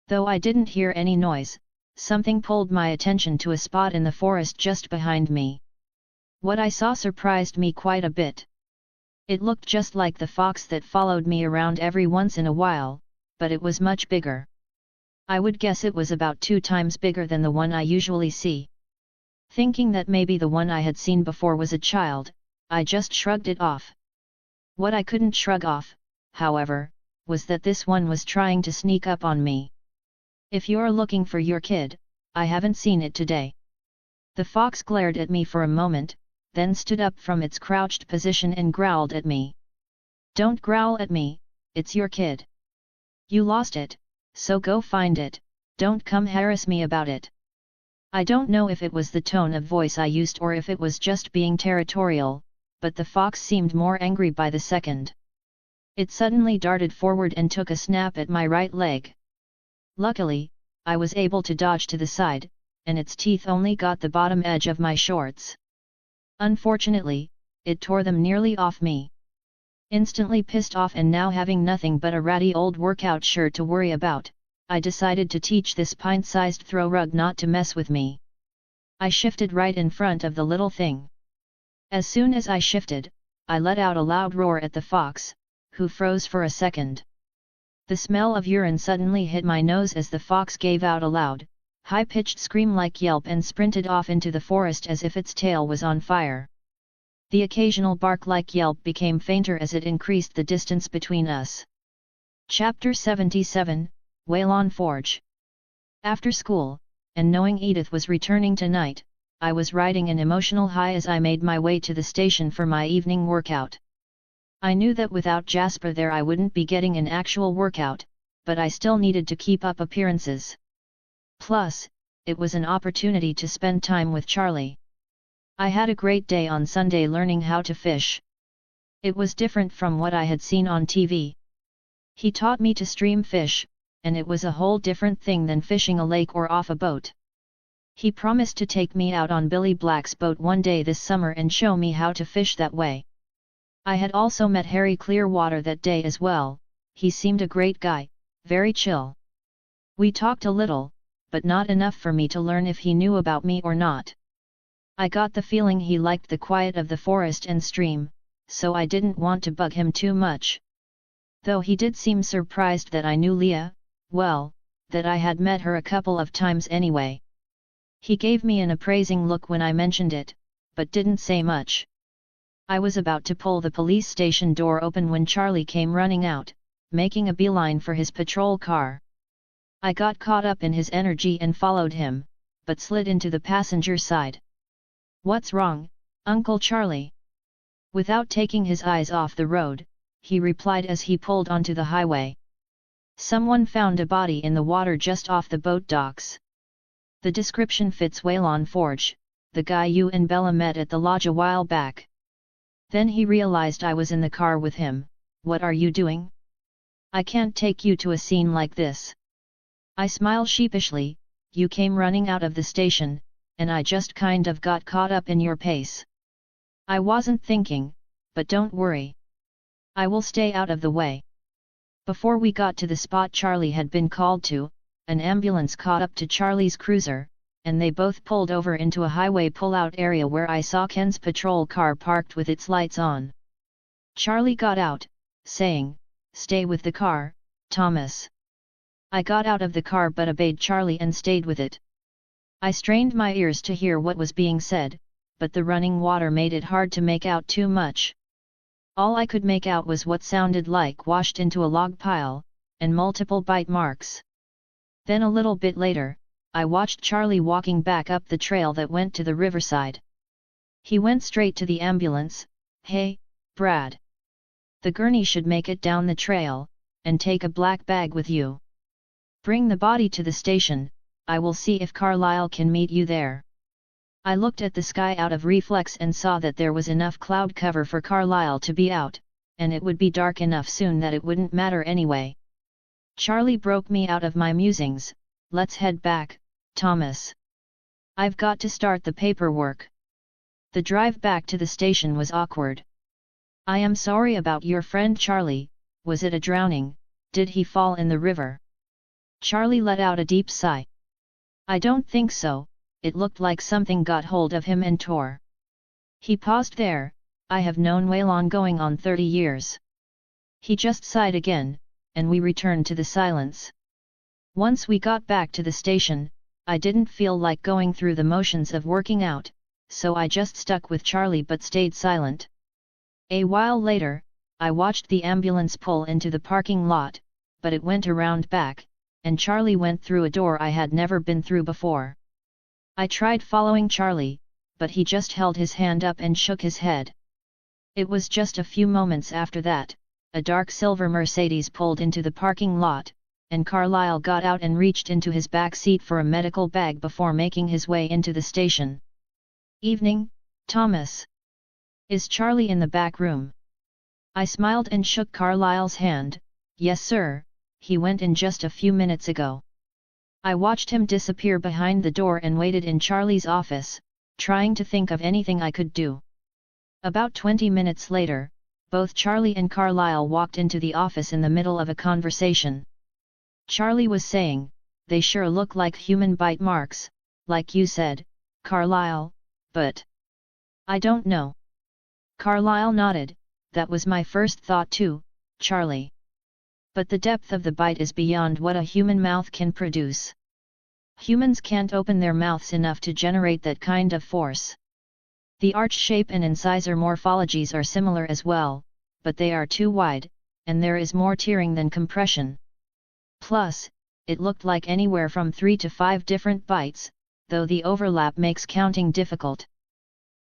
Though I didn't hear any noise, something pulled my attention to a spot in the forest just behind me. What I saw surprised me quite a bit. It looked just like the fox that followed me around every once in a while, but it was much bigger. I would guess it was about 2 times bigger than the one I usually see. Thinking that maybe the one I had seen before was a child, I just shrugged it off. What I couldn't shrug off, however, was that this one was trying to sneak up on me. If you're looking for your kid, I haven't seen it today. The fox glared at me for a moment, then stood up from its crouched position and growled at me. Don't growl at me, it's your kid. You lost it, so go find it, don't come harass me about it. I don't know if it was the tone of voice I used or if it was just being territorial, but the fox seemed more angry by the second. It suddenly darted forward and took a snap at my right leg. Luckily, I was able to dodge to the side, and its teeth only got the bottom edge of my shorts. Unfortunately, it tore them nearly off me. Instantly pissed off and now having nothing but a ratty old workout shirt to worry about, I decided to teach this pint-sized throw rug not to mess with me. I shifted right in front of the little thing. As soon as I shifted, I let out a loud roar at the fox, who froze for a second. The smell of urine suddenly hit my nose as the fox gave out a loud, high-pitched scream-like yelp and sprinted off into the forest as if its tail was on fire. The occasional bark-like yelp became fainter as it increased the distance between us. Chapter 77, Waylon Forge. After school, and knowing Edythe was returning tonight, I was riding an emotional high as I made my way to the station for my evening workout. I knew that without Jasper there I wouldn't be getting an actual workout, but I still needed to keep up appearances. Plus, it was an opportunity to spend time with Charlie. I had a great day on Sunday learning how to fish. It was different from what I had seen on TV. He taught me to stream fish, and it was a whole different thing than fishing a lake or off a boat. He promised to take me out on Billy Black's boat one day this summer and show me how to fish that way. I had also met Harry Clearwater that day as well. He seemed a great guy, very chill. We talked a little, but not enough for me to learn if he knew about me or not. I got the feeling he liked the quiet of the forest and stream, so I didn't want to bug him too much. Though he did seem surprised that I knew Leah, well, that I had met her a couple of times anyway. He gave me an appraising look when I mentioned it, but didn't say much. I was about to pull the police station door open when Charlie came running out, making a beeline for his patrol car. I got caught up in his energy and followed him, but slid into the passenger side. "What's wrong, Uncle Charlie?" Without taking his eyes off the road, he replied as he pulled onto the highway. "Someone found a body in the water just off the boat docks. The description fits Waylon Forge, the guy you and Bella met at the lodge a while back." Then he realized I was in the car with him. "What are you doing? I can't take you to a scene like this." I smiled sheepishly. "You came running out of the station, and I just kind of got caught up in your pace. I wasn't thinking, but don't worry. I will stay out of the way." Before we got to the spot Charlie had been called to, an ambulance caught up to Charlie's cruiser, and they both pulled over into a highway pull-out area where I saw Ken's patrol car parked with its lights on. Charlie got out, saying, "Stay with the car, Thomas." I got out of the car but obeyed Charlie and stayed with it. I strained my ears to hear what was being said, but the running water made it hard to make out too much. All I could make out was what sounded like washed into a log pile, and multiple bite marks. Then a little bit later, I watched Charlie walking back up the trail that went to the riverside. He went straight to the ambulance. "Hey, Brad. The gurney should make it down the trail, and take a black bag with you. Bring the body to the station, I will see if Carlisle can meet you there." I looked at the sky out of reflex and saw that there was enough cloud cover for Carlisle to be out, and it would be dark enough soon that it wouldn't matter anyway. Charlie broke me out of my musings. "Let's head back, Thomas. I've got to start the paperwork." The drive back to the station was awkward. "I am sorry about your friend Charlie. Was it a drowning? Did he fall in the river?" Charlie let out a deep sigh. "I don't think so, it looked like something got hold of him and tore." He paused there. "I have known Waylon going on 30 years. He just sighed again, and we returned to the silence. Once we got back to the station, I didn't feel like going through the motions of working out, so I just stuck with Charlie but stayed silent. A while later, I watched the ambulance pull into the parking lot, but it went around back, and Charlie went through a door I had never been through before. I tried following Charlie, but he just held his hand up and shook his head. It was just a few moments after that, a dark silver Mercedes pulled into the parking lot, and Carlisle got out and reached into his back seat for a medical bag before making his way into the station. "Evening, Thomas. Is Charlie in the back room?" I smiled and shook Carlisle's hand. "Yes sir, he went in just a few minutes ago." I watched him disappear behind the door and waited in Charlie's office, trying to think of anything I could do. About 20 minutes later, both Charlie and Carlisle walked into the office in the middle of a conversation. Charlie was saying, "They sure look like human bite marks, like you said, Carlisle, but I don't know." Carlisle nodded. "That was my first thought too, Charlie. But the depth of the bite is beyond what a human mouth can produce. Humans can't open their mouths enough to generate that kind of force. The arch shape and incisor morphologies are similar as well, but they are too wide, and there is more tearing than compression. Plus, it looked like anywhere from 3 to 5 different bites, though the overlap makes counting difficult.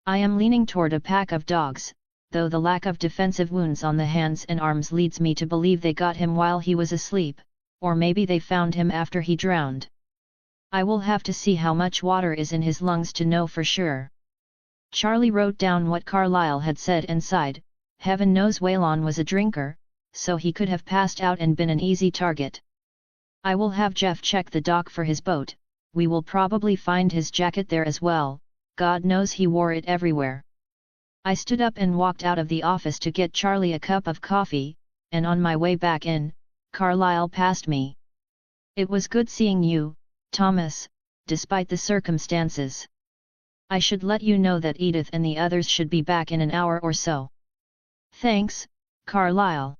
I am leaning toward a pack of dogs, though the lack of defensive wounds on the hands and arms leads me to believe they got him while he was asleep, or maybe they found him after he drowned. I will have to see how much water is in his lungs to know for sure. Charlie wrote down what Carlyle had said and sighed. Heaven knows Waylon was a drinker, so he could have passed out and been an easy target. I will have Jeff check the dock for his boat. We will probably find his jacket there as well, God knows he wore it everywhere. I stood up and walked out of the office to get Charlie a cup of coffee, and on my way back in, Carlyle passed me. It was good seeing you, Thomas, despite the circumstances. I should let you know that Edythe and the others should be back in an hour or so. Thanks, Carlyle.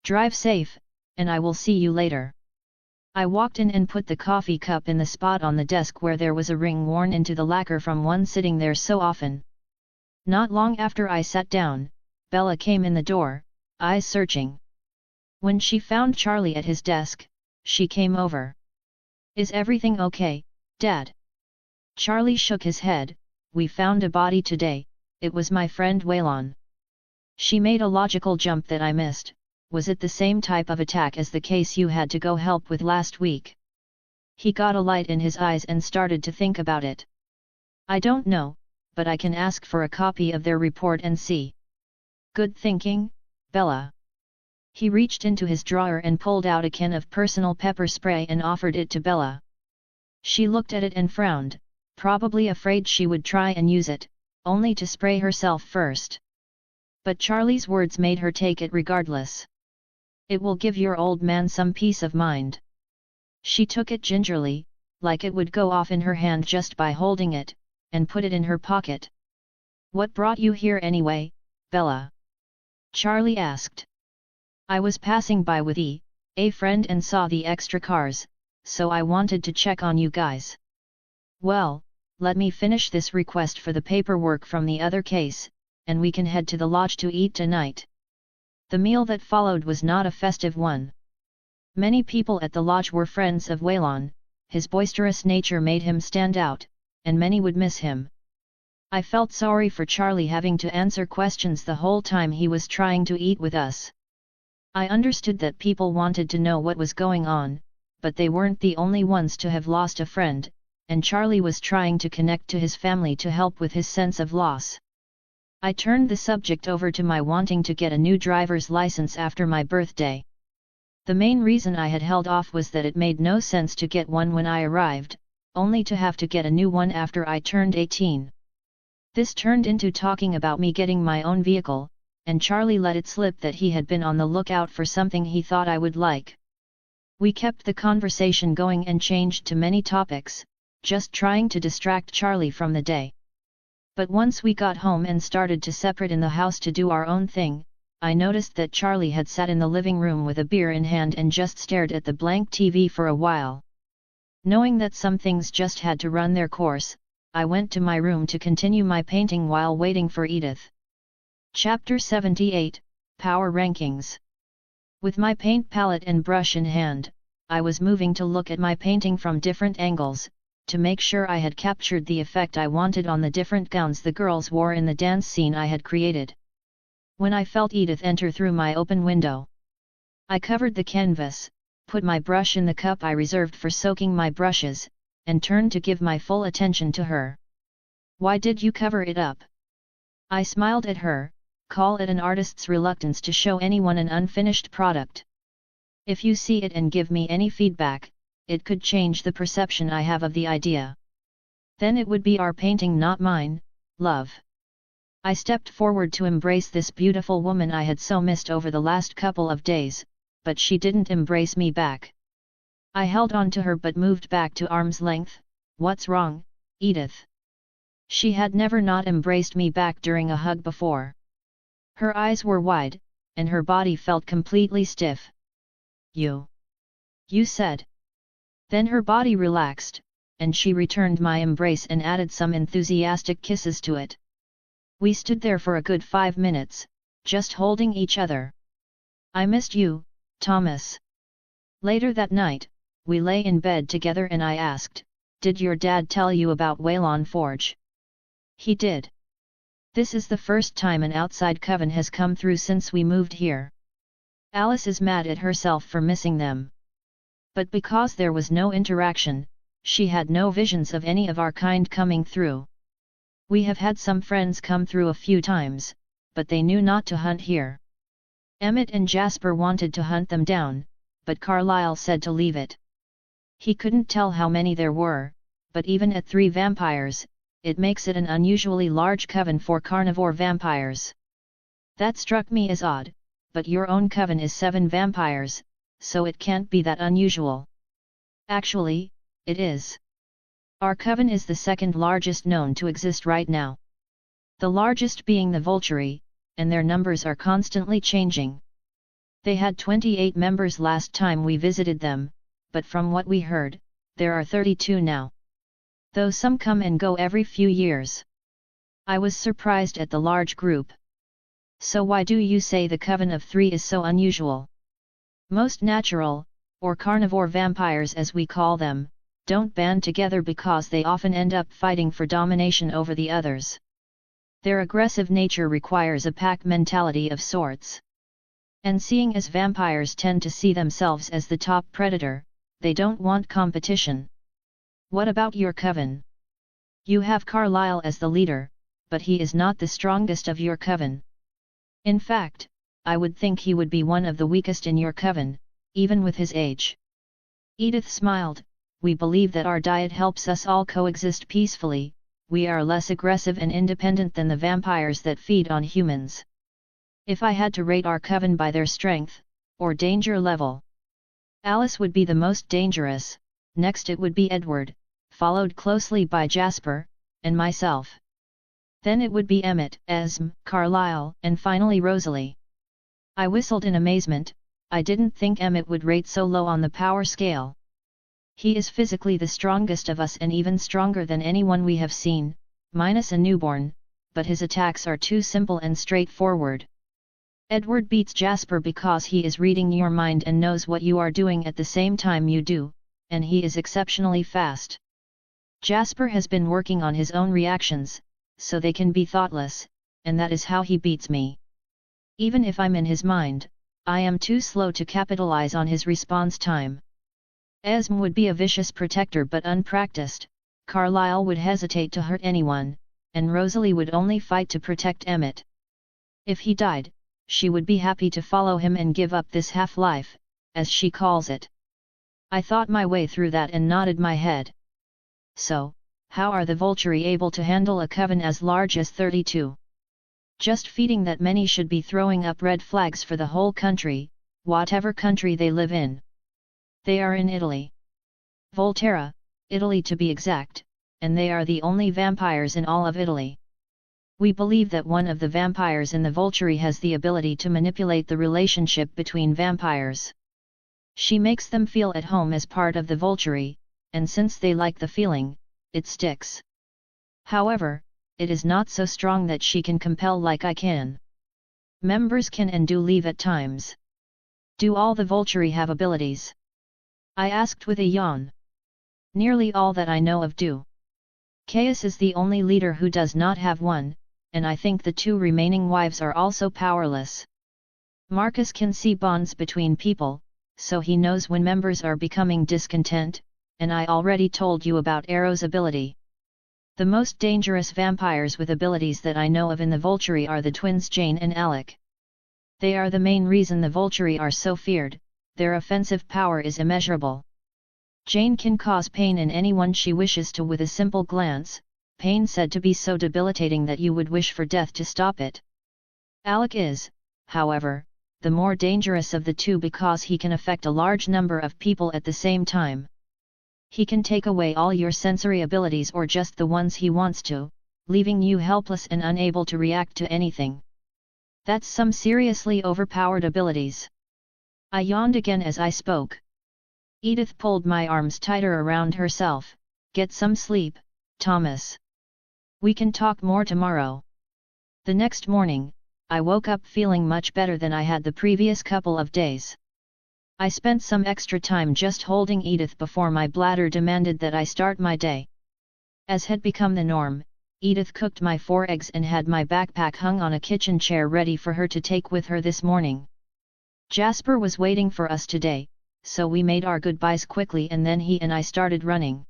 Drive safe, and I will see you later. I walked in and put the coffee cup in the spot on the desk where there was a ring worn into the lacquer from one sitting there so often. Not long after I sat down, Bella came in the door, eyes searching. When she found Charlie at his desk, she came over. Is everything okay, Dad? Charlie shook his head. We found a body today, it was my friend Waylon. She made a logical jump that I missed. Was it the same type of attack as the case you had to go help with last week? He got a light in his eyes and started to think about it. I don't know, but I can ask for a copy of their report and see. Good thinking, Bella. He reached into his drawer and pulled out a can of personal pepper spray and offered it to Bella. She looked at it and frowned, probably afraid she would try and use it, only to spray herself first. But Charlie's words made her take it regardless. It will give your old man some peace of mind. She took it gingerly, like it would go off in her hand just by holding it, and put it in her pocket. What brought you here anyway, Bella? Charlie asked. I was passing by with a friend and saw the extra cars, so I wanted to check on you guys. Well, let me finish this request for the paperwork from the other case, and we can head to the lodge to eat tonight. The meal that followed was not a festive one. Many people at the lodge were friends of Waylon, his boisterous nature made him stand out, and many would miss him. I felt sorry for Charlie having to answer questions the whole time he was trying to eat with us. I understood that people wanted to know what was going on, but they weren't the only ones to have lost a friend, and Charlie was trying to connect to his family to help with his sense of loss. I turned the subject over to my wanting to get a new driver's license after my birthday. The main reason I had held off was that it made no sense to get one when I arrived, only to have to get a new one after I turned 18. This turned into talking about me getting my own vehicle, and Charlie let it slip that he had been on the lookout for something he thought I would like. We kept the conversation going and changed to many topics, just trying to distract Charlie from the day. But once we got home and started to separate in the house to do our own thing, I noticed that Charlie had sat in the living room with a beer in hand and just stared at the blank TV for a while. Knowing that some things just had to run their course, I went to my room to continue my painting while waiting for Edythe. Chapter 78, Power Rankings. With my paint palette and brush in hand, I was moving to look at my painting from different angles, to make sure I had captured the effect I wanted on the different gowns the girls wore in the dance scene I had created. When I felt Edythe enter through my open window, I covered the canvas, put my brush in the cup I reserved for soaking my brushes, and turned to give my full attention to her. Why did you cover it up? I smiled at her. Call it an artist's reluctance to show anyone an unfinished product. If you see it and give me any feedback, it could change the perception I have of the idea. Then it would be our painting, not mine, love. I stepped forward to embrace this beautiful woman I had so missed over the last couple of days, but she didn't embrace me back. I held on to her but moved back to arm's length. What's wrong, Edythe? She had never not embraced me back during a hug before. Her eyes were wide, and her body felt completely stiff. You said. Then her body relaxed, and she returned my embrace and added some enthusiastic kisses to it. We stood there for a good 5 minutes, just holding each other. I missed you, Thomas. Later that night, we lay in bed together and I asked, "Did your dad tell you about Waylon Forge?" "He did. This is the first time an outside coven has come through since we moved here. Alice is mad at herself for missing them. But because there was no interaction, she had no visions of any of our kind coming through. We have had some friends come through a few times, but they knew not to hunt here. Emmett and Jasper wanted to hunt them down, but Carlisle said to leave it. He couldn't tell how many there were, but even at 3 vampires, it makes it an unusually large coven for carnivore vampires. That struck me as odd, but your own coven is 7 vampires, so it can't be that unusual." "Actually, it is. Our coven is the second largest known to exist right now. The largest being the Vulturi, and their numbers are constantly changing. They had 28 members last time we visited them, but from what we heard, there are 32 now. Though some come and go every few years." I was surprised at the large group. "So why do you say the coven of 3 is so unusual?" "Most natural, or carnivore vampires as we call them, don't band together because they often end up fighting for domination over the others. Their aggressive nature requires a pack mentality of sorts. And seeing as vampires tend to see themselves as the top predator, they don't want competition." "What about your coven? You have Carlisle as the leader, but he is not the strongest of your coven. In fact, I would think he would be one of the weakest in your coven, even with his age." Edythe smiled. "We believe that our diet helps us all coexist peacefully. We are less aggressive and independent than the vampires that feed on humans. If I had to rate our coven by their strength, or danger level, Alice would be the most dangerous, next it would be Edward, followed closely by Jasper, and myself. Then it would be Emmett, Esme, Carlisle, and finally Rosalie." I whistled in amazement. I didn't think Emmett would rate so low on the power scale. "He is physically the strongest of us and even stronger than anyone we have seen, minus a newborn, but his attacks are too simple and straightforward. Edward beats Jasper because he is reading your mind and knows what you are doing at the same time you do, and he is exceptionally fast. Jasper has been working on his own reactions, so they can be thoughtless, and that is how he beats me. Even if I'm in his mind, I am too slow to capitalize on his response time. Esme would be a vicious protector but unpracticed, Carlisle would hesitate to hurt anyone, and Rosalie would only fight to protect Emmett. If he died, she would be happy to follow him and give up this half-life, as she calls it." I thought my way through that and nodded my head. "So, how are the Vulturi able to handle a coven as large as 32? Just feeding that many should be throwing up red flags for the whole country, whatever country they live in." "They are in Italy. Volterra, Italy to be exact, and they are the only vampires in all of Italy. We believe that one of the vampires in the Vulturi has the ability to manipulate the relationship between vampires. She makes them feel at home as part of the Vulturi, and since they like the feeling, it sticks. However, it is not so strong that she can compel like I can. Members can and do leave at times." "Do all the Vulturi have abilities?" I asked with a yawn. "Nearly all that I know of do. Caius is the only leader who does not have one, and I think the 2 remaining wives are also powerless. Marcus can see bonds between people, so he knows when members are becoming discontent, and I already told you about Arrow's ability. The most dangerous vampires with abilities that I know of in the Vulturi are the twins Jane and Alec. They are the main reason the Vulturi are so feared, their offensive power is immeasurable. Jane can cause pain in anyone she wishes to with a simple glance, pain said to be so debilitating that you would wish for death to stop it. Alec is, however, the more dangerous of the 2 because he can affect a large number of people at the same time. He can take away all your sensory abilities or just the ones he wants to, leaving you helpless and unable to react to anything. That's some seriously overpowered abilities." I yawned again as I spoke. Edythe pulled my arms tighter around herself. "Get some sleep, Thomas. We can talk more tomorrow." The next morning, I woke up feeling much better than I had the previous couple of days. I spent some extra time just holding Edythe before my bladder demanded that I start my day. As had become the norm, Edythe cooked my 4 eggs and had my backpack hung on a kitchen chair ready for her to take with her this morning. Jasper was waiting for us today, so we made our goodbyes quickly and then he and I started running.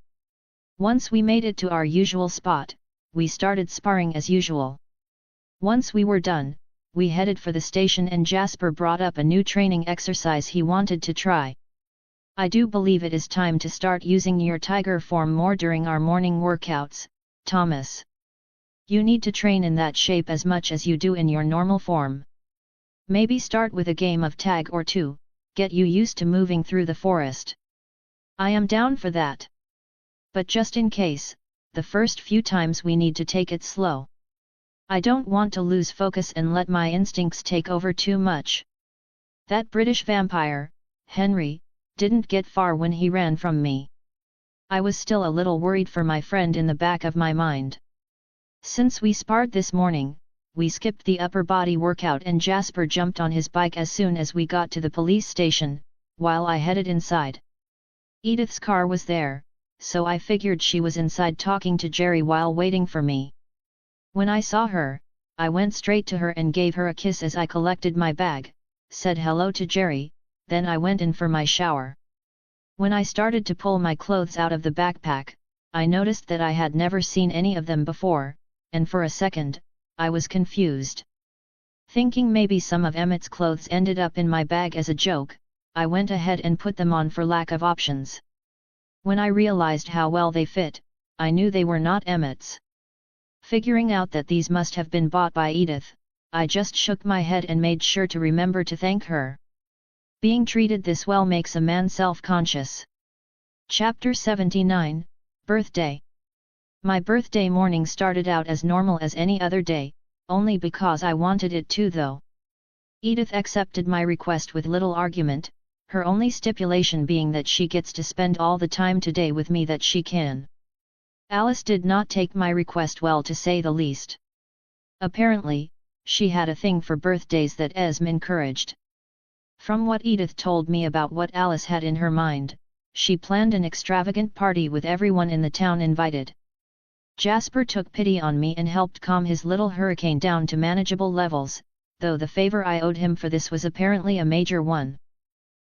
Once we made it to our usual spot, we started sparring as usual. Once we were done, we headed for the station and Jasper brought up a new training exercise he wanted to try. I do believe it is time to start using your tiger form more during our morning workouts, Thomas. You need to train in that shape as much as you do in your normal form. Maybe start with a game of tag or two, get you used to moving through the forest. I am down for that. But just in case, the first few times we need to take it slow. I don't want to lose focus and let my instincts take over too much. That British vampire, Henry, didn't get far when he ran from me. I was still a little worried for my friend in the back of my mind. Since we sparred this morning, we skipped the upper body workout and Jasper jumped on his bike as soon as we got to the police station, while I headed inside. Edythe's car was there, so I figured she was inside talking to Jerry while waiting for me. When I saw her, I went straight to her and gave her a kiss as I collected my bag, said hello to Jerry, then I went in for my shower. When I started to pull my clothes out of the backpack, I noticed that I had never seen any of them before, and for a second, I was confused. Thinking maybe some of Emmett's clothes ended up in my bag as a joke, I went ahead and put them on for lack of options. When I realized how well they fit, I knew they were not Emmett's. Figuring out that these must have been bought by Edythe, I just shook my head and made sure to remember to thank her. Being treated this well makes a man self-conscious. Chapter 79, Birthday. My birthday morning started out as normal as any other day, only because I wanted it to though. Edythe accepted my request with little argument, her only stipulation being that she gets to spend all the time today with me that she can. Alice did not take my request well to say the least. Apparently, she had a thing for birthdays that Esme encouraged. From what Edythe told me about what Alice had in her mind, she planned an extravagant party with everyone in the town invited. Jasper took pity on me and helped calm his little hurricane down to manageable levels, though the favor I owed him for this was apparently a major one.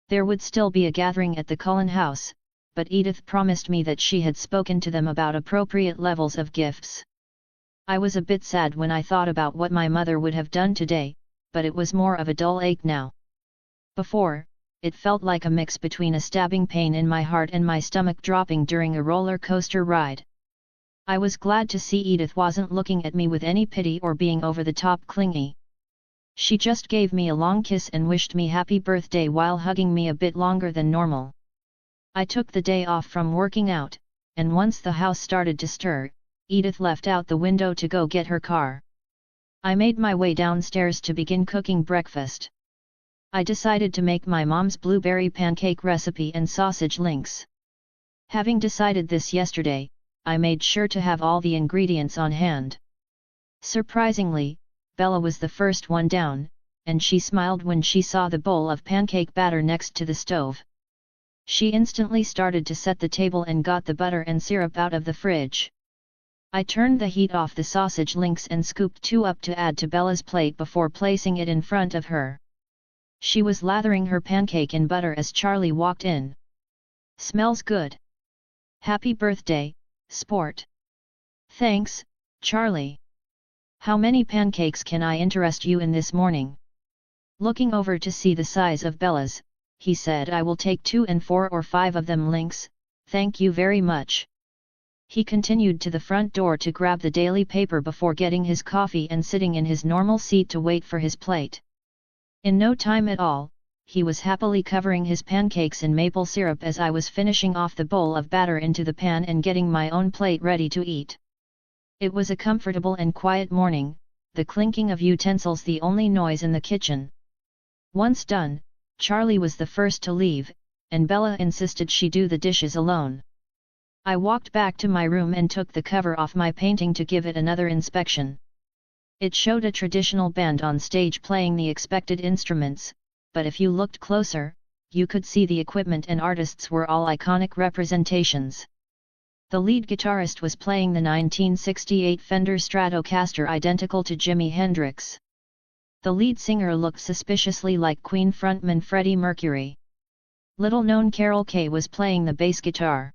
There would still be a gathering at the Cullen house, but Edythe promised me that she had spoken to them about appropriate levels of gifts. I was a bit sad when I thought about what my mother would have done today, but it was more of a dull ache now. Before, it felt like a mix between a stabbing pain in my heart and my stomach dropping during a roller coaster ride. I was glad to see Edythe wasn't looking at me with any pity or being over the top clingy. She just gave me a long kiss and wished me happy birthday while hugging me a bit longer than normal. I took the day off from working out, and once the house started to stir, Edythe left out the window to go get her car. I made my way downstairs to begin cooking breakfast. I decided to make my mom's blueberry pancake recipe and sausage links. Having decided this yesterday, I made sure to have all the ingredients on hand. Surprisingly, Bella was the first one down, and she smiled when she saw the bowl of pancake batter next to the stove. She instantly started to set the table and got the butter and syrup out of the fridge. I turned the heat off the sausage links and scooped 2 up to add to Bella's plate before placing it in front of her. She was lathering her pancake in butter as Charlie walked in. "Smells good. Happy birthday, sport." "Thanks, Charlie. How many pancakes can I interest you in this morning?" Looking over to see the size of Bella's, he said, "I will take 2 and 4 or 5 of them links, thank you very much." He continued to the front door to grab the daily paper before getting his coffee and sitting in his normal seat to wait for his plate. In no time at all, he was happily covering his pancakes in maple syrup as I was finishing off the bowl of batter into the pan and getting my own plate ready to eat. It was a comfortable and quiet morning, the clinking of utensils the only noise in the kitchen. Once done, Charlie was the first to leave, and Bella insisted she do the dishes alone. I walked back to my room and took the cover off my painting to give it another inspection. It showed a traditional band on stage playing the expected instruments, but if you looked closer, you could see the equipment and artists were all iconic representations. The lead guitarist was playing the 1968 Fender Stratocaster identical to Jimi Hendrix. The lead singer looked suspiciously like Queen frontman Freddie Mercury. Little-known Carol Kaye was playing the bass guitar.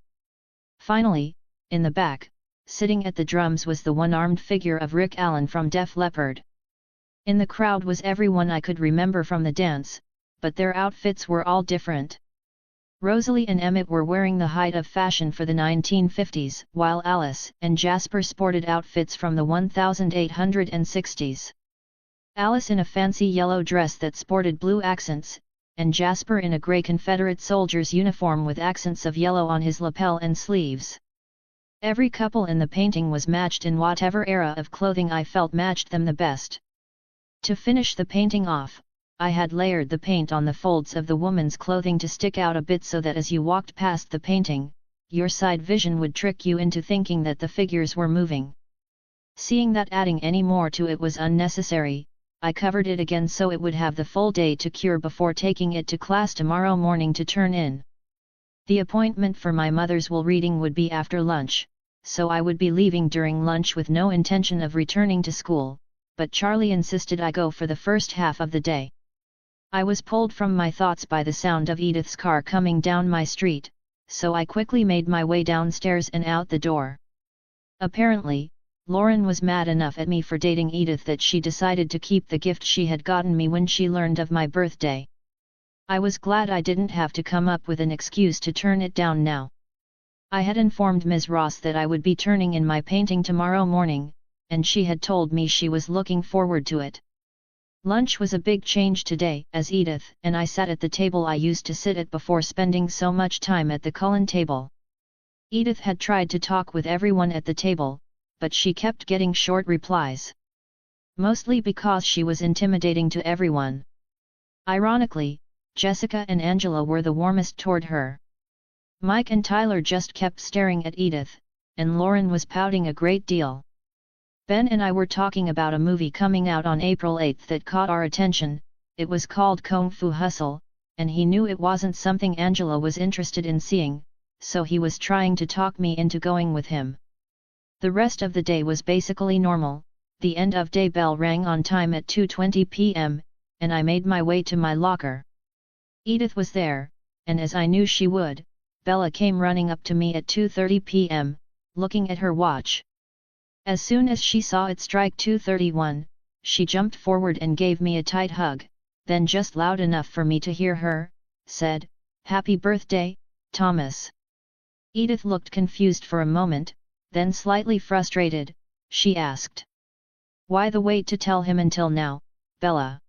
Finally, in the back, sitting at the drums was the one-armed figure of Rick Allen from Def Leppard. In the crowd was everyone I could remember from the dance, but their outfits were all different. Rosalie and Emmett were wearing the height of fashion for the 1950s, while Alice and Jasper sported outfits from the 1860s. Alice in a fancy yellow dress that sported blue accents, and Jasper in a grey Confederate soldier's uniform with accents of yellow on his lapel and sleeves. Every couple in the painting was matched in whatever era of clothing I felt matched them the best. To finish the painting off, I had layered the paint on the folds of the woman's clothing to stick out a bit so that as you walked past the painting, your side vision would trick you into thinking that the figures were moving. Seeing that adding any more to it was unnecessary, I covered it again so it would have the full day to cure before taking it to class tomorrow morning to turn in. The appointment for my mother's will reading would be after lunch, so I would be leaving during lunch with no intention of returning to school, but Charlie insisted I go for the first half of the day. I was pulled from my thoughts by the sound of Edythe's car coming down my street, so I quickly made my way downstairs and out the door. Apparently, Lauren was mad enough at me for dating Edythe that she decided to keep the gift she had gotten me when she learned of my birthday. I was glad I didn't have to come up with an excuse to turn it down now. I had informed Ms. Ross that I would be turning in my painting tomorrow morning, and she had told me she was looking forward to it. Lunch was a big change today, as Edythe and I sat at the table I used to sit at before spending so much time at the Cullen table. Edythe had tried to talk with everyone at the table, but she kept getting short replies. Mostly because she was intimidating to everyone. Ironically, Jessica and Angela were the warmest toward her. Mike and Tyler just kept staring at Edythe, and Lauren was pouting a great deal. Ben and I were talking about a movie coming out on April 8 that caught our attention. It was called Kung Fu Hustle, and he knew it wasn't something Angela was interested in seeing, so he was trying to talk me into going with him. The rest of the day was basically normal. The end of day bell rang on time at 2:20 p.m., and I made my way to my locker. Edythe was there, and as I knew she would, Bella came running up to me at 2:30 p.m., looking at her watch. As soon as she saw it strike 2:31, she jumped forward and gave me a tight hug, then just loud enough for me to hear her, said, "Happy birthday, Thomas." Edythe looked confused for a moment, then slightly frustrated, she asked, "Why the wait to tell him until now, Bella?"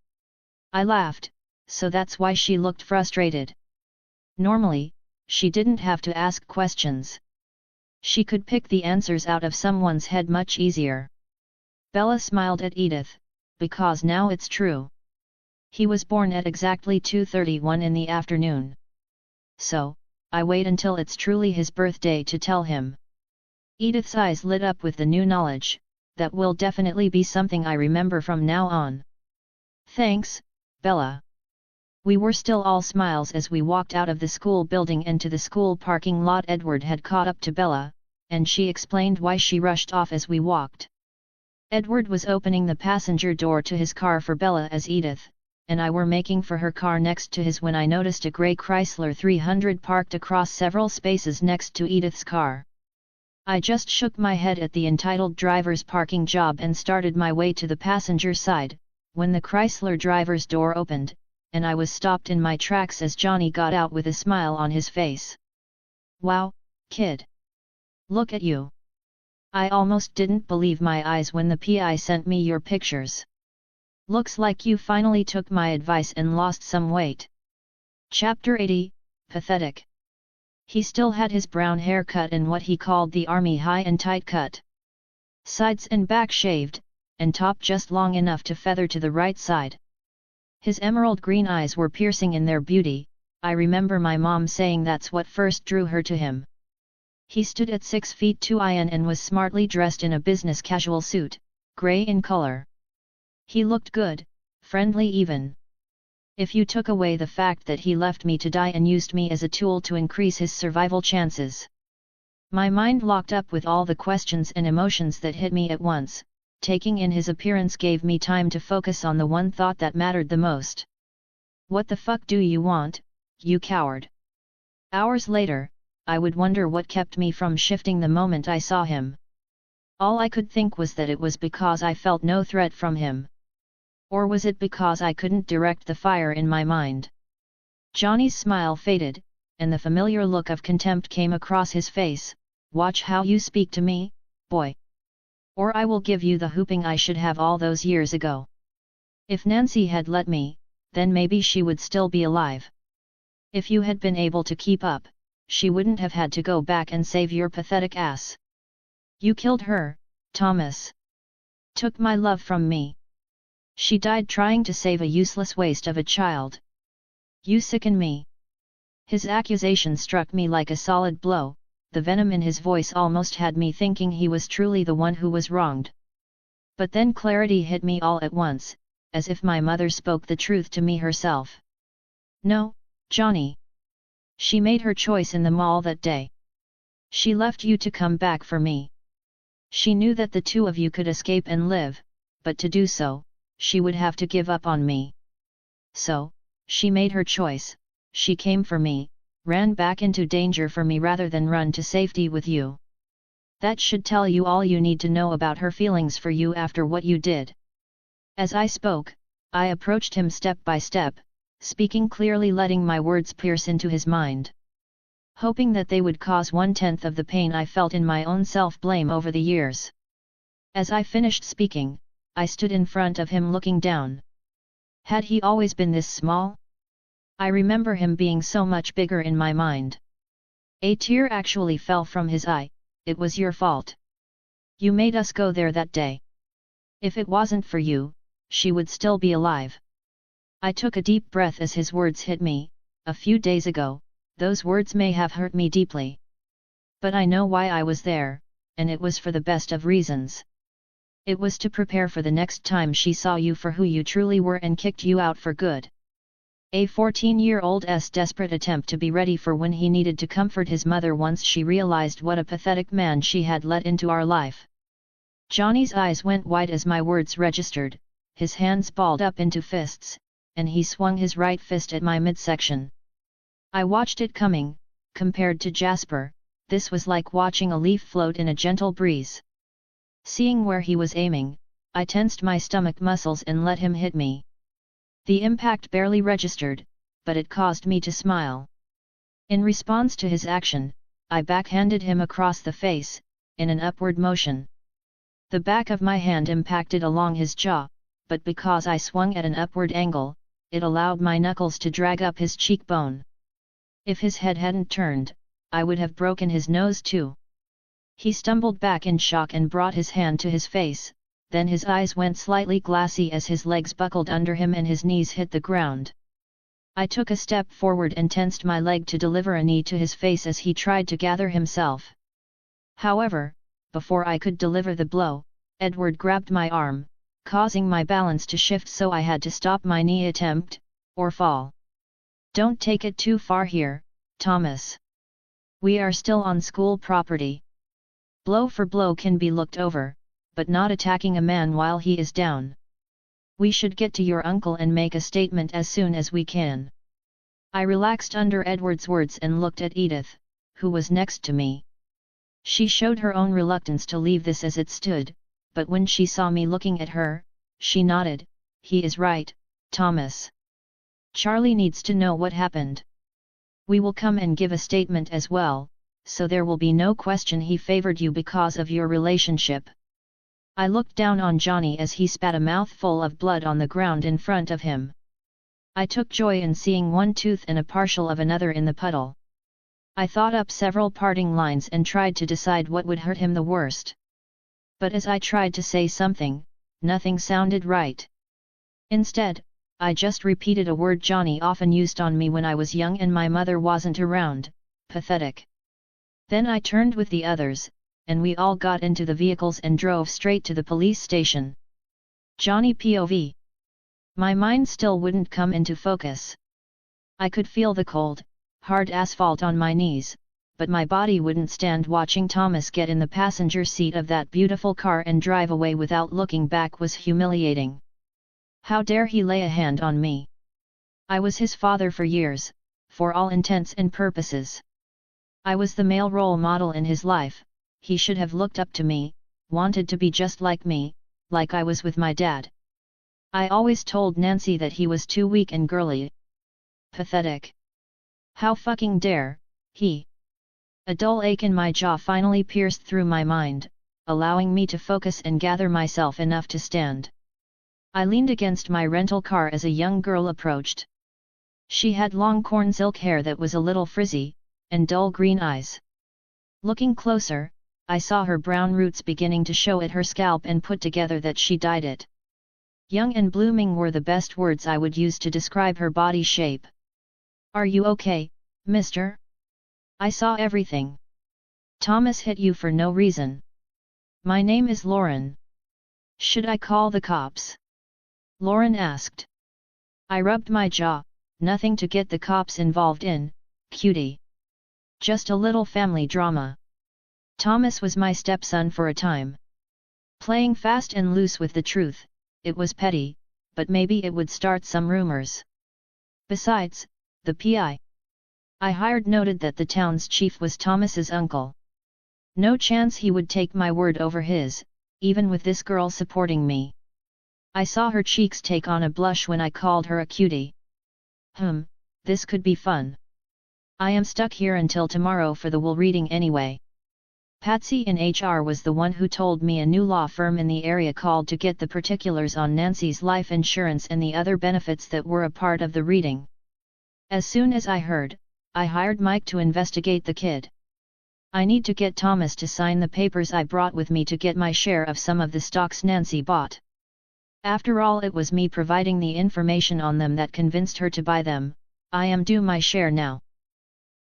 I laughed, so that's why she looked frustrated. Normally, she didn't have to ask questions. She could pick the answers out of someone's head much easier. Bella smiled at Edythe, because now it's true. He was born at exactly 2:31 in the afternoon. So, I wait until it's truly his birthday to tell him. Edythe's eyes lit up with the new knowledge, that will definitely be something I remember from now on. Thanks, Bella. We were still all smiles as we walked out of the school building and to the school parking lot. Edward had caught up to Bella, and she explained why she rushed off as we walked. Edward was opening the passenger door to his car for Bella as Edythe and I were making for her car next to his when I noticed a grey Chrysler 300 parked across several spaces next to Edythe's car. I just shook my head at the entitled driver's parking job and started my way to the passenger side, when the Chrysler driver's door opened, and I was stopped in my tracks as Johnny got out with a smile on his face. "Wow, kid! Look at you! I almost didn't believe my eyes when the PI sent me your pictures. Looks like you finally took my advice and lost some weight." Chapter 80, Pathetic. He still had his brown hair cut in what he called the army high and tight cut. Sides and back shaved, and top just long enough to feather to the right side. His emerald green eyes were piercing in their beauty. I remember my mom saying that's what first drew her to him. He stood at 6 feet 2 in and was smartly dressed in a business casual suit, grey in color. He looked good, friendly even. If you took away the fact that he left me to die and used me as a tool to increase his survival chances. My mind locked up with all the questions and emotions that hit me at once. Taking in his appearance gave me time to focus on the one thought that mattered the most. What the fuck do you want, you coward? Hours later, I would wonder what kept me from shifting the moment I saw him. All I could think was that it was because I felt no threat from him. Or was it because I couldn't direct the fire in my mind? Johnny's smile faded, and the familiar look of contempt came across his face. Watch how you speak to me, boy. Or I will give you the whooping I should have all those years ago. If Nancy had let me, then maybe she would still be alive. If you had been able to keep up, she wouldn't have had to go back and save your pathetic ass. You killed her, Thomas. Took my love from me. She died trying to save a useless waste of a child. You sicken me. His accusation struck me like a solid blow. The venom in his voice almost had me thinking he was truly the one who was wronged. But then clarity hit me all at once, as if my mother spoke the truth to me herself. No, Johnny. She made her choice in the mall that day. She left you to come back for me. She knew that the two of you could escape and live, but to do so, she would have to give up on me. So, she made her choice. She came for me, ran back into danger for me rather than run to safety with you. That should tell you all you need to know about her feelings for you after what you did. As I spoke, I approached him step by step, speaking clearly, letting my words pierce into his mind. Hoping that they would cause 1/10 of the pain I felt in my own self-blame over the years. As I finished speaking, I stood in front of him looking down. Had he always been this small? I remember him being so much bigger in my mind. A tear actually fell from his eye. It was your fault. You made us go there that day. If it wasn't for you, she would still be alive. I took a deep breath as his words hit me. A few days ago, those words may have hurt me deeply. But I know why I was there, and it was for the best of reasons. It was to prepare for the next time she saw you for who you truly were and kicked you out for good. A 14-year-old's desperate attempt to be ready for when he needed to comfort his mother once she realized what a pathetic man she had let into our life. Johnny's eyes went wide as my words registered, his hands balled up into fists, and he swung his right fist at my midsection. I watched it coming. Compared to Jasper, this was like watching a leaf float in a gentle breeze. Seeing where he was aiming, I tensed my stomach muscles and let him hit me. The impact barely registered, but it caused me to smile. In response to his action, I backhanded him across the face, in an upward motion. The back of my hand impacted along his jaw, but because I swung at an upward angle, it allowed my knuckles to drag up his cheekbone. If his head hadn't turned, I would have broken his nose too. He stumbled back in shock and brought his hand to his face, then his eyes went slightly glassy as his legs buckled under him and his knees hit the ground. I took a step forward and tensed my leg to deliver a knee to his face as he tried to gather himself. However, before I could deliver the blow, Edward grabbed my arm, causing my balance to shift so I had to stop my knee attempt, or fall. Don't take it too far here, Thomas. We are still on school property. Blow for blow can be looked over, but not attacking a man while he is down. We should get to your uncle and make a statement as soon as we can. I relaxed under Edward's words and looked at Edythe, who was next to me. She showed her own reluctance to leave this as it stood, but when she saw me looking at her, she nodded. He is right, Thomas. Charlie needs to know what happened. We will come and give a statement as well, so there will be no question he favored you because of your relationship. I looked down on Johnny as he spat a mouthful of blood on the ground in front of him. I took joy in seeing one tooth and a partial of another in the puddle. I thought up several parting lines and tried to decide what would hurt him the worst. But as I tried to say something, nothing sounded right. Instead, I just repeated a word Johnny often used on me when I was young and my mother wasn't around: pathetic. Then I turned with the others, and we all got into the vehicles and drove straight to the police station. Johnny POV. My mind still wouldn't come into focus. I could feel the cold, hard asphalt on my knees, but my body wouldn't stand watching Thomas get in the passenger seat of that beautiful car and drive away without looking back was humiliating. How dare he lay a hand on me? I was his father for years, for all intents and purposes. I was the male role model in his life. He should have looked up to me, wanted to be just like me, like I was with my dad. I always told Nancy that he was too weak and girly. Pathetic. How fucking dare he? A dull ache in my jaw finally pierced through my mind, allowing me to focus and gather myself enough to stand. I leaned against my rental car as a young girl approached. She had long corn silk hair that was a little frizzy, and dull green eyes. Looking closer, I saw her brown roots beginning to show at her scalp and put together that she dyed it. Young and blooming were the best words I would use to describe her body shape. Are you okay, mister? I saw everything. Thomas hit you for no reason. My name is Lauren. Should I call the cops? Lauren asked. I rubbed my jaw, nothing to get the cops involved in, cutie. Just a little family drama. Thomas was my stepson for a time. Playing fast and loose with the truth, it was petty, but maybe it would start some rumors. Besides, the PI I hired noted that the town's chief was Thomas's uncle. No chance he would take my word over his, even with this girl supporting me. I saw her cheeks take on a blush when I called her a cutie. This could be fun. I am stuck here until tomorrow for the will reading anyway. Patsy in HR was the one who told me a new law firm in the area called to get the particulars on Nancy's life insurance and the other benefits that were a part of the reading. As soon as I heard, I hired Mike to investigate the kid. I need to get Thomas to sign the papers I brought with me to get my share of some of the stocks Nancy bought. After all, it was me providing the information on them that convinced her to buy them. I am due my share now.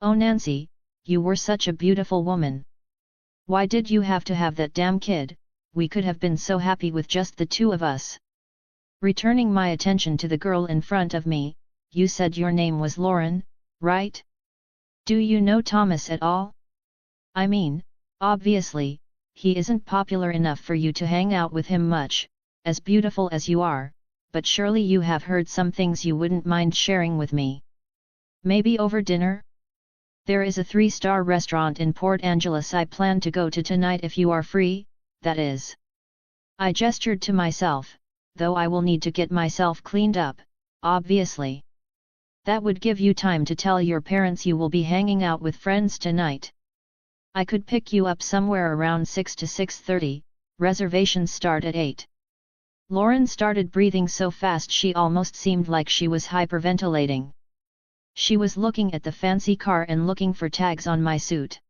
Oh Nancy, you were such a beautiful woman. Why did you have to have that damn kid? We could have been so happy with just the two of us. Returning my attention to the girl in front of me, you said your name was Lauren, right? Do you know Thomas at all? I mean, obviously, he isn't popular enough for you to hang out with him much, as beautiful as you are, but surely you have heard some things you wouldn't mind sharing with me. Maybe over dinner? There is a 3-star restaurant in Port Angeles I plan to go to tonight if you are free, that is. I gestured to myself, though I will need to get myself cleaned up, obviously. That would give you time to tell your parents you will be hanging out with friends tonight. I could pick you up somewhere around 6 to 6:30, reservations start at 8. Lauren started breathing so fast she almost seemed like she was hyperventilating. She was looking at the fancy car and looking for tags on my suit.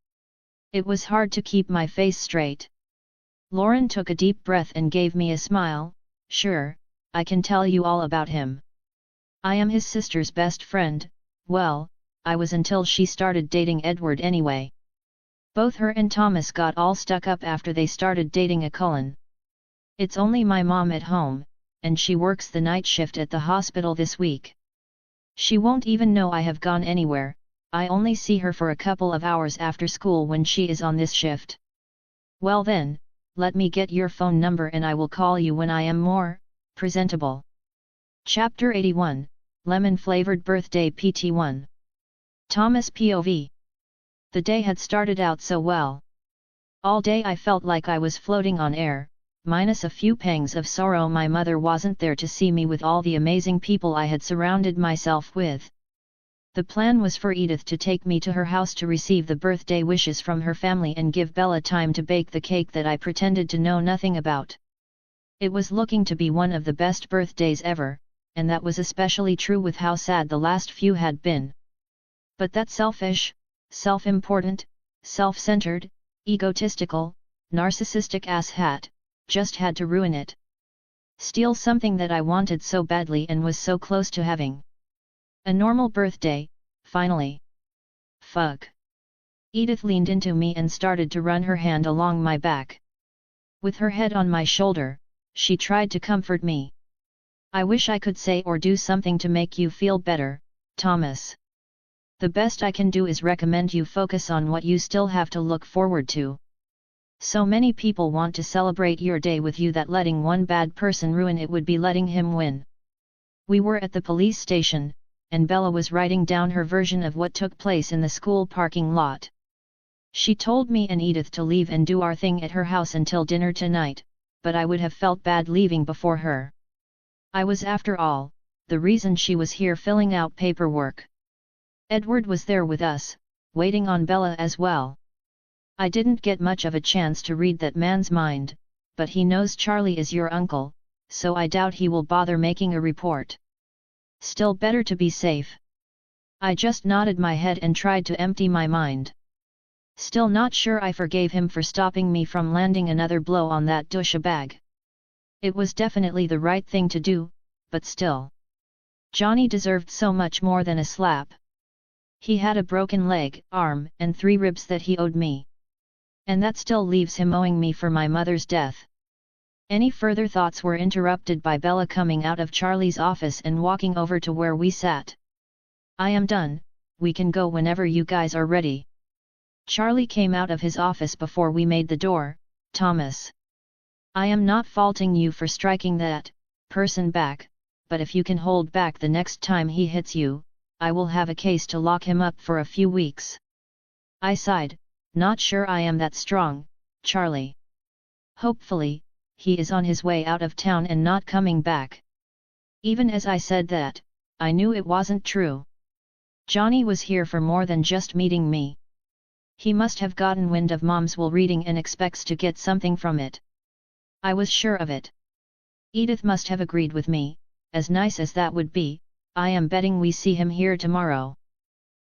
It was hard to keep my face straight. Lauren took a deep breath and gave me a smile. Sure, I can tell you all about him. I am his sister's best friend. Well, I was until she started dating Edward anyway. Both her and Thomas got all stuck up after they started dating a Cullen. It's only my mom at home, and she works the night shift at the hospital this week. She won't even know I have gone anywhere. I only see her for a couple of hours after school when she is on this shift. Well then, let me get your phone number and I will call you when I am more presentable. Chapter 81, Lemon-Flavored Birthday PT1. Thomas POV. The day had started out so well. All day I felt like I was floating on air, minus a few pangs of sorrow my mother wasn't there to see me with all the amazing people I had surrounded myself with. The plan was for Edythe to take me to her house to receive the birthday wishes from her family and give Bella time to bake the cake that I pretended to know nothing about. It was looking to be one of the best birthdays ever, and that was especially true with how sad the last few had been. But that selfish, self-important, self-centered, egotistical, narcissistic asshat just had to ruin it. Steal something that I wanted so badly and was so close to having. A normal birthday, finally. Fuck. Edythe leaned into me and started to run her hand along my back. With her head on my shoulder, she tried to comfort me. I wish I could say or do something to make you feel better, Thomas. The best I can do is recommend you focus on what you still have to look forward to. So many people want to celebrate your day with you that letting one bad person ruin it would be letting him win. We were at the police station, and Bella was writing down her version of what took place in the school parking lot. She told me and Edythe to leave and do our thing at her house until dinner tonight, but I would have felt bad leaving before her. I was, after all, the reason she was here filling out paperwork. Edward was there with us, waiting on Bella as well. I didn't get much of a chance to read that man's mind, but he knows Charlie is your uncle, so I doubt he will bother making a report. Still better to be safe. I just nodded my head and tried to empty my mind. Still not sure I forgave him for stopping me from landing another blow on that douchebag. It was definitely the right thing to do, but still. Johnny deserved so much more than a slap. He had a broken leg, arm, and 3 ribs that he owed me. And that still leaves him owing me for my mother's death. Any further thoughts were interrupted by Bella coming out of Charlie's office and walking over to where we sat. I am done, we can go whenever you guys are ready. Charlie came out of his office before we made the door. Thomas. I am not faulting you for striking that person back, but if you can hold back the next time he hits you, I will have a case to lock him up for a few weeks. I sighed, not sure I am that strong, Charlie. Hopefully, he is on his way out of town and not coming back. Even as I said that, I knew it wasn't true. Johnny was here for more than just meeting me. He must have gotten wind of Mom's will reading and expects to get something from it. I was sure of it. Edythe must have agreed with me, as nice as that would be. I am betting we see him here tomorrow.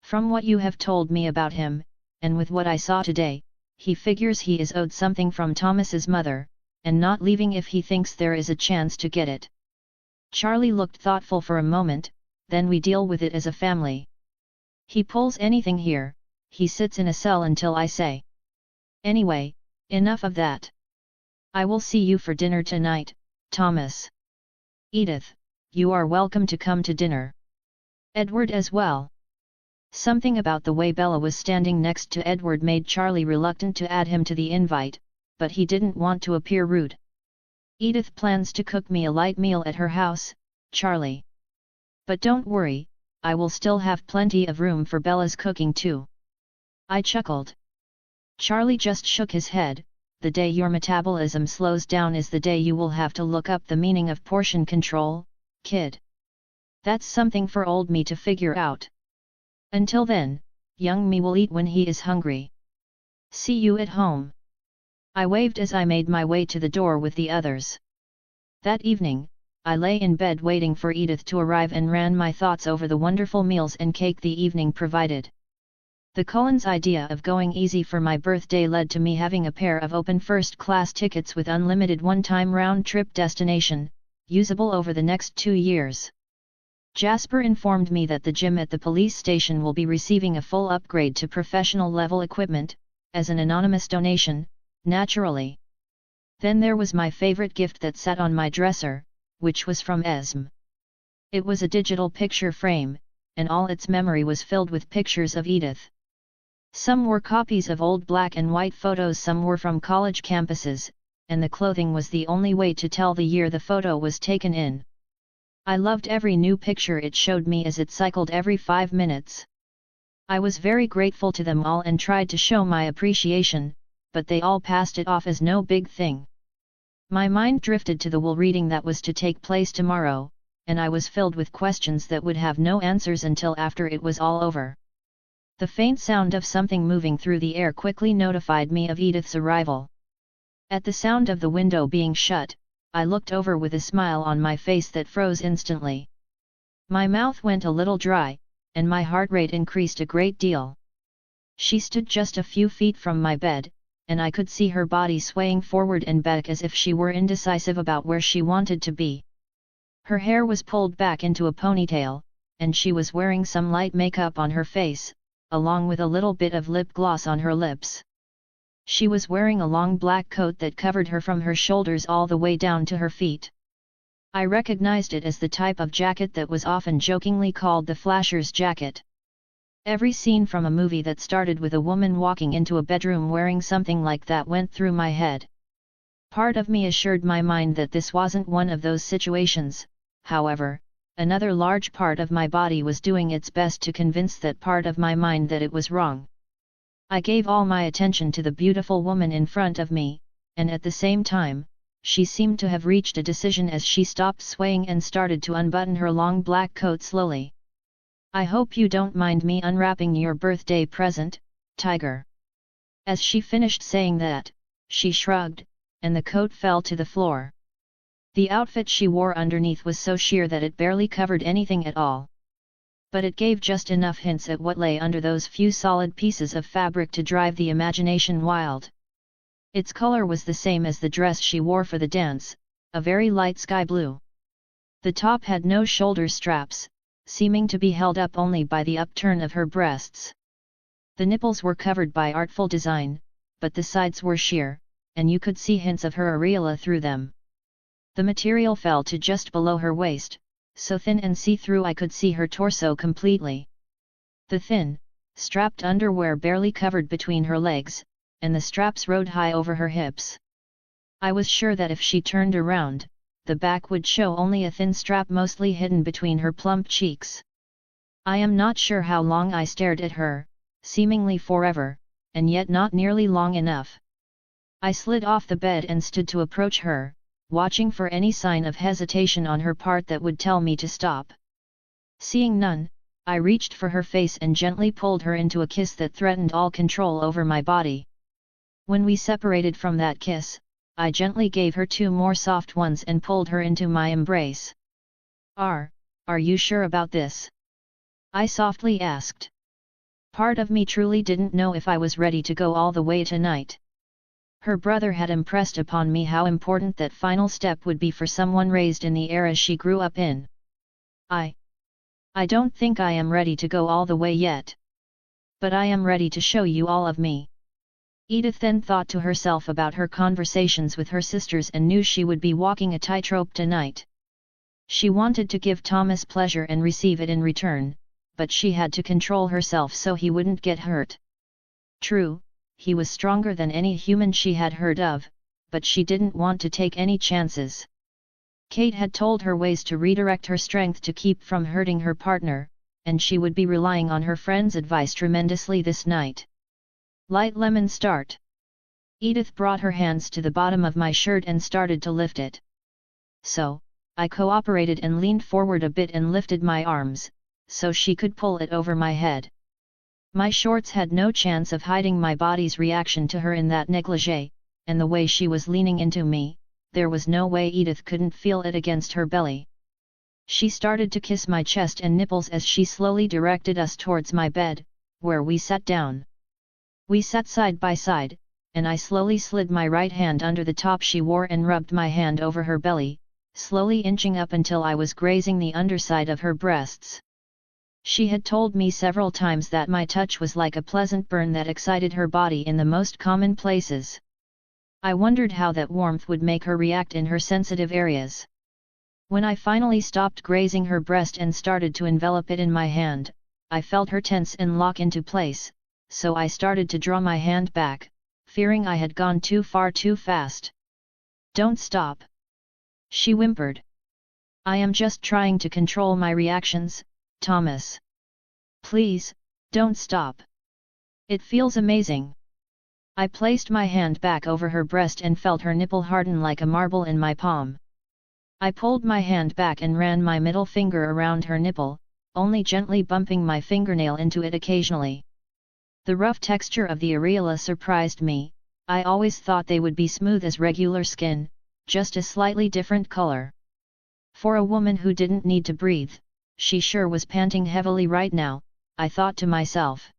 From what you have told me about him, and with what I saw today, he figures he is owed something from Thomas's mother, and not leaving if he thinks there is a chance to get it. Charlie looked thoughtful for a moment, then we deal with it as a family. He pulls anything here, he sits in a cell until I say. Anyway, enough of that. I will see you for dinner tonight, Thomas. Edythe, you are welcome to come to dinner. Edward as well. Something about the way Bella was standing next to Edward made Charlie reluctant to add him to the invite, but he didn't want to appear rude. Edythe plans to cook me a light meal at her house, Charlie. But don't worry, I will still have plenty of room for Bella's cooking too. I chuckled. Charlie just shook his head. The day your metabolism slows down is the day you will have to look up the meaning of portion control, kid. That's something for old me to figure out. Until then, young me will eat when he is hungry. See you at home. I waved as I made my way to the door with the others. That evening, I lay in bed waiting for Edythe to arrive and ran my thoughts over the wonderful meals and cake the evening provided. The Cullens' idea of going easy for my birthday led to me having a pair of open first-class tickets with unlimited one-time round-trip destination, usable over the next 2 years. Jasper informed me that the gym at the police station will be receiving a full upgrade to professional-level equipment, as an anonymous donation, naturally. Then there was my favorite gift that sat on my dresser, which was from Esme. It was a digital picture frame, and all its memory was filled with pictures of Edythe. Some were copies of old black and white photos, some were from college campuses, and the clothing was the only way to tell the year the photo was taken in. I loved every new picture it showed me as it cycled every 5 minutes. I was very grateful to them all and tried to show my appreciation, but they all passed it off as no big thing. My mind drifted to the will reading that was to take place tomorrow, and I was filled with questions that would have no answers until after it was all over. The faint sound of something moving through the air quickly notified me of Edythe's arrival. At the sound of the window being shut, I looked over with a smile on my face that froze instantly. My mouth went a little dry, and my heart rate increased a great deal. She stood just a few feet from my bed, and I could see her body swaying forward and back as if she were indecisive about where she wanted to be. Her hair was pulled back into a ponytail, and she was wearing some light makeup on her face, along with a little bit of lip gloss on her lips. She was wearing a long black coat that covered her from her shoulders all the way down to her feet. I recognized it as the type of jacket that was often jokingly called the flasher's jacket. Every scene from a movie that started with a woman walking into a bedroom wearing something like that went through my head. Part of me assured my mind that this wasn't one of those situations, however, another large part of my body was doing its best to convince that part of my mind that it was wrong. I gave all my attention to the beautiful woman in front of me, and at the same time, she seemed to have reached a decision as she stopped swaying and started to unbutton her long black coat slowly. "I hope you don't mind me unwrapping your birthday present, Tiger." As she finished saying that, she shrugged, and the coat fell to the floor. The outfit she wore underneath was so sheer that it barely covered anything at all. But it gave just enough hints at what lay under those few solid pieces of fabric to drive the imagination wild. Its color was the same as the dress she wore for the dance, a very light sky blue. The top had no shoulder straps, seeming to be held up only by the upturn of her breasts. The nipples were covered by artful design, but the sides were sheer, and you could see hints of her areola through them. The material fell to just below her waist, so thin and see-through I could see her torso completely. The thin, strapped underwear barely covered between her legs, and the straps rode high over her hips. I was sure that if she turned around, the back would show only a thin strap mostly hidden between her plump cheeks. I am not sure how long I stared at her, seemingly forever, and yet not nearly long enough. I slid off the bed and stood to approach her, watching for any sign of hesitation on her part that would tell me to stop. Seeing none, I reached for her face and gently pulled her into a kiss that threatened all control over my body. When we separated from that kiss, I gently gave her 2 more soft ones and pulled her into my embrace. Are you sure about this?" I softly asked. Part of me truly didn't know if I was ready to go all the way tonight. Her brother had impressed upon me how important that final step would be for someone raised in the era she grew up in. I don't think I am ready to go all the way yet. But I am ready to show you all of me." Edythe then thought to herself about her conversations with her sisters and knew she would be walking a tightrope tonight. She wanted to give Thomas pleasure and receive it in return, but she had to control herself so he wouldn't get hurt. True, he was stronger than any human she had heard of, but she didn't want to take any chances. Kate had told her ways to redirect her strength to keep from hurting her partner, and she would be relying on her friend's advice tremendously this night. "Light lemon start." Edythe brought her hands to the bottom of my shirt and started to lift it. So, I cooperated and leaned forward a bit and lifted my arms, so she could pull it over my head. My shorts had no chance of hiding my body's reaction to her in that negligee, and the way she was leaning into me, there was no way Edythe couldn't feel it against her belly. She started to kiss my chest and nipples as she slowly directed us towards my bed, where we sat down. We sat side by side, and I slowly slid my right hand under the top she wore and rubbed my hand over her belly, slowly inching up until I was grazing the underside of her breasts. She had told me several times that my touch was like a pleasant burn that excited her body in the most common places. I wondered how that warmth would make her react in her sensitive areas. When I finally stopped grazing her breast and started to envelop it in my hand, I felt her tense and lock into place, so I started to draw my hand back, fearing I had gone too far too fast. "Don't stop," she whimpered. "I am just trying to control my reactions, Thomas. Please, don't stop. It feels amazing." I placed my hand back over her breast and felt her nipple harden like a marble in my palm. I pulled my hand back and ran my middle finger around her nipple, only gently bumping my fingernail into it occasionally. The rough texture of the areola surprised me. I always thought they would be smooth as regular skin, just a slightly different color. For a woman who didn't need to breathe, she sure was panting heavily right now, I thought to myself.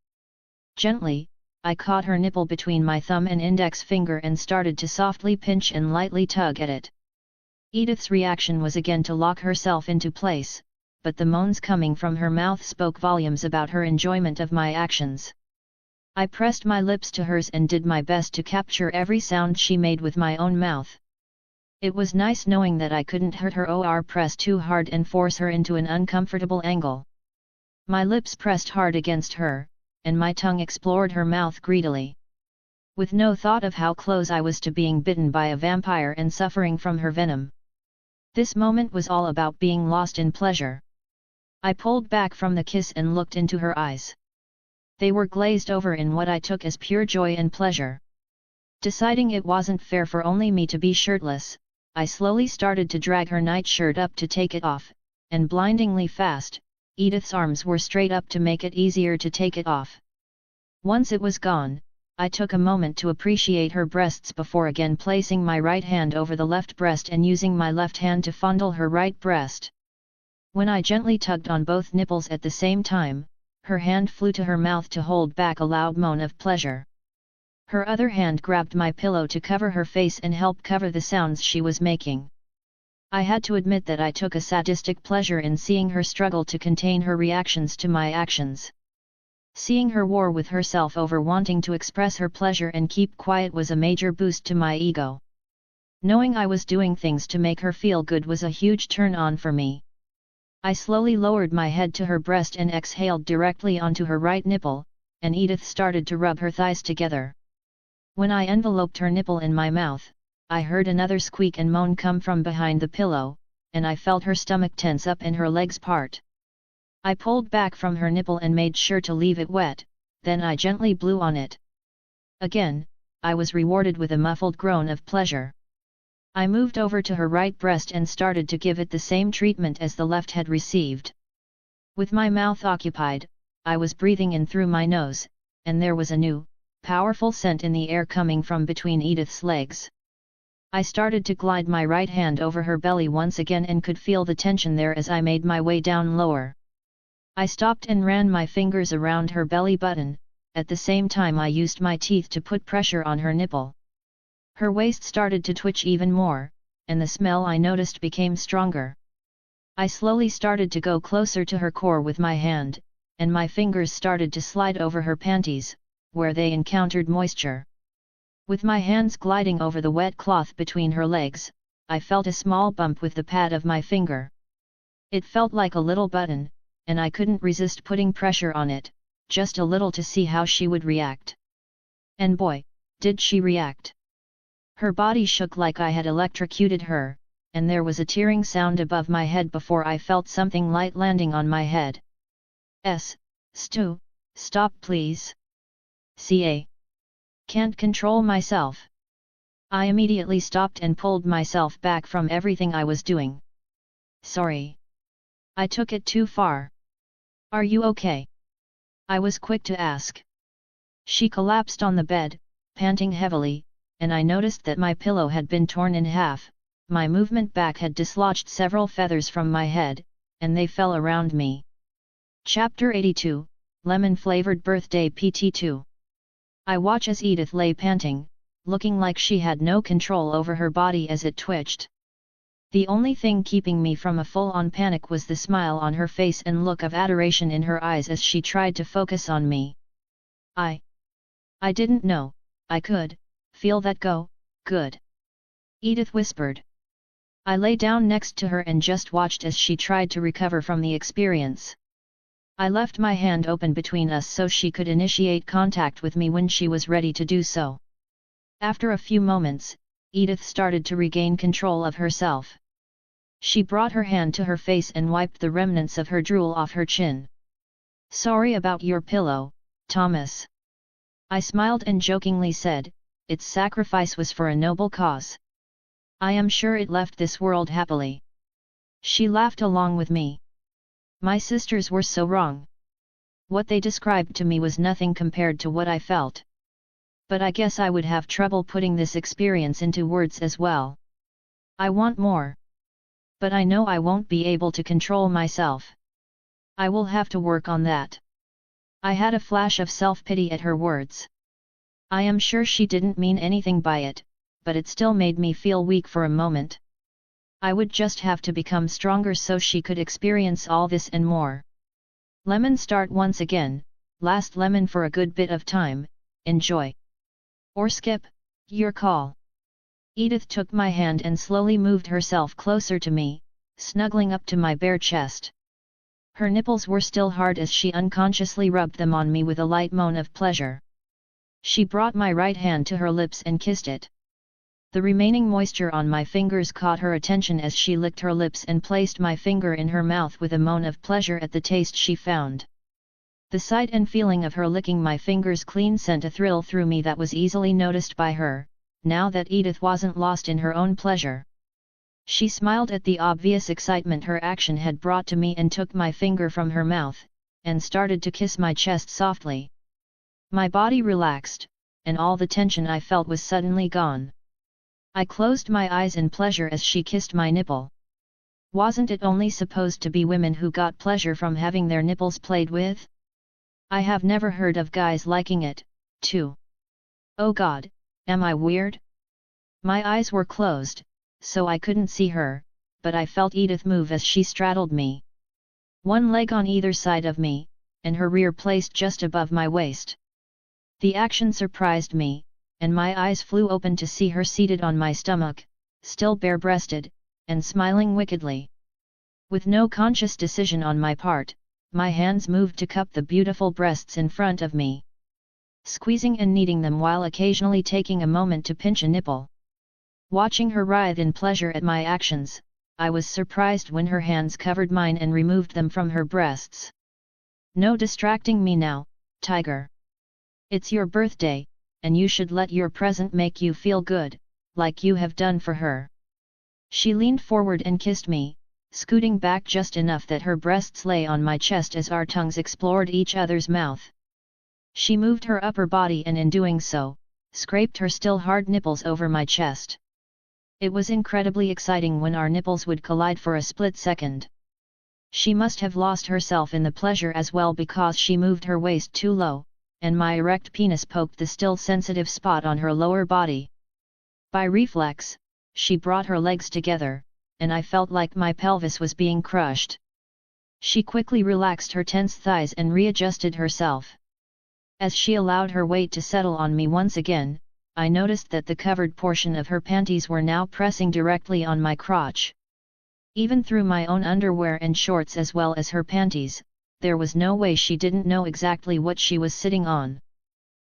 Gently, I caught her nipple between my thumb and index finger and started to softly pinch and lightly tug at it. Edythe's reaction was again to lock herself into place, but the moans coming from her mouth spoke volumes about her enjoyment of my actions. I pressed my lips to hers and did my best to capture every sound she made with my own mouth. It was nice knowing that I couldn't hurt her or press too hard and force her into an uncomfortable angle. My lips pressed hard against her, and my tongue explored her mouth greedily. With no thought of how close I was to being bitten by a vampire and suffering from her venom. This moment was all about being lost in pleasure. I pulled back from the kiss and looked into her eyes. They were glazed over in what I took as pure joy and pleasure. Deciding it wasn't fair for only me to be shirtless, I slowly started to drag her nightshirt up to take it off, and blindingly fast, Edythe's arms were straight up to make it easier to take it off. Once it was gone, I took a moment to appreciate her breasts before again placing my right hand over the left breast and using my left hand to fondle her right breast. When I gently tugged on both nipples at the same time, her hand flew to her mouth to hold back a loud moan of pleasure. Her other hand grabbed my pillow to cover her face and help cover the sounds she was making. I had to admit that I took a sadistic pleasure in seeing her struggle to contain her reactions to my actions. Seeing her war with herself over wanting to express her pleasure and keep quiet was a major boost to my ego. Knowing I was doing things to make her feel good was a huge turn-on for me. I slowly lowered my head to her breast and exhaled directly onto her right nipple, and Edythe started to rub her thighs together. When I enveloped her nipple in my mouth, I heard another squeak and moan come from behind the pillow, and I felt her stomach tense up and her legs part. I pulled back from her nipple and made sure to leave it wet, then I gently blew on it. Again, I was rewarded with a muffled groan of pleasure. I moved over to her right breast and started to give it the same treatment as the left had received. With my mouth occupied, I was breathing in through my nose, and there was a new, powerful scent in the air coming from between Edythe's legs. I started to glide my right hand over her belly once again and could feel the tension there as I made my way down lower. I stopped and ran my fingers around her belly button, at the same time I used my teeth to put pressure on her nipple. Her waist started to twitch even more, and the smell I noticed became stronger. I slowly started to go closer to her core with my hand, and my fingers started to slide over her panties, where they encountered moisture. With my hands gliding over the wet cloth between her legs, I felt a small bump with the pad of my finger. It felt like a little button, and I couldn't resist putting pressure on it, just a little to see how she would react. And boy, did she react! Her body shook like I had electrocuted her, and there was a tearing sound above my head before I felt something light landing on my head. Stu, stop please. Can't control myself. I immediately stopped and pulled myself back from everything I was doing. Sorry. I took it too far. Are you okay? I was quick to ask. She collapsed on the bed, panting heavily, and I noticed that my pillow had been torn in half, my movement back had dislodged several feathers from my head, and they fell around me. Chapter 82, Lemon-Flavored Birthday PT2. I watch as Edythe lay panting, looking like she had no control over her body as it twitched. The only thing keeping me from a full-on panic was the smile on her face and look of adoration in her eyes as she tried to focus on me. I didn't know I could feel that go good. Edythe whispered. I lay down next to her and just watched as she tried to recover from the experience. I left my hand open between us so she could initiate contact with me when she was ready to do so. After a few moments, Edythe started to regain control of herself. She brought her hand to her face and wiped the remnants of her drool off her chin. Sorry about your pillow, Thomas. I smiled and jokingly said, its sacrifice was for a noble cause. I am sure it left this world happily. She laughed along with me. My sisters were so wrong. What they described to me was nothing compared to what I felt. But I guess I would have trouble putting this experience into words as well. I want more. But I know I won't be able to control myself. I will have to work on that. I had a flash of self-pity at her words. I am sure she didn't mean anything by it, but it still made me feel weak for a moment. I would just have to become stronger so she could experience all this and more. Lemon start once again, last lemon for a good bit of time, enjoy. Or skip, your call. Edythe took my hand and slowly moved herself closer to me, snuggling up to my bare chest. Her nipples were still hard as she unconsciously rubbed them on me with a light moan of pleasure. She brought my right hand to her lips and kissed it. The remaining moisture on my fingers caught her attention as she licked her lips and placed my finger in her mouth with a moan of pleasure at the taste she found. The sight and feeling of her licking my fingers clean sent a thrill through me that was easily noticed by her, now that Edythe wasn't lost in her own pleasure. She smiled at the obvious excitement her action had brought to me and took my finger from her mouth, and started to kiss my chest softly. My body relaxed, and all the tension I felt was suddenly gone. I closed my eyes in pleasure as she kissed my nipple. Wasn't it only supposed to be women who got pleasure from having their nipples played with? I have never heard of guys liking it, too. Oh God, am I weird? My eyes were closed, so I couldn't see her, but I felt Edythe move as she straddled me. One leg on either side of me, and her rear placed just above my waist. The action surprised me, and my eyes flew open to see her seated on my stomach, still bare-breasted, and smiling wickedly. With no conscious decision on my part, my hands moved to cup the beautiful breasts in front of me, squeezing and kneading them while occasionally taking a moment to pinch a nipple. Watching her writhe in pleasure at my actions, I was surprised when her hands covered mine and removed them from her breasts. No distracting me now, tiger. It's your birthday, and you should let your present make you feel good, like you have done for her. She leaned forward and kissed me, scooting back just enough that her breasts lay on my chest as our tongues explored each other's mouth. She moved her upper body and in doing so, scraped her still hard nipples over my chest. It was incredibly exciting when our nipples would collide for a split second. She must have lost herself in the pleasure as well because she moved her waist too low, and my erect penis poked the still sensitive spot on her lower body. By reflex, she brought her legs together, and I felt like my pelvis was being crushed. She quickly relaxed her tense thighs and readjusted herself. As she allowed her weight to settle on me once again, I noticed that the covered portion of her panties were now pressing directly on my crotch. Even through my own underwear and shorts as well as her panties, there was no way she didn't know exactly what she was sitting on.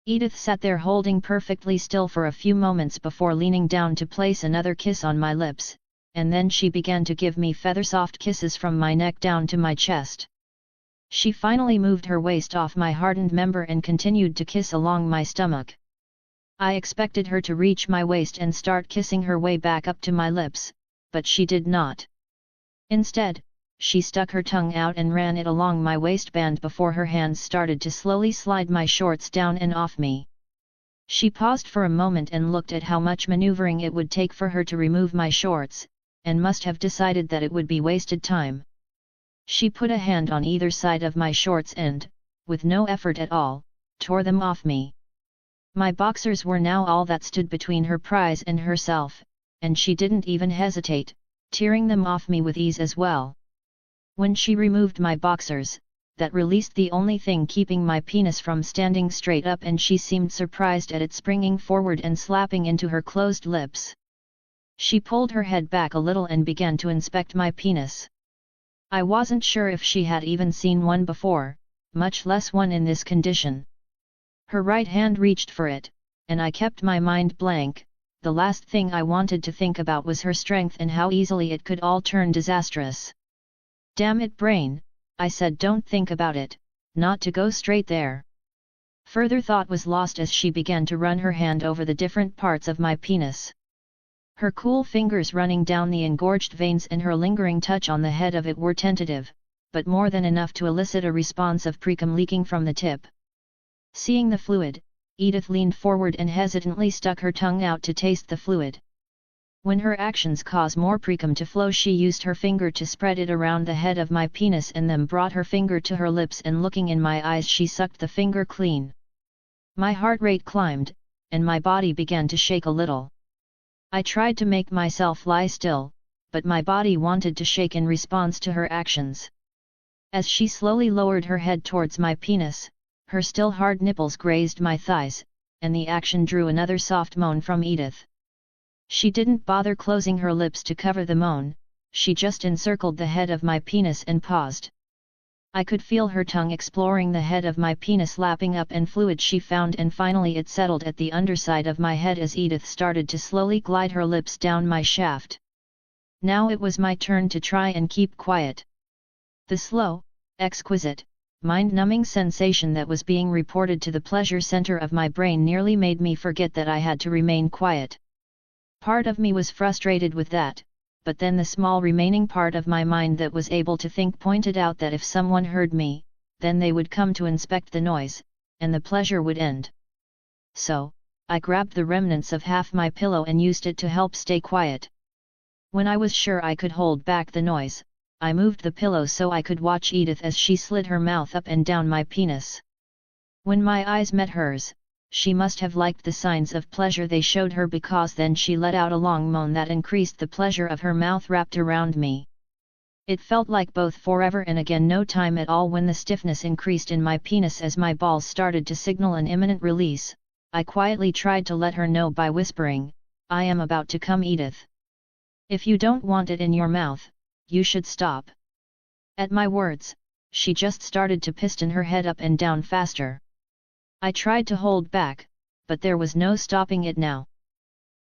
Edythe sat there holding perfectly still for a few moments before leaning down to place another kiss on my lips, and then she began to give me feather-soft kisses from my neck down to my chest. She finally moved her waist off my hardened member and continued to kiss along my stomach. I expected her to reach my waist and start kissing her way back up to my lips, but she did not. Instead, she stuck her tongue out and ran it along my waistband before her hands started to slowly slide my shorts down and off me. She paused for a moment and looked at how much maneuvering it would take for her to remove my shorts, and must have decided that it would be wasted time. She put a hand on either side of my shorts and, with no effort at all, tore them off me. My boxers were now all that stood between her prize and herself, and she didn't even hesitate, tearing them off me with ease as well. When she removed my boxers, that released the only thing keeping my penis from standing straight up, and she seemed surprised at it springing forward and slapping into her closed lips. She pulled her head back a little and began to inspect my penis. I wasn't sure if she had even seen one before, much less one in this condition. Her right hand reached for it, and I kept my mind blank. The last thing I wanted to think about was her strength and how easily it could all turn disastrous. "Damn it, brain," I said, "don't think about it, not to go straight there." Further thought was lost as she began to run her hand over the different parts of my penis. Her cool fingers running down the engorged veins and her lingering touch on the head of it were tentative, but more than enough to elicit a response of precum leaking from the tip. Seeing the fluid, Edythe leaned forward and hesitantly stuck her tongue out to taste the fluid. When her actions caused more precum to flow, she used her finger to spread it around the head of my penis and then brought her finger to her lips, and looking in my eyes she sucked the finger clean. My heart rate climbed, and my body began to shake a little. I tried to make myself lie still, but my body wanted to shake in response to her actions. As she slowly lowered her head towards my penis, her still hard nipples grazed my thighs, and the action drew another soft moan from Edythe. She didn't bother closing her lips to cover the moan, she just encircled the head of my penis and paused. I could feel her tongue exploring the head of my penis, lapping up and fluid she found, and finally it settled at the underside of my head as Edythe started to slowly glide her lips down my shaft. Now it was my turn to try and keep quiet. The slow, exquisite, mind-numbing sensation that was being reported to the pleasure center of my brain nearly made me forget that I had to remain quiet. Part of me was frustrated with that, but then the small remaining part of my mind that was able to think pointed out that if someone heard me, then they would come to inspect the noise, and the pleasure would end. So, I grabbed the remnants of half my pillow and used it to help stay quiet. When I was sure I could hold back the noise, I moved the pillow so I could watch Edythe as she slid her mouth up and down my penis. When my eyes met hers, she must have liked the signs of pleasure they showed her, because then she let out a long moan that increased the pleasure of her mouth wrapped around me. It felt like both forever and again no time at all when the stiffness increased in my penis as my balls started to signal an imminent release. I quietly tried to let her know by whispering, "I am about to come, Edythe. If you don't want it in your mouth, you should stop." At my words, she just started to piston her head up and down faster. I tried to hold back, but there was no stopping it now.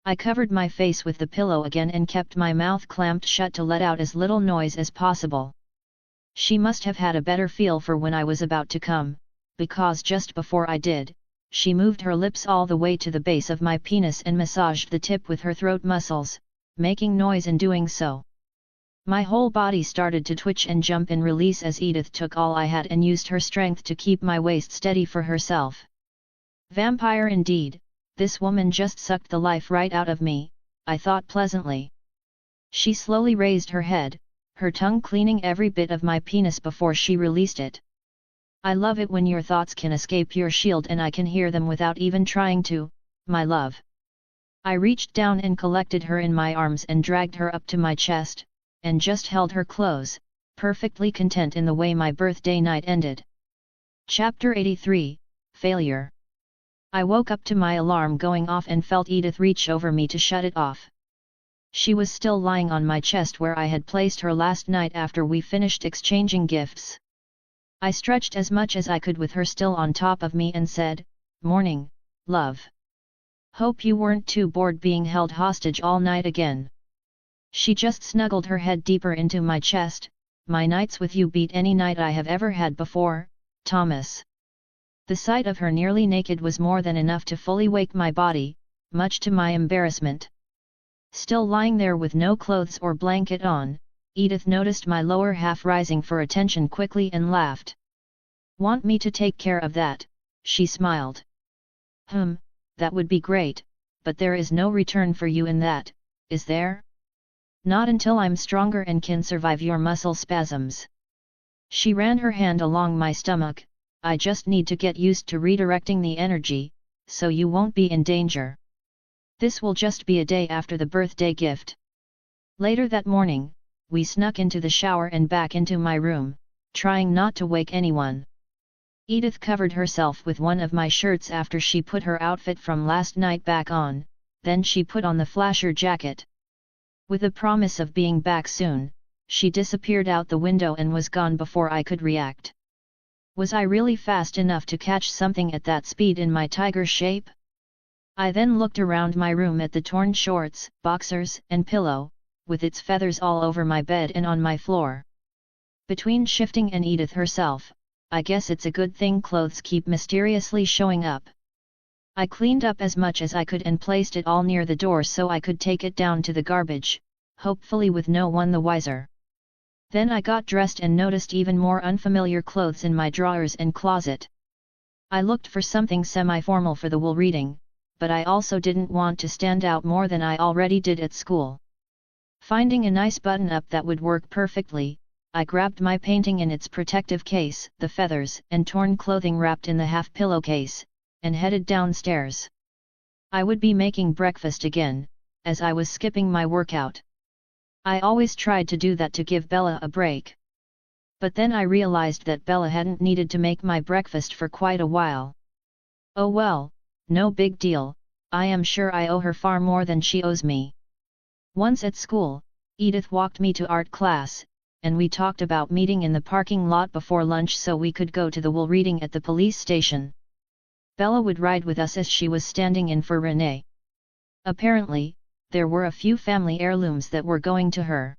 I covered my face with the pillow again and kept my mouth clamped shut to let out as little noise as possible. She must have had a better feel for when I was about to come, because just before I did, she moved her lips all the way to the base of my penis and massaged the tip with her throat muscles, making noise in doing so. My whole body started to twitch and jump in release as Edythe took all I had and used her strength to keep my waist steady for herself. Vampire indeed, this woman just sucked the life right out of me, I thought pleasantly. She slowly raised her head, her tongue cleaning every bit of my penis before she released it. I love it when your thoughts can escape your shield and I can hear them without even trying to, my love. I reached down and collected her in my arms and dragged her up to my chest, and just held her close, perfectly content in the way my birthday night ended. Chapter 83, Failure. I woke up to my alarm going off and felt Edythe reach over me to shut it off. She was still lying on my chest where I had placed her last night after we finished exchanging gifts. I stretched as much as I could with her still on top of me and said, "Morning, love. Hope you weren't too bored being held hostage all night again." She just snuggled her head deeper into my chest. "My nights with you beat any night I have ever had before, Thomas." The sight of her nearly naked was more than enough to fully wake my body, much to my embarrassment. Still lying there with no clothes or blanket on, Edythe noticed my lower half rising for attention quickly and laughed. "Want me to take care of that?" she smiled. That would be great, but there is no return for you in that, is there? Not until I'm stronger and can survive your muscle spasms." She ran her hand along my stomach. "I just need to get used to redirecting the energy, so you won't be in danger. This will just be a day after the birthday gift." Later that morning, we snuck into the shower and back into my room, trying not to wake anyone. Edythe covered herself with one of my shirts after she put her outfit from last night back on, then she put on the flasher jacket. With the promise of being back soon, she disappeared out the window and was gone before I could react. Was I really fast enough to catch something at that speed in my tiger shape? I then looked around my room at the torn shorts, boxers, and pillow, with its feathers all over my bed and on my floor. Between shifting and Edythe herself, I guess it's a good thing clothes keep mysteriously showing up. I cleaned up as much as I could and placed it all near the door so I could take it down to the garbage, hopefully with no one the wiser. Then I got dressed and noticed even more unfamiliar clothes in my drawers and closet. I looked for something semi-formal for the wool reading, but I also didn't want to stand out more than I already did at school. Finding a nice button-up that would work perfectly, I grabbed my painting in its protective case, the feathers and torn clothing wrapped in the half pillowcase, and headed downstairs. I would be making breakfast again, as I was skipping my workout. I always tried to do that to give Bella a break. But then I realized that Bella hadn't needed to make my breakfast for quite a while. Oh well, no big deal, I am sure I owe her far more than she owes me. Once at school, Edythe walked me to art class, and we talked about meeting in the parking lot before lunch so we could go to the wool reading at the police station. Bella would ride with us as she was standing in for Renee. Apparently, there were a few family heirlooms that were going to her.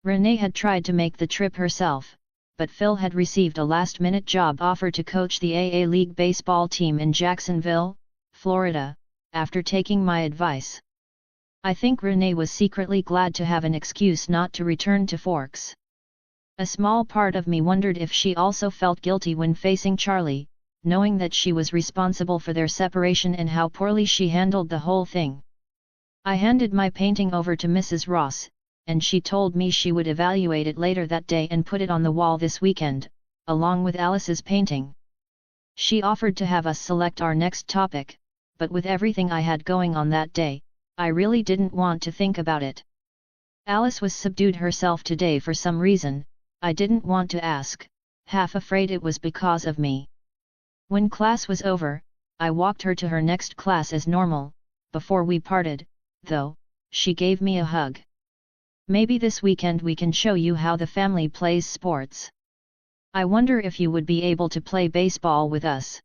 Renee had tried to make the trip herself, but Phil had received a last-minute job offer to coach the AA League baseball team in Jacksonville, Florida, after taking my advice. I think Renee was secretly glad to have an excuse not to return to Forks. A small part of me wondered if she also felt guilty when facing Charlie, knowing that she was responsible for their separation and how poorly she handled the whole thing. I handed my painting over to Mrs. Ross, and she told me she would evaluate it later that day and put it on the wall this weekend, along with Alice's painting. She offered to have us select our next topic, but with everything I had going on that day, I really didn't want to think about it. Alice was subdued herself today for some reason. I didn't want to ask, half afraid it was because of me. When class was over, I walked her to her next class as normal. Before we parted, though, she gave me a hug. Maybe this weekend we can show you how the family plays sports. I wonder if you would be able to play baseball with us.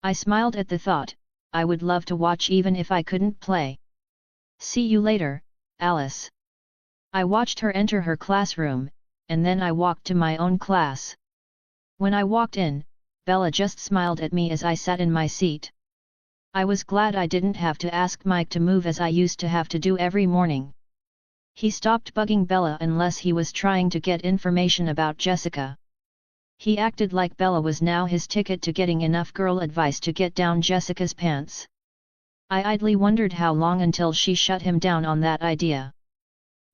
I smiled at the thought. I would love to watch even if I couldn't play. See you later, Alice. I watched her enter her classroom, and then I walked to my own class. When I walked in, Bella just smiled at me as I sat in my seat. I was glad I didn't have to ask Mike to move as I used to have to do every morning. He stopped bugging Bella unless he was trying to get information about Jessica. He acted like Bella was now his ticket to getting enough girl advice to get down Jessica's pants. I idly wondered how long until she shut him down on that idea.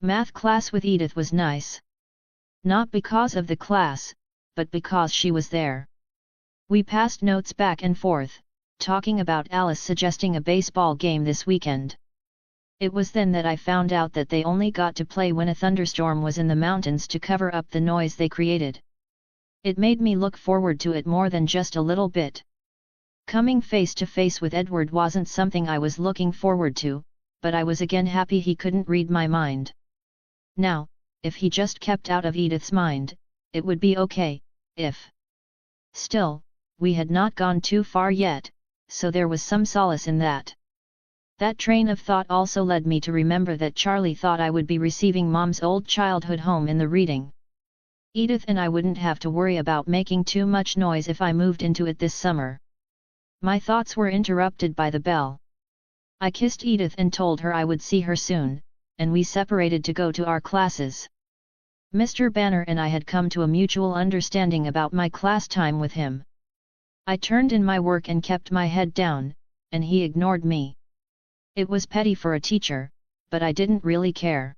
Math class with Edythe was nice. Not because of the class, but because she was there. We passed notes back and forth, talking about Alice suggesting a baseball game this weekend. It was then that I found out that they only got to play when a thunderstorm was in the mountains to cover up the noise they created. It made me look forward to it more than just a little bit. Coming face to face with Edward wasn't something I was looking forward to, but I was again happy he couldn't read my mind. Now, if he just kept out of Edythe's mind, it would be okay, if. Still, we had not gone too far yet, so there was some solace in that. That train of thought also led me to remember that Charlie thought I would be receiving Mom's old childhood home in the reading. Edythe and I wouldn't have to worry about making too much noise if I moved into it this summer. My thoughts were interrupted by the bell. I kissed Edythe and told her I would see her soon, and we separated to go to our classes. Mr. Banner and I had come to a mutual understanding about my class time with him. I turned in my work and kept my head down, and he ignored me. It was petty for a teacher, but I didn't really care.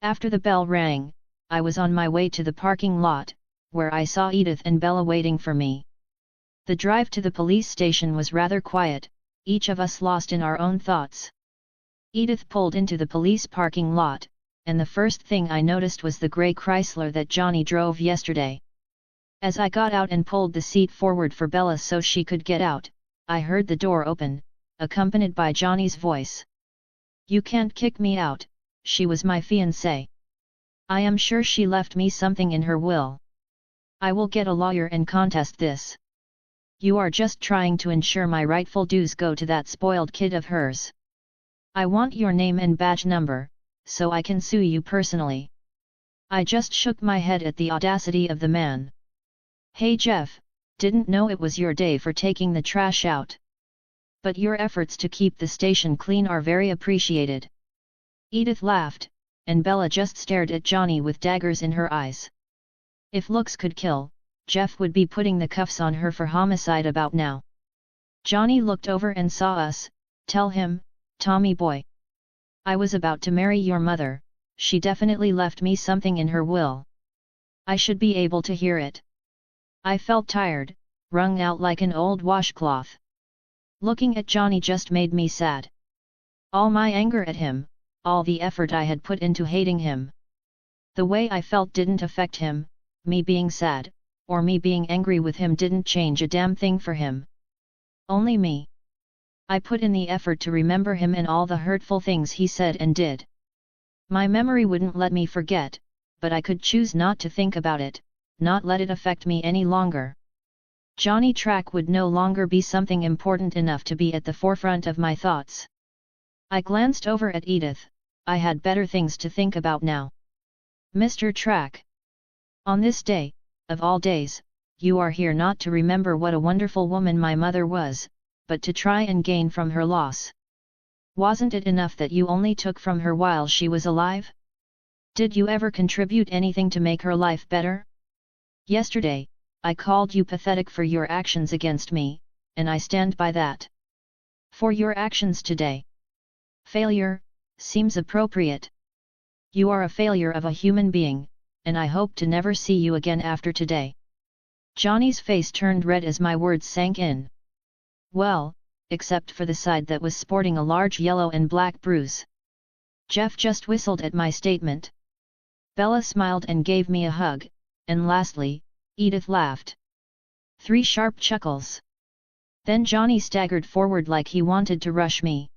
After the bell rang, I was on my way to the parking lot, where I saw Edythe and Bella waiting for me. The drive to the police station was rather quiet, each of us lost in our own thoughts. Edythe pulled into the police parking lot, and the first thing I noticed was the grey Chrysler that Johnny drove yesterday. As I got out and pulled the seat forward for Bella so she could get out, I heard the door open, accompanied by Johnny's voice. "You can't kick me out, she was my fiancée. I am sure she left me something in her will. I will get a lawyer and contest this. You are just trying to ensure my rightful dues go to that spoiled kid of hers. I want your name and badge number, so I can sue you personally." I just shook my head at the audacity of the man. "Hey Jeff, didn't know it was your day for taking the trash out. But your efforts to keep the station clean are very appreciated." Edythe laughed, and Bella just stared at Johnny with daggers in her eyes. If looks could kill, Jeff would be putting the cuffs on her for homicide about now. Johnny looked over and saw us. "Tell him, Tommy boy. I was about to marry your mother, she definitely left me something in her will. I should be able to hear it." I felt tired, wrung out like an old washcloth. Looking at Johnny just made me sad. All my anger at him, all the effort I had put into hating him. The way I felt didn't affect him, me being sad, or me being angry with him didn't change a damn thing for him. Only me. I put in the effort to remember him and all the hurtful things he said and did. My memory wouldn't let me forget, but I could choose not to think about it, not let it affect me any longer. Johnny Track would no longer be something important enough to be at the forefront of my thoughts. I glanced over at Edythe. I had better things to think about now. Mr. Track. On this day, of all days, you are here not to remember what a wonderful woman my mother was, but to try and gain from her loss. Wasn't it enough that you only took from her while she was alive? Did you ever contribute anything to make her life better? Yesterday, I called you pathetic for your actions against me, and I stand by that. For your actions today. Failure, seems appropriate. You are a failure of a human being, and I hope to never see you again after today. Johnny's face turned red as my words sank in. Well, except for the side that was sporting a large yellow and black bruise. Jeff just whistled at my statement. Bella smiled and gave me a hug, and lastly, Edythe laughed. 3 sharp chuckles. Then Johnny staggered forward like he wanted to rush me.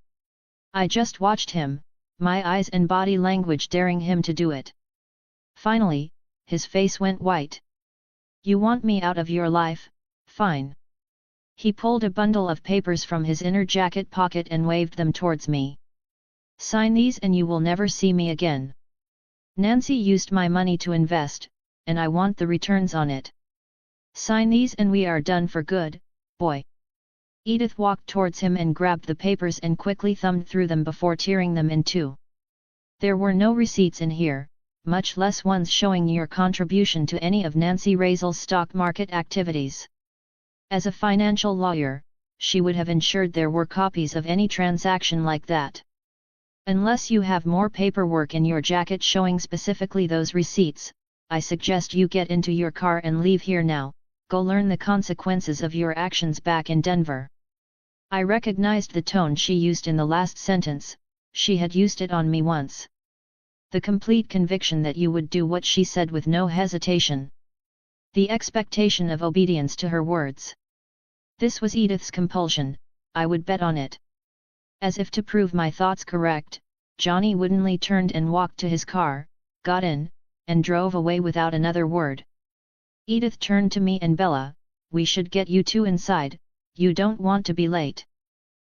I just watched him, my eyes and body language daring him to do it. Finally, his face went white. You want me out of your life? Fine. He pulled a bundle of papers from his inner jacket pocket and waved them towards me. Sign these and you will never see me again. Nancy used my money to invest, and I want the returns on it. Sign these and we are done for good, boy. Edythe walked towards him and grabbed the papers and quickly thumbed through them before tearing them in two. There were no receipts in here, much less ones showing your contribution to any of Nancy Raizel's stock market activities. As a financial lawyer, she would have ensured there were copies of any transaction like that. Unless you have more paperwork in your jacket showing specifically those receipts, I suggest you get into your car and leave here now. Go learn the consequences of your actions back in Denver. I recognized the tone she used in the last sentence. She had used it on me once. The complete conviction that you would do what she said with no hesitation. The expectation of obedience to her words. This was Edythe's compulsion, I would bet on it. As if to prove my thoughts correct, Johnny woodenly turned and walked to his car, got in, and drove away without another word. Edythe turned to me and Bella, we should get you two inside, you don't want to be late.